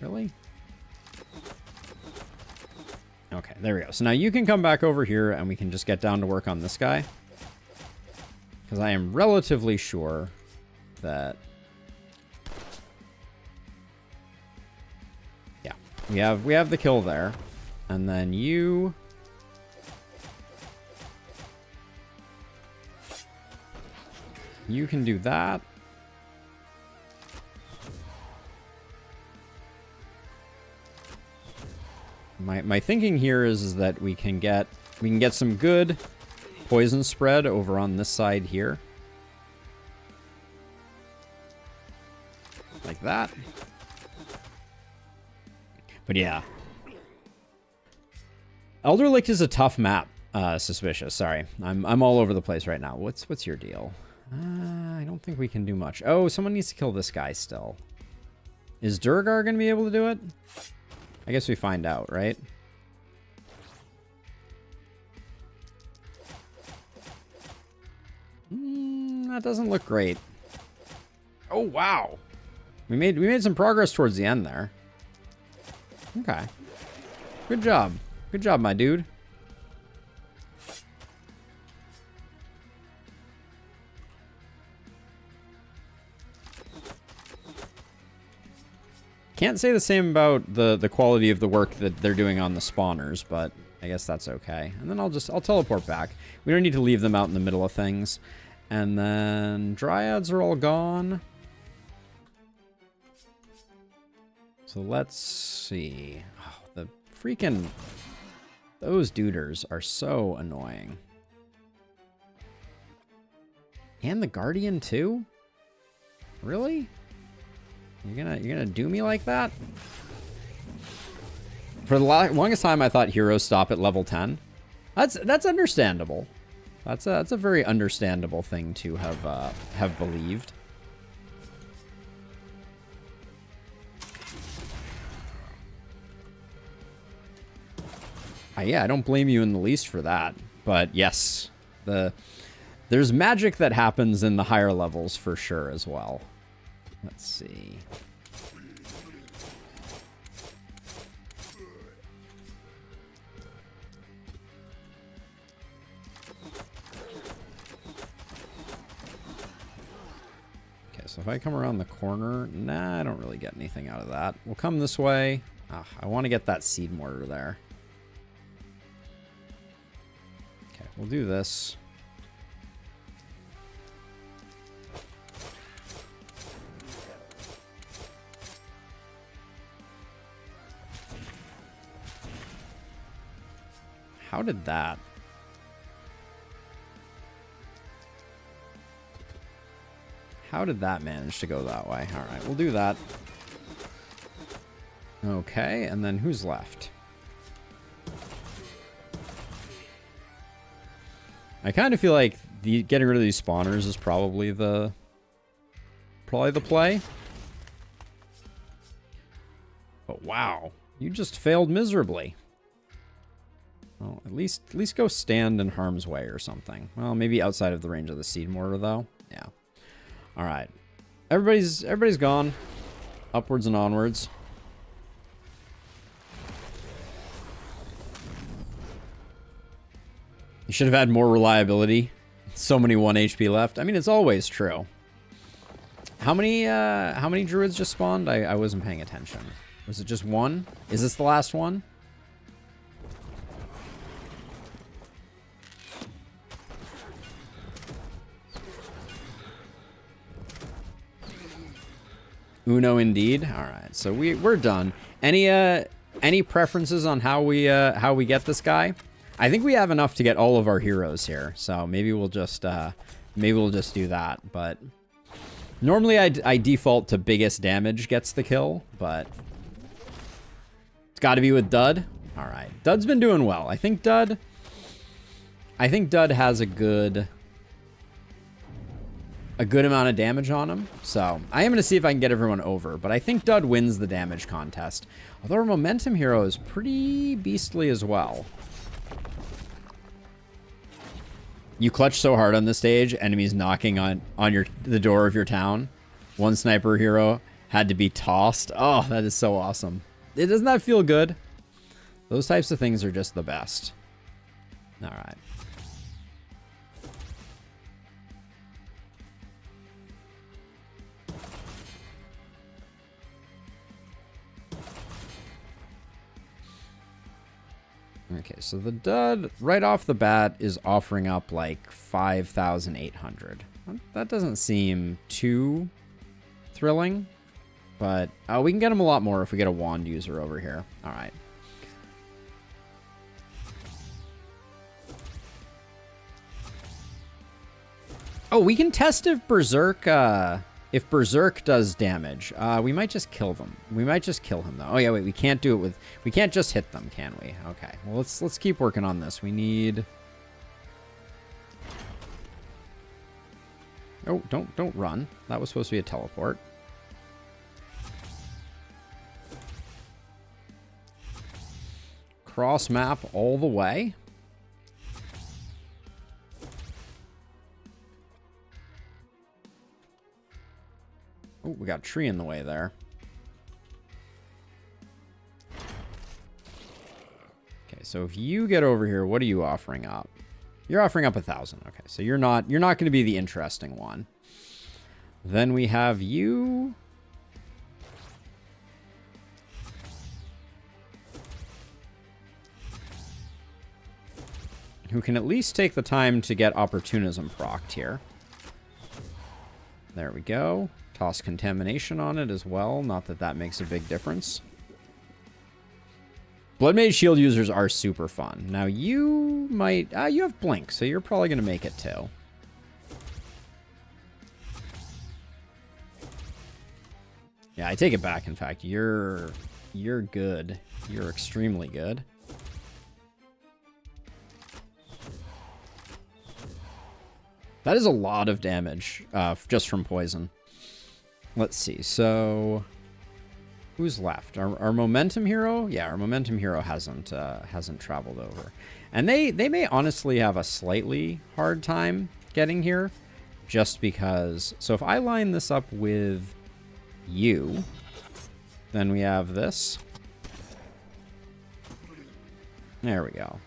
Really? Okay, there we go. So now you can come back over here and we can just get down to work on this guy. Because I am relatively sure that... Yeah, we have the kill there. And then you... You can do that. My thinking here is that we can get some good poison spread over on this side here. Like that. But yeah. Elderlicht is a tough map, Suspicious. Sorry. I'm all over the place right now. What's your deal? I don't think we can do much. Oh, someone needs to kill this guy still. Is Durgar going to be able to do it? I guess we find out, right? That doesn't look great. Oh, wow. We made some progress towards the end there. Okay. Good job. Good job, my dude. Can't say the same about the quality of the work that they're doing on the spawners, but I guess that's okay. And then I'll teleport back. We don't need to leave them out in the middle of things. And then Dryads are all gone. So let's see. Oh, the freaking... Those duders are so annoying. And the Guardian too? Really? You're gonna do me like that? For the longest time, I thought heroes stop at level 10. That's understandable. That's a very understandable thing to have believed. Yeah, I don't blame you in the least for that. But yes, there's magic that happens in the higher levels for sure as well. Let's see. Okay, so if I come around the corner, nah, I don't really get anything out of that. We'll come this way. Ah, I want to get that seed mortar there. Okay, we'll do this. How did that? How did that manage to go that way? All right, we'll do that. Okay, and then who's left? I kind of feel like getting rid of these spawners is probably the play. But wow, you just failed miserably. Well, at least go stand in harm's way or something. Well, maybe outside of the range of the seed mortar though. Yeah. All right. Everybody's gone. Upwards and onwards. You should have had more reliability. So many 1 HP left. I mean, it's always true. How many druids just spawned? I wasn't paying attention. Was it just one? Is this the last one? Uno indeed. All right, so we're done. Any preferences on how we get this guy? I think we have enough to get all of our heroes here, so maybe we'll just do that. But normally I default to biggest damage gets the kill, but it's got to be with Dud. All right, Dud's been doing well. I think Dud has a good amount of damage on him. So I am going to see if I can get everyone over, but I think Dud wins the damage contest. Although our momentum hero is pretty beastly as well. You clutch so hard on this stage, enemies knocking on the door of your town. One sniper hero had to be tossed. Oh, that is so awesome. Doesn't that feel good? Those types of things are just the best. All right. Okay, so the Dud right off the bat is offering up like 5,800. That doesn't seem too thrilling, but we can get him a lot more if we get a wand user over here. All right. Oh, we can test if Berserk does damage. We might just kill them. We might just kill him though. Oh yeah, wait, we can't do it with, we can't just hit them, can we? Okay, well let's keep working on this. We need, oh, don't run. That was supposed to be a teleport. Cross map all the way. Oh, we got a tree in the way there. Okay, so if you get over here, what are you offering up? You're offering up 1,000. Okay, so you're not going to be the interesting one. Then we have you. Who can at least take the time to get opportunism procced here. There we go. Toss contamination on it as well. Not that that makes a big difference. Blood Mage shield users are super fun. Now you might... you have Blink, so you're probably going to make it too. Yeah, I take it back, in fact. You're good. You're extremely good. That is a lot of damage just from poison. Let's see. So, who's left? Our momentum hero? Yeah, our momentum hero hasn't traveled over, and they may honestly have a slightly hard time getting here, just because. So if I line this up with you. Then we have this. There we go.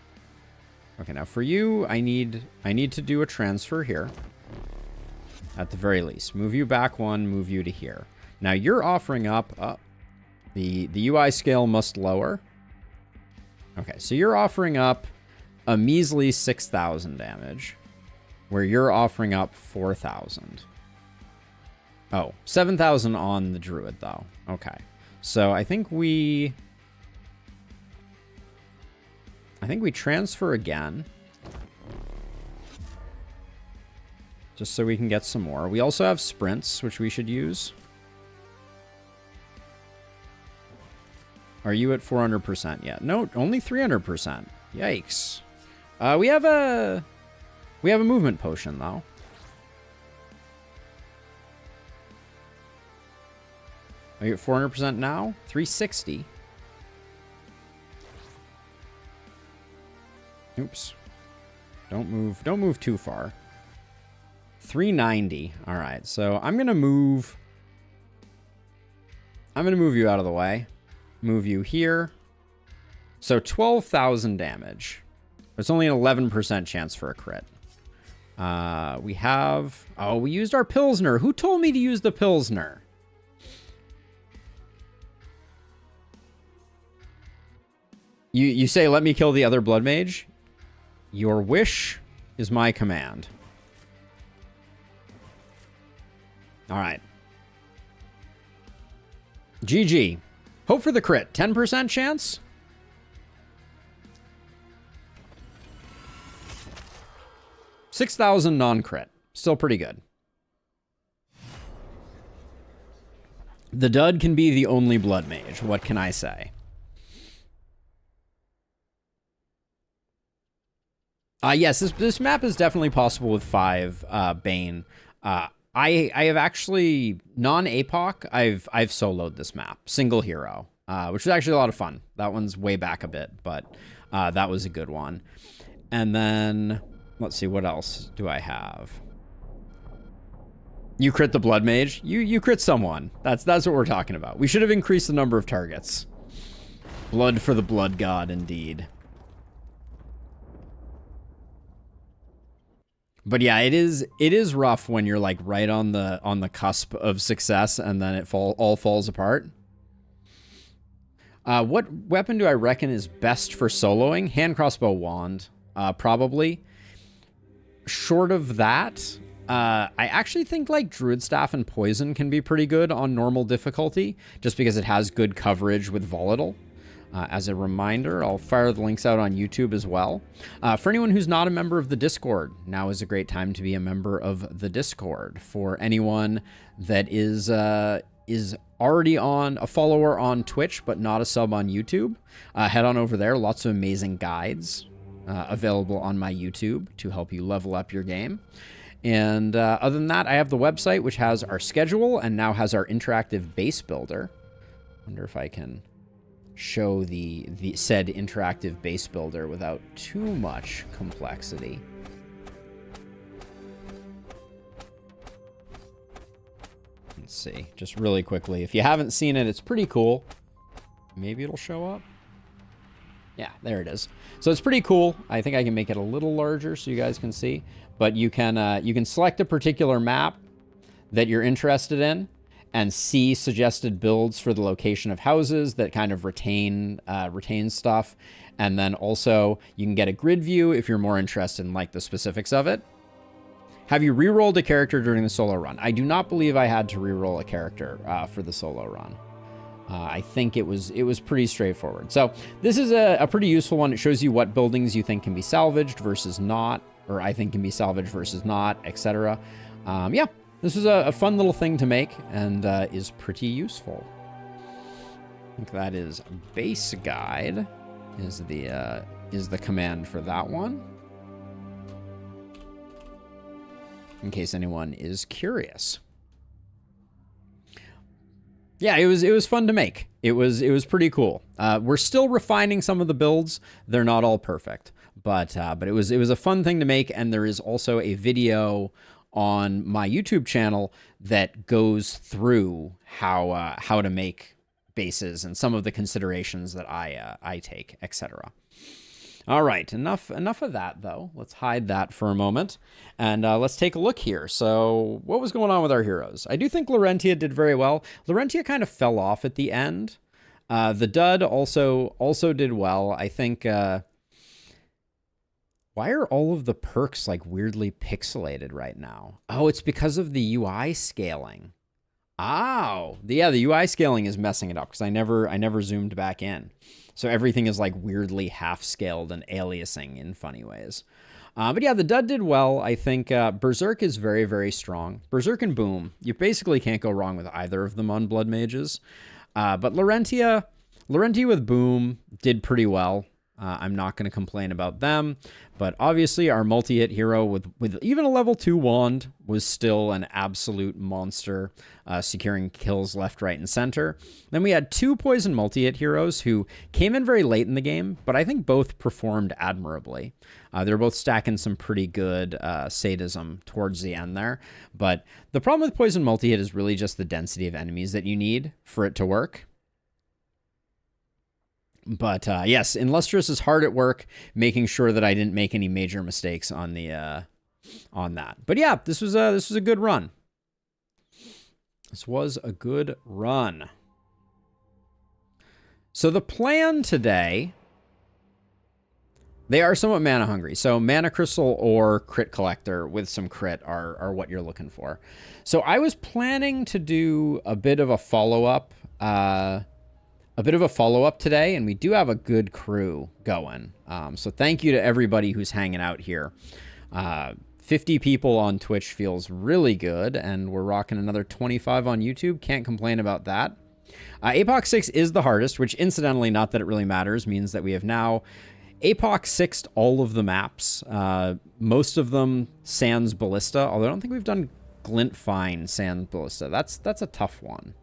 Okay, now for you, I need to do a transfer here. At the very least. Move you back one, move you to here. Now you're offering up... the UI scale must lower. Okay, so you're offering up a measly 6,000 damage, where you're offering up 4,000. Oh, 7,000 on the Druid, though. Okay. So I think we transfer again. Just so we can get some more. We also have sprints, which we should use. Are you at 400% yet? No, only 300%. Yikes. We have a movement potion, though. Are you at 400% now? 360. Oops. Don't move too far. 390. All right, so I'm going to move you out of the way. Move you here. So 12,000 damage. It's only an 11% chance for a crit. We have... Oh, we used our Pilsner. Who told me to use the Pilsner? You say, let me kill the other Blood Mage? Your wish is my command. All right. GG. Hope for the crit. 10% chance? $6,000 non-crit. Still pretty good. The dud can be the only Blood Mage. What can I say? Yes, this map is definitely possible with 5 Bane. I have actually, non-Apoc, I've soloed this map. Single hero, which was actually a lot of fun. That one's way back a bit, but that was a good one. And then, let's see, what else do I have? You crit the Blood Mage? You crit someone. That's what we're talking about. We should have increased the number of targets. Blood for the Blood God, indeed. But yeah, it is rough when you're like right on the cusp of success and then it all falls apart. What weapon do I reckon is best for soloing? Hand, crossbow, wand, probably. Short of that, I actually think like Druid Staff and Poison can be pretty good on normal difficulty, just because it has good coverage with Volatile. As a reminder, I'll fire the links out on YouTube as well. For anyone who's not a member of the Discord, now is a great time to be a member of the Discord. For anyone that is already a follower on Twitch, but not a sub on YouTube, head on over there. Lots of amazing guides available on my YouTube to help you level up your game. And other than that, I have the website, which has our schedule and now has our interactive base builder. Wonder if I can show the said interactive base builder without too much complexity. Let's see, just really quickly. If you haven't seen it, it's pretty cool. Maybe it'll show up. Yeah, there it is. So it's pretty cool. I think I can make it a little larger so you guys can see. But you can select a particular map that you're interested in and see suggested builds for the location of houses that kind of retain stuff. And then also you can get a grid view if you're more interested in like the specifics of it. Have you rerolled a character during the solo run? I do not believe I had to reroll a character for the solo run. I think it was pretty straightforward. So this is a pretty useful one. It shows you what buildings you think can be salvaged versus not, or I think can be salvaged versus not, etc. Yeah. This is a fun little thing to make and is pretty useful. I think that is base guide is the command for that one. In case anyone is curious. Yeah, it was fun to make. It was pretty cool. We're still refining some of the builds. They're not all perfect, but it was a fun thing to make, and there is also a video on my YouTube channel that goes through how to make bases and some of the considerations that I take, etc. All right, enough of that, though. Let's hide that for a moment, and let's take a look here. So what was going on with our heroes? I do think Laurentia did very well. Laurentia kind of fell off at the end. The Dud also did well. I think... why are all of the perks, like, weirdly pixelated right now? Oh, it's because of the UI scaling. Oh, yeah, the UI scaling is messing it up because I never zoomed back in. So everything is like weirdly half-scaled and aliasing in funny ways. But yeah, the Dud did well. I think Berserk is very, very strong. Berserk and Boom, you basically can't go wrong with either of them on Blood Mages. But Laurentia with Boom did pretty well. I'm not going to complain about them, but obviously our multi-hit hero with even a level 2 wand was still an absolute monster, securing kills left, right, and center. Then we had 2 poison multi-hit heroes who came in very late in the game, but I think both performed admirably. They were both stacking some pretty good sadism towards the end there, but the problem with poison multi-hit is really just the density of enemies that you need for it to work. But yes, Illustrious is hard at work, making sure that I didn't make any major mistakes on the on that. But yeah, this was a good run. This was a good run. So the plan today, they are somewhat mana hungry. So Mana Crystal or Crit Collector with some crit are what you're looking for. So I was planning to do a bit of a follow-up. Today, and we do have a good crew going. So thank you to everybody who's hanging out here. 50 people on Twitch feels really good, and we're rocking another 25 on YouTube. Can't complain about that. Apoc 6 is the hardest, which incidentally, not that it really matters, means that we have now Apoc 6'd all of the maps. Most of them sans Ballista, although I don't think we've done Glintfine sans Ballista. That's a tough one.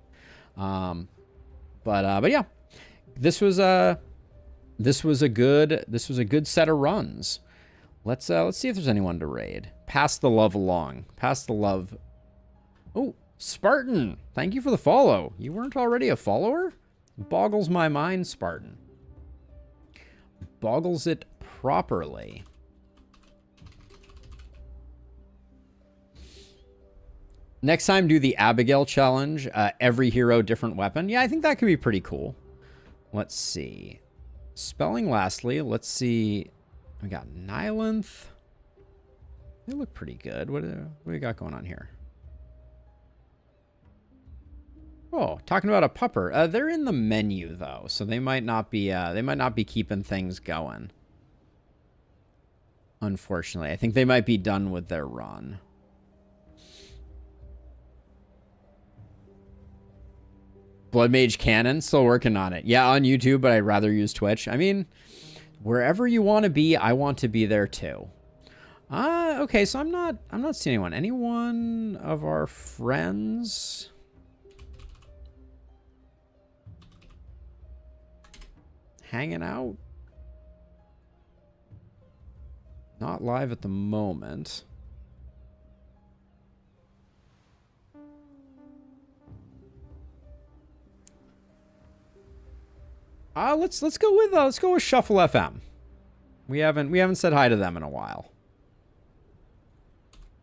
But yeah, this was a good set of runs. Let's see if there's anyone to raid. Pass the love along. Pass the love. Oh, Spartan, thank you for the follow. You weren't already a follower? Boggles my mind, Spartan. Boggles it properly. Next time, do the Abigail challenge. Every hero, different weapon. Yeah, I think that could be pretty cool. Let's see. Spelling lastly. Let's see. We got Nylanth. They look pretty good. What do we got going on here? Oh, talking about a pupper. They're in the menu though, so they might not be keeping things going. Unfortunately, I think they might be done with their run. Blood Mage Cannon, still working on it. Yeah, on YouTube, but I'd rather use Twitch. I mean, wherever you want to be, I want to be there too. Okay, so I'm not seeing anyone. Anyone of our friends? Hanging out? Not live at the moment. Let's go with Shuffle FM. We haven't said hi to them in a while.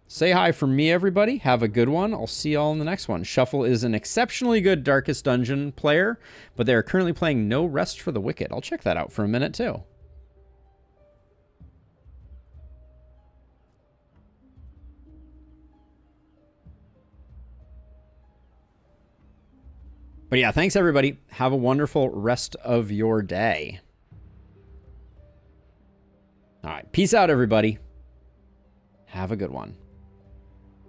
Say hi from me, everybody. Have a good one. I'll see y'all in the next one. Shuffle is an exceptionally good Darkest Dungeon player, but they are currently playing No Rest for the Wicked. I'll check that out for a minute too. But yeah, thanks everybody. Have a wonderful rest of your day. All right, peace out everybody. Have a good one.